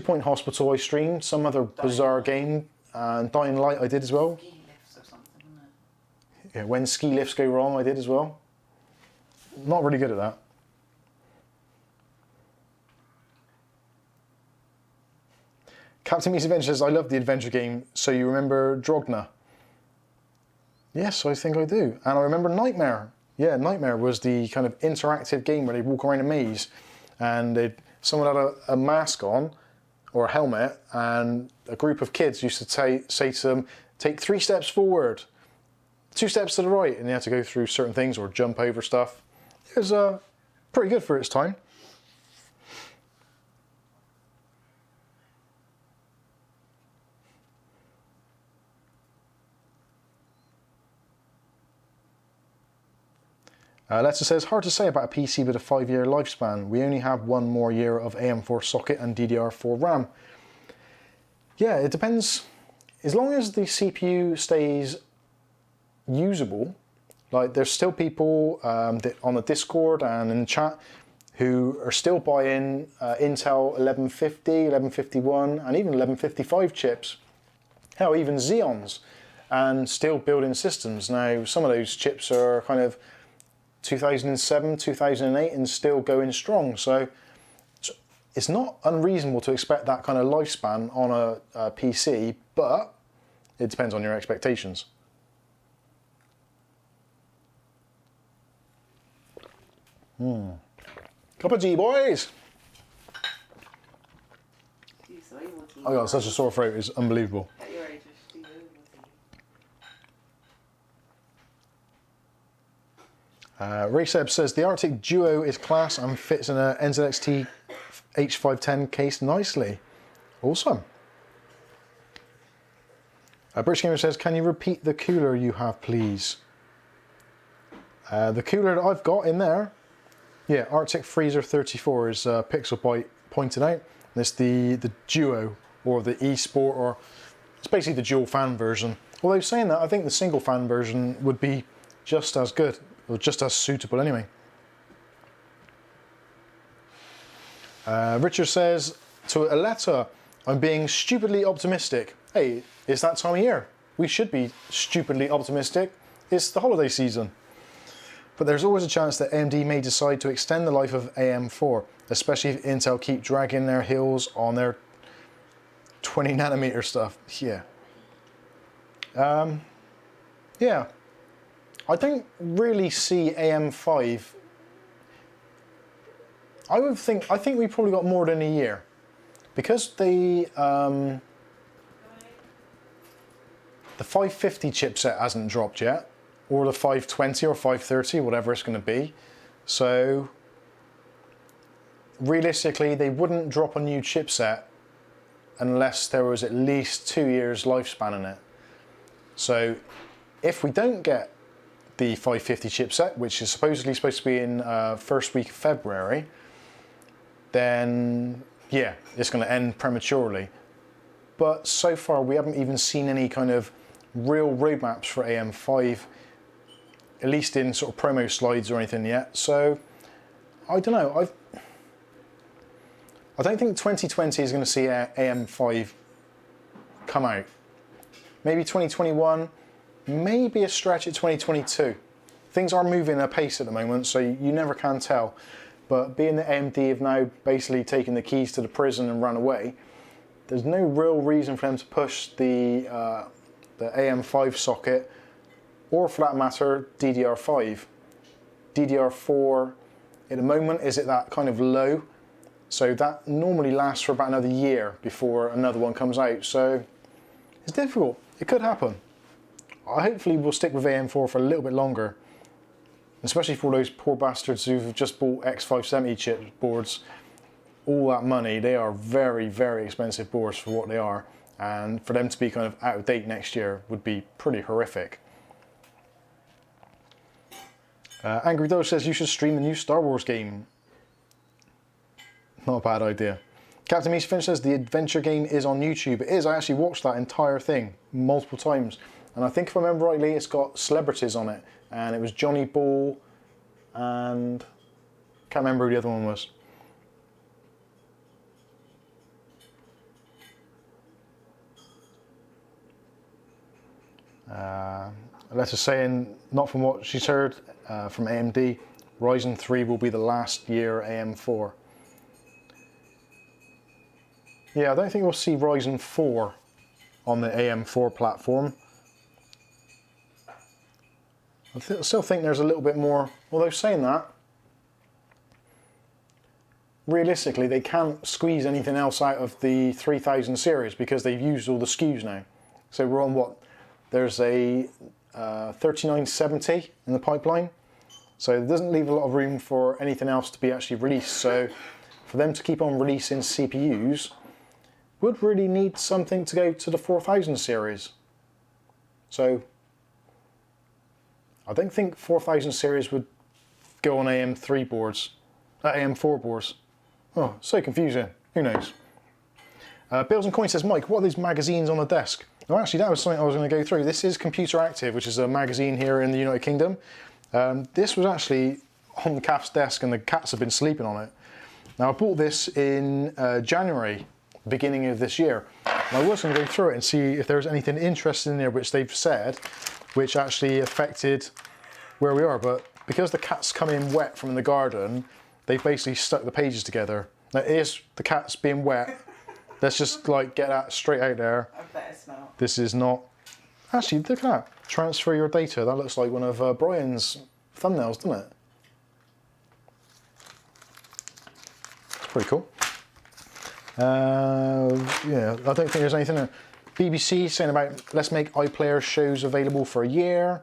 Point Hospital. I streamed some other bizarre game, and Dying Light I did as well. Ski lifts or something, isn't it? Yeah, when ski lifts go wrong I did as well. Not really good at that. Captain Meets Adventure says, I love the adventure game. So you remember Drogna? Yes, I think I do. And I remember Nightmare. Yeah, Nightmare was the kind of interactive game where they walk around a maze and someone had a mask on or a helmet, and a group of kids used to say to them, take 3 steps forward, 2 steps to the right, and they had to go through certain things or jump over stuff. It was pretty good for its time. Lester says, hard to say about a PC with a 5-year lifespan. We only have 1 more year of AM4 socket and DDR4 RAM. Yeah, it depends. As long as the CPU stays usable, like there's still people that on the Discord and in the chat who are still buying Intel 1150, 1151 and even 1155 chips. Hell, even Xeons, and still building systems. Now, some of those chips are kind of 2007, 2008 and still going strong. So it's not unreasonable to expect that kind of lifespan on a PC, but it depends on your expectations. Cup of tea, boys! I got such a sore throat, it's unbelievable. At your age, we should do Rayseb says the Arctic Duo is class and fits in a NZXT H510 case nicely. Awesome. British Gamer says, can you repeat the cooler you have, please? The cooler that I've got in there, yeah, Arctic Freezer 34 is Pixelbyte pointed out. It's the Duo, or the eSport, or it's basically the dual fan version. Although saying that, I think the single fan version would be just as good, or just as suitable anyway. Richard says, to Aletta, I'm being stupidly optimistic. Hey, it's that time of year. We should be stupidly optimistic. It's the holiday season. But there's always a chance that AMD may decide to extend the life of AM4, especially if Intel keep dragging their heels on their 20 nanometer stuff. Yeah. Yeah. I don't really see AM5. I think we probably got more than a year. Because the 550 chipset hasn't dropped yet, or the 520 or 530, whatever it's going to be. So realistically, they wouldn't drop a new chipset unless there was at least 2 years lifespan in it. So if we don't get the 550 chipset, which is supposedly supposed to be in first week of February, then yeah, it's going to end prematurely. But so far we haven't even seen any kind of real roadmaps for AM5, at least in sort of promo slides or anything yet. So I don't know. I don't think 2020 is going to see AM5 come out. Maybe 2021, maybe a stretch at 2022. Things are moving at a pace at the moment, so you never can tell. But being that AMD have now basically taken the keys to the prison and run away, there's no real reason for them to push the AM5 socket, or for that matter, DDR5. DDR4 at the moment is at that kind of low, so that normally lasts for about another year before another one comes out. So it's difficult. It could happen. Hopefully we'll stick with AM4 for a little bit longer, especially for those poor bastards who've just bought X570 chip boards. All that money, they are very, very expensive boards for what they are, and for them to be kind of out of date next year would be pretty horrific. Angry Doge says you should stream the new Star Wars game. Not a bad idea. Captain Meese Finch says the adventure game is on YouTube. It is. I actually watched that entire thing multiple times, and I think if I remember rightly, it's got celebrities on it, and it was Johnny Ball and can't remember who the other one was. Alessa's saying, not from what she's heard from AMD, Ryzen 3 will be the last year AM4. Yeah, I don't think we'll see Ryzen 4 on the AM4 platform. I still think there's a little bit more, although saying that, realistically they can't squeeze anything else out of the 3000 series because they've used all the SKUs now. So we're on what? There's a 3970 in the pipeline, so it doesn't leave a lot of room for anything else to be actually released. So for them to keep on releasing CPUs would really need something to go to the 4000 series. So I don't think 4000 series would go on AM3 boards, AM4 boards. Oh, so confusing. Who knows? Bills and Coins says, Mike, what are these magazines on the desk? Oh, actually, that was something I was going to go through. This is Computer Active, which is a magazine here in the United Kingdom. This was actually on the cat's desk, and the cats have been sleeping on it. Now, I bought this in January, beginning of this year. And I was going to go through it and see if there was anything interesting in there which they've said, which actually affected where we are. But because the cats come in wet from the garden, they've basically stuck the pages together. Now, here's the cat's being wet. Let's just like get that straight out there. I bet it's not. This is not. Actually, look at that. Transfer your data. That looks like one of Brian's thumbnails, doesn't it? It's pretty cool. Yeah, I don't think there's anything there. BBC saying about let's make iPlayer shows available for a year.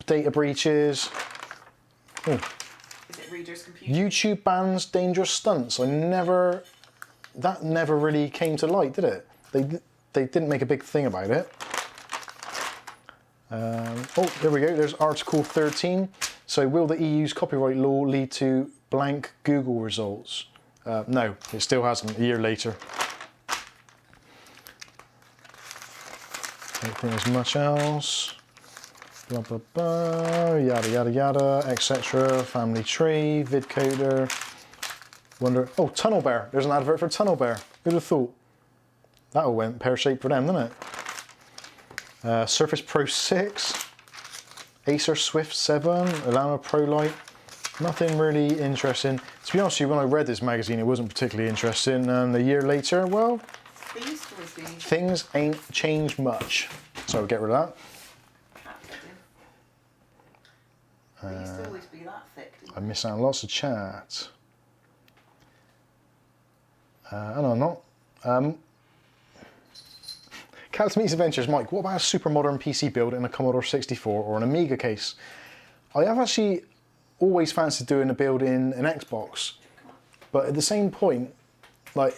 Data breaches. Oh. Is it Reader's computer? YouTube bans dangerous stunts. That never really came to light, did it? They didn't make a big thing about it. Oh, there we go. There's Article 13. So, will the EU's copyright law lead to blank Google results? No, it still hasn't. A year later. Don't think there's much else. Blah blah blah. Yada yada yada. Etc. Family tree. Vidcoder. Wonder. Oh, Tunnel Bear. There's an advert for Tunnel Bear. Who'd have thought? That all went pear-shaped for them, didn't it? Surface Pro 6. Acer Swift 7. Alamo Pro Light. Nothing really interesting. To be honest with you, when I read this magazine, it wasn't particularly interesting. And a year later, well, They used to always be. things ain't changed much. So we'll get rid of that. They used to always be that thick. Didn't I miss out on lots of chat. No, I'm not. Cats Meets Adventures, Mike, what about a super modern PC build in a Commodore 64 or an Amiga case? I have actually always fancied doing a build in an Xbox, but at the same point, like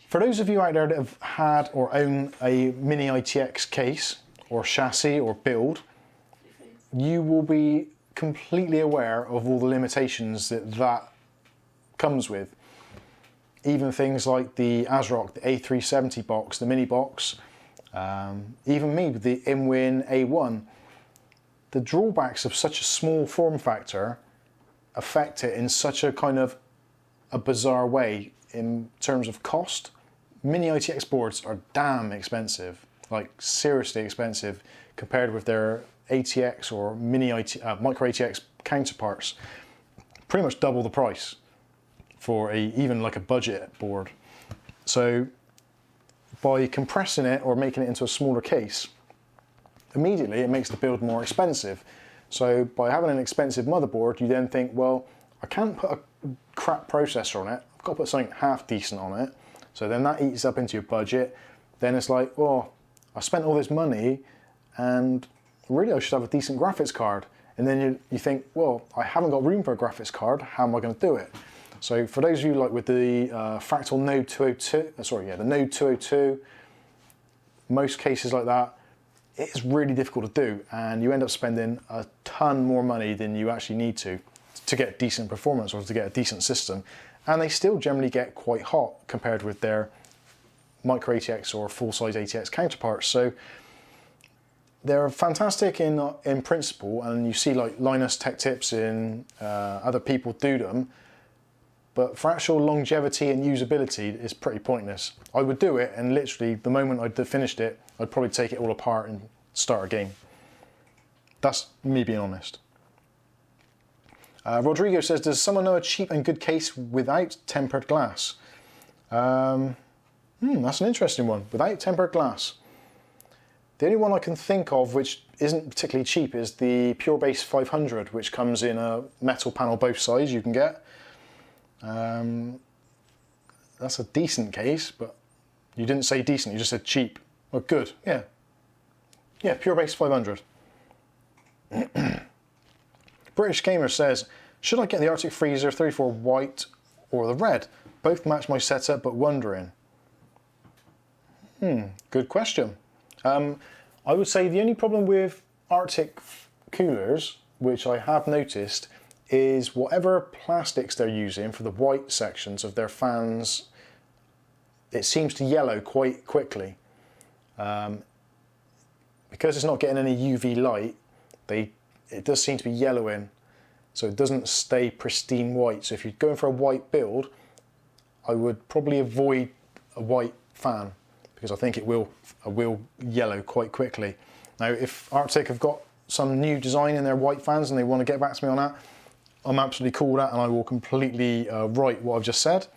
for those of you out there that have had or own a mini ITX case or chassis or build, you will be completely aware of all the limitations that comes with. Even things like the ASRock, the A370 box, the mini box, even me with the InWin A1, the drawbacks of such a small form factor affect it in such a kind of a bizarre way in terms of cost. Mini ITX boards are damn expensive, like seriously expensive compared with their ATX or micro ATX counterparts. Pretty much double the price for even like a budget board. So by compressing it or making it into a smaller case, immediately it makes the build more expensive. So by having an expensive motherboard, you then think, well, I can't put a crap processor on it. I've got to put something half decent on it. So then that eats up into your budget. Then it's like, oh, I spent all this money and really I should have a decent graphics card. And then you think, well, I haven't got room for a graphics card. How am I going to do it? So for those of you like with the Fractal Node 202, the Node 202, most cases like that, it's really difficult to do, and you end up spending a ton more money than you actually need to get decent performance or to get a decent system. And they still generally get quite hot compared with their micro ATX or full-size ATX counterparts. So they're fantastic in principle, and you see like Linus Tech Tips in other people do them. But for actual longevity and usability, it's pretty pointless. I would do it, and literally the moment I'd finished it, I'd probably take it all apart and start a game. That's me being honest. Rodrigo says, does someone know a cheap and good case without tempered glass? That's an interesting one. Without tempered glass. The only one I can think of which isn't particularly cheap is the PureBase 500, which comes in a metal panel both sides you can get. That's a decent case, but you didn't say decent, you just said cheap. Oh, good, yeah. Yeah, PureBase 500. British Gamer says, should I get the Arctic Freezer 34 white or the red? Both match my setup, but wondering. Good question. I would say the only problem with Arctic coolers, which I have noticed, is whatever plastics they're using for the white sections of their fans, it seems to yellow quite quickly. Because it's not getting any UV light, it does seem to be yellowing, so it doesn't stay pristine white. So if you're going for a white build, I would probably avoid a white fan, because I think it will yellow quite quickly. Now, if Arctic have got some new design in their white fans and they want to get back to me on that, I'm absolutely cool with that, and I will completely write what I've just said.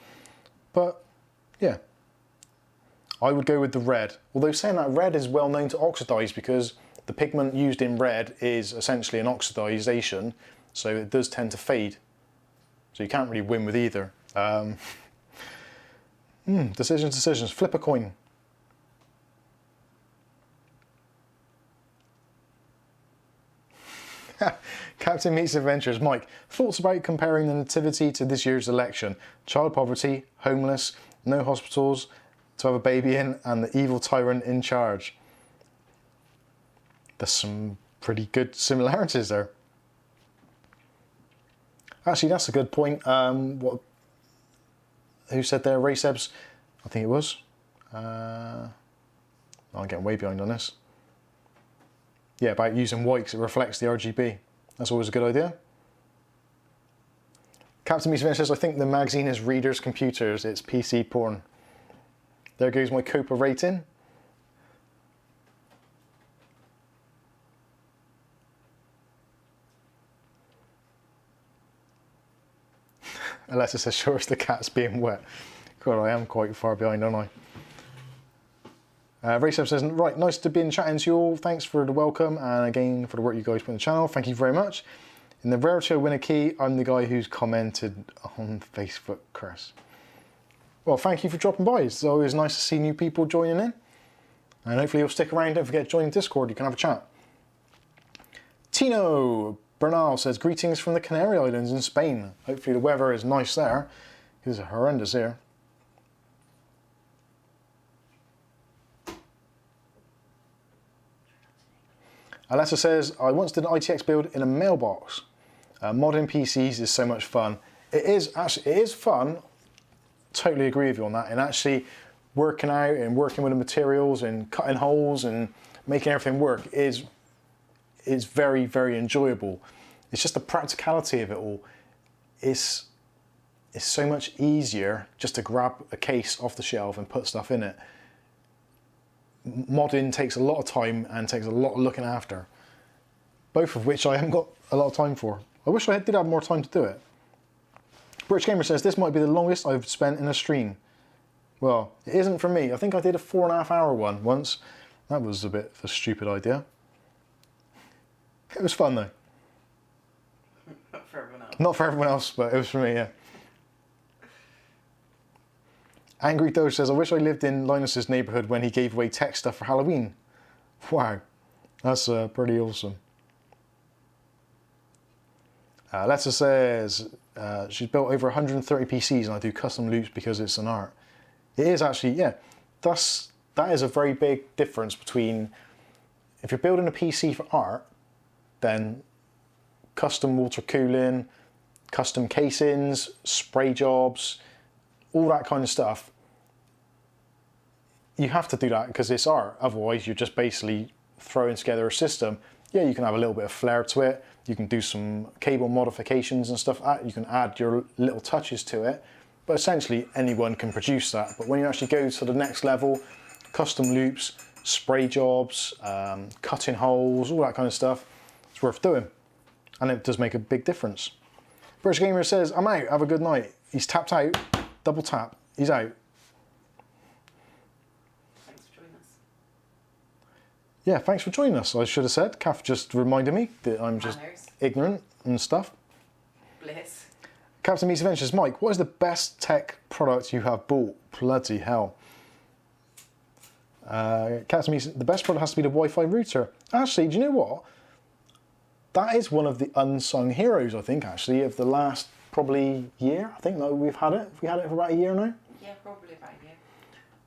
But yeah, I would go with the red. Although saying that, red is well known to oxidize because the pigment used in red is essentially an oxidization, so it does tend to fade. So you can't really win with either. Decisions. Flip a coin. Captain Meets Adventures. Mike, thoughts about comparing the nativity to this year's election? Child poverty, homeless, no hospitals to have a baby in, and the evil tyrant in charge. There's some pretty good similarities there. Actually, that's a good point. Who said there? Ray Sebs? I think it was. I'm getting way behind on this. Yeah, about using white because it reflects the RGB. That's always a good idea. Captain Meets says, I think the magazine is readers' computers. It's PC porn. There goes my Copa rating. Alexa says, sure as the cat's being wet. God, I am quite far behind, aren't I? Racep says, right, nice to be chatting to you all. Thanks for the welcome and again for the work you guys put on the channel. Thank you very much. In the Rare Show Winner Key, I'm the guy who's commented on Facebook, Chris. Well, thank you for dropping by. It's always nice to see new people joining in. And hopefully you'll stick around. Don't forget to join Discord. You can have a chat. Tino Bernal says, greetings from the Canary Islands in Spain. Hopefully the weather is nice there. It's horrendous here. Alessa says, I once did an ITX build in a mailbox. Modding PCs is so much fun. It is fun. Totally agree with you on that. And actually working out and working with the materials and cutting holes and making everything work is very, very enjoyable. It's just the practicality of it all. It's so much easier just to grab a case off the shelf and put stuff in it. Modding takes a lot of time and takes a lot of looking after, both of which I haven't got a lot of time for. I wish I did have more time to do it. British Gamer says, this might be the longest I've spent in a stream. Well, it isn't for me. I think I did a 4.5 hour one once. That was a bit of a stupid idea. It was fun though. Not for everyone else. Not for everyone else, but it was for me, yeah. Angry Doge says, I wish I lived in Linus's neighbourhood when he gave away tech stuff for Halloween. Wow, that's pretty awesome. Letta says, she's built over 130 PCs and I do custom loops because it's an art. It is actually, yeah, that is a very big difference between, if you're building a PC for art, then custom water cooling, custom casings, spray jobs, all that kind of stuff, you have to do that because it's art. Otherwise, you're just basically throwing together a system. Yeah, you can have a little bit of flair to it. You can do some cable modifications and stuff. You can add your little touches to it. But essentially, anyone can produce that. But when you actually go to the next level, custom loops, spray jobs, cutting holes, all that kind of stuff, it's worth doing. And it does make a big difference. British Gamer says, I'm out, have a good night. He's tapped out. Double tap, he's out. Thanks for joining us. Yeah, thanks for joining us, I should have said. Kath just reminded me that I'm just ignorant and stuff. Bliss. Captain Meets Adventures. Mike, what is the best tech product you have bought? Bloody hell. Captain Meets, the best product has to be the Wi-Fi router. Actually, do you know what? That is one of the unsung heroes, I think, actually, of the last probably year. I think that we've had it. We had it for about a year now. Yeah, probably about a year.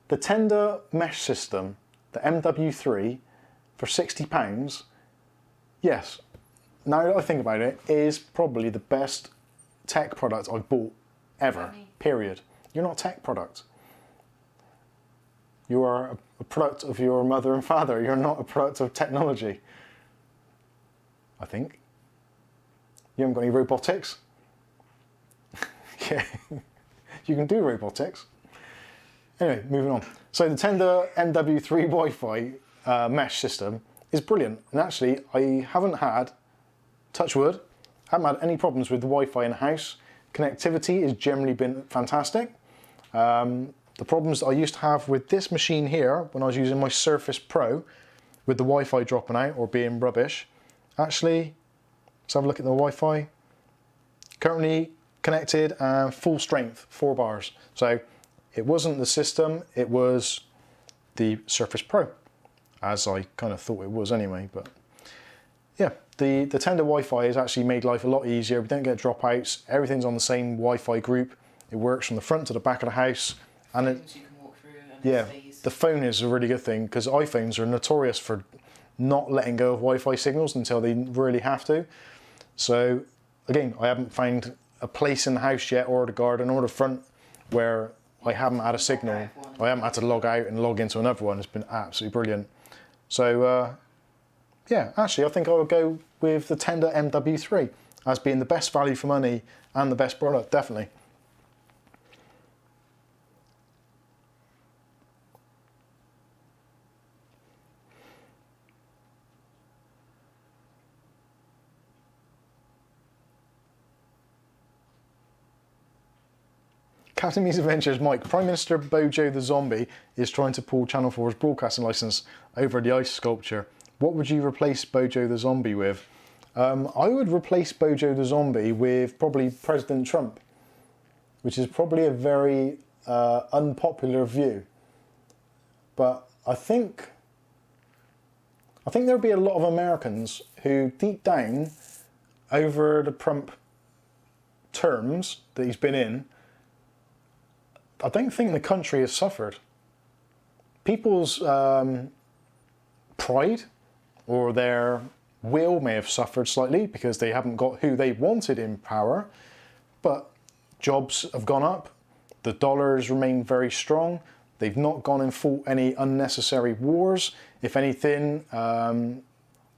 The Tenda mesh system, the MW3, for £60. Yes. Now that I think about it, is probably the best tech product I've bought ever. Funny. Period. You're not a tech product. You are a product of your mother and father. You're not a product of technology. I think. You haven't got any robotics. Yeah, you can do robotics. Anyway, moving on. So the Tenda MW3 Wi-Fi mesh system is brilliant. And actually, I haven't had, touch wood, haven't had any problems with the Wi-Fi in the house. Connectivity has generally been fantastic. The problems that I used to have with this machine here, when I was using my Surface Pro, with the Wi-Fi dropping out or being rubbish, actually, let's have a look at the Wi-Fi. Currently connected and full strength, 4 bars. So it wasn't the system, it was the Surface Pro, as I kind of thought it was anyway. But yeah, the Tenda Wi-Fi has actually made life a lot easier. We don't get dropouts. Everything's on the same Wi-Fi group. It works from the front to the back of the house. And You can walk through and yeah, it stays. the phone is a really good thing because iPhones are notorious for not letting go of Wi-Fi signals until they really have to. So again, I haven't found a place in the house yet, or the garden or the front, where I haven't had a signal. I haven't had to log out and log into another one. It's been absolutely brilliant. So yeah, actually I think I would go with the Tenda MW3 as being the best value for money and the best product, definitely. Captain Me's Adventures, Mike. Prime Minister Bojo the Zombie is trying to pull Channel 4's broadcasting licence over the ice sculpture. What would you replace Bojo the Zombie with? I would replace Bojo the Zombie with probably President Trump, which is probably a very unpopular view. But I think there'll be a lot of Americans who deep down, over the Trump terms that he's been in, I don't think the country has suffered. People's pride or their will may have suffered slightly because they haven't got who they wanted in power, but jobs have gone up, the dollar has remained very strong, they've not gone and fought any unnecessary wars. If anything,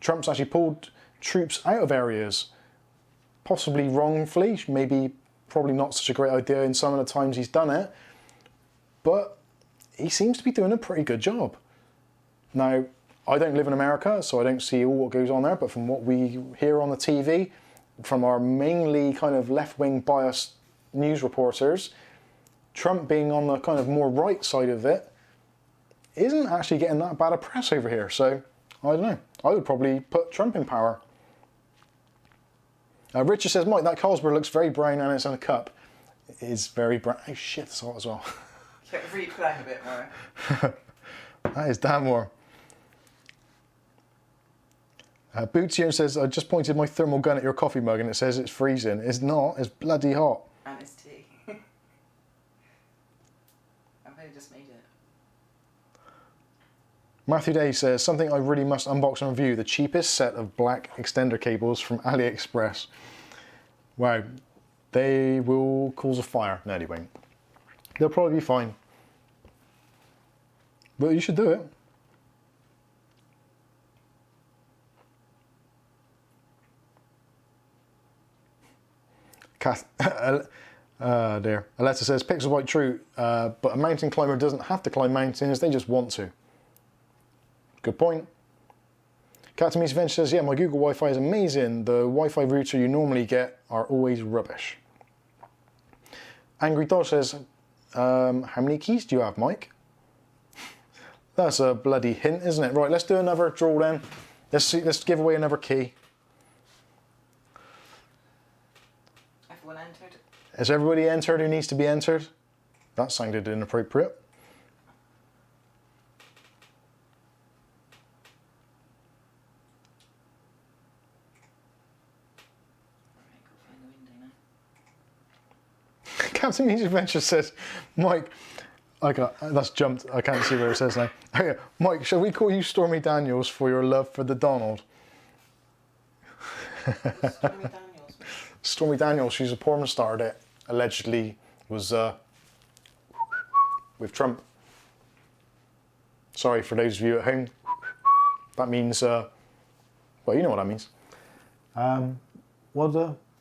Trump's actually pulled troops out of areas, possibly wrongfully, probably not such a great idea in some of the times he's done it, but he seems to be doing a pretty good job. Now, I don't live in America, so I don't see all what goes on there, but from what we hear on the TV, from our mainly kind of left-wing biased news reporters, Trump being on the kind of more right side of it isn't actually getting that bad a press over here. So, I don't know. I would probably put Trump in power. Richard says, Mike, that Carlsberg looks very brown and it's in a cup. It is very brown. Oh shit, it's hot as well. Replaying a bit more. That is damn warm. Boots here says, I just pointed my thermal gun at your coffee mug and it says it's freezing. It's not, it's bloody hot. And it's tea. I've only just made it. Matthew Day says, something I really must unbox and review, the cheapest set of black extender cables from AliExpress. Wow, they will cause a fire. No, they won't. They'll probably be fine. But you should do it. Dear. Aletta says, Pixel White true, but a mountain climber doesn't have to climb mountains, they just want to. Good point. Captain Me's Adventure says, yeah, my Google Wi-Fi is amazing. The Wi-Fi router you normally get are always rubbish. Angry Dodge says, how many keys do you have, Mike? That's a bloody hint, isn't it? Right, let's do another draw then. Let's give away another key. Everyone entered. Has everybody entered who needs to be entered? That sounded inappropriate. Alright, go find the window now. Captain Me's Adventure says, Mike, that's jumped, I can't see where it says now. Oh, yeah. Mike, shall we call you Stormy Daniels for your love for the Donald? Stormy Daniels. Stormy Daniels, she's a porn star that allegedly was with Trump. Sorry for those of you at home. That means, well, you know what that means.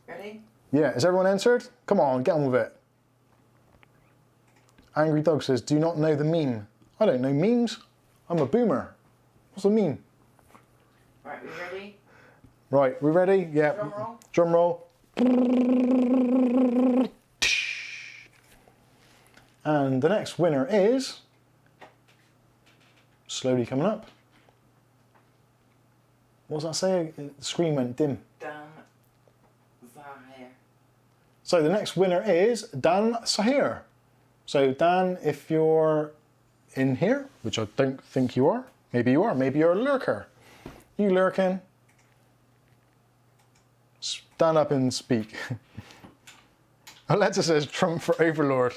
Ready? Yeah, is everyone entered? Come on, get on with it. Angry Dog says, do you not know the meme? I don't know memes. I'm a boomer. What's a meme? Right, we ready? Right, we ready? Yeah. Drum roll. Drum roll. And the next winner is slowly coming up. What does that say? The screen went dim. Dan Zahir. So the next winner is Dan Sahir. So Dan, if you're in here, which I don't think you are, maybe you are, maybe you're a lurker. You lurking? Stand up and speak. Alexa says Trump for Overlord.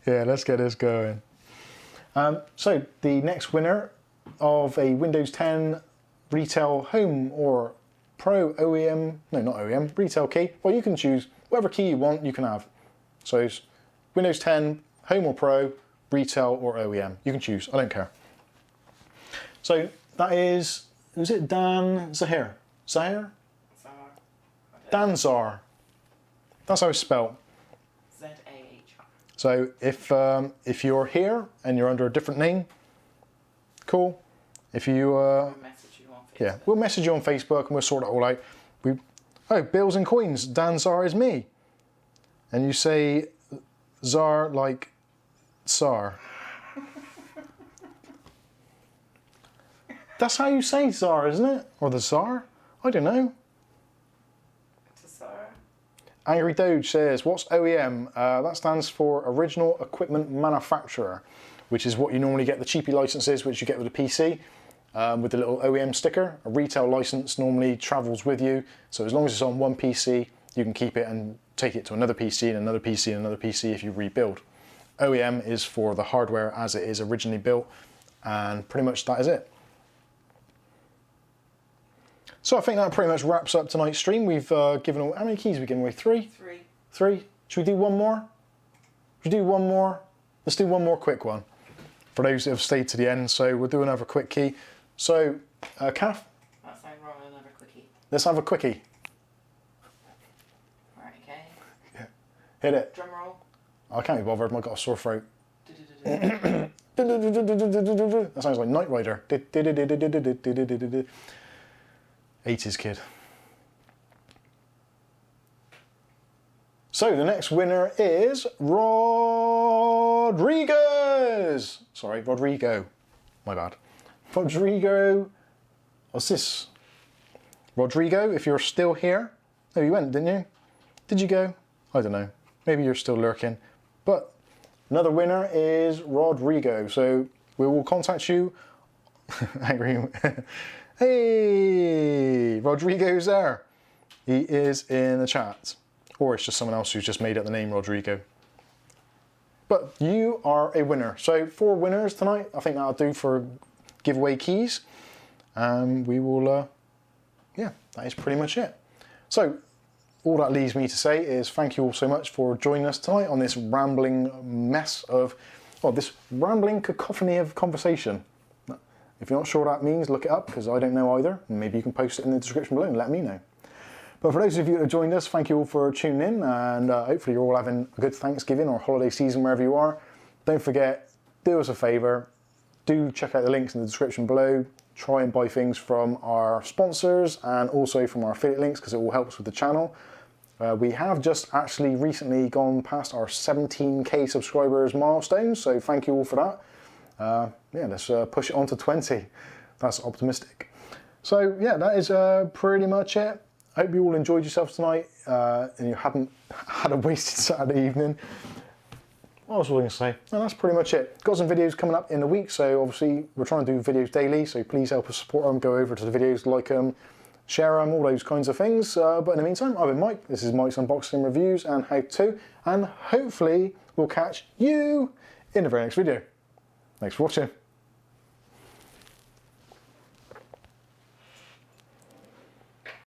Yeah, let's get this going. So the next winner of a Windows 10 retail home or pro OEM, no not OEM, retail key. Well, you can choose whatever key you want, you can have. So it's Windows 10, home or pro, retail or OEM. You can choose, I don't care. So that is it Dan Zahir? Zahir? Zahar. Dan Zahir. That's how it's spelled. Z-A-H-R. So if you're here and you're under a different name, cool. If you We'll message you on Facebook. yeah, we'll message you on Facebook and we'll sort it all out. Oh, bills and coins. Dan Zahir is me, and you say Zar like Tsar. That's how you say Tsar, isn't it? Or the Tsar? I don't know. To Zahar. Angry Doge says, what's OEM? That stands for Original Equipment Manufacturer, which is what you normally get the cheapy licenses, which you get with a PC, with the little OEM sticker. A retail license normally travels with you, so as long as it's on one PC, you can keep it and take it to another PC and another PC and another PC if you rebuild. OEM is for the hardware as it is originally built, and pretty much that is it. So I think that pretty much wraps up tonight's stream. We've given away, how many keys have we given away? 3? 3. 3? Should we do one more? Should we do one more? Let's do one more quick one for those that have stayed to the end. So we'll do another quick key. So, Kath, That sounds wrong, another quickie. let's have a quickie. Right, okay. Hit it. Drum roll. I can't be bothered, I've got a sore throat. Du-du-du-du. That sounds like Knight Rider. 80s kid. So the next winner is Rodriguez. Sorry, Rodrigo. My bad. Rodrigo. What's this? Rodrigo, if you're still here. Oh, you went, didn't you? Did you go? I don't know. Maybe you're still lurking. But another winner is Rodrigo. So we will contact you. Angry. Hey, Rodrigo's there. He is in the chat. Or it's just someone else who's just made up the name Rodrigo. But you are a winner. So 4 winners tonight. I think that'll do for giveaway keys. And we will, yeah, that is pretty much it. So all that leaves me to say is thank you all so much for joining us tonight on this rambling mess of, well, this rambling cacophony of conversation. If you're not sure what that means, look it up, because I don't know either. Maybe you can post it in the description below and let me know. But for those of you that have joined us, thank you all for tuning in, and hopefully you're all having a good Thanksgiving or holiday season wherever you are. Don't forget, do us a favour, do check out the links in the description below. Try and buy things from our sponsors and also from our affiliate links, because it all helps with the channel. We have just actually recently gone past our 17k subscribers milestone, so thank you all for that. Yeah, let's push it on to 20. That's optimistic. So yeah, that is pretty much it. I hope you all enjoyed yourselves tonight and you haven't had a wasted Saturday evening. What else was I going to say? No, that's pretty much it. Got some videos coming up in the week, so obviously we're trying to do videos daily, so please help us support them. Go over to the videos, like them, share them, all those kinds of things. But in the meantime, I've been Mike. This is Mike's Unboxing Reviews and How To, and hopefully we'll catch you in the very next video. Thanks for watching.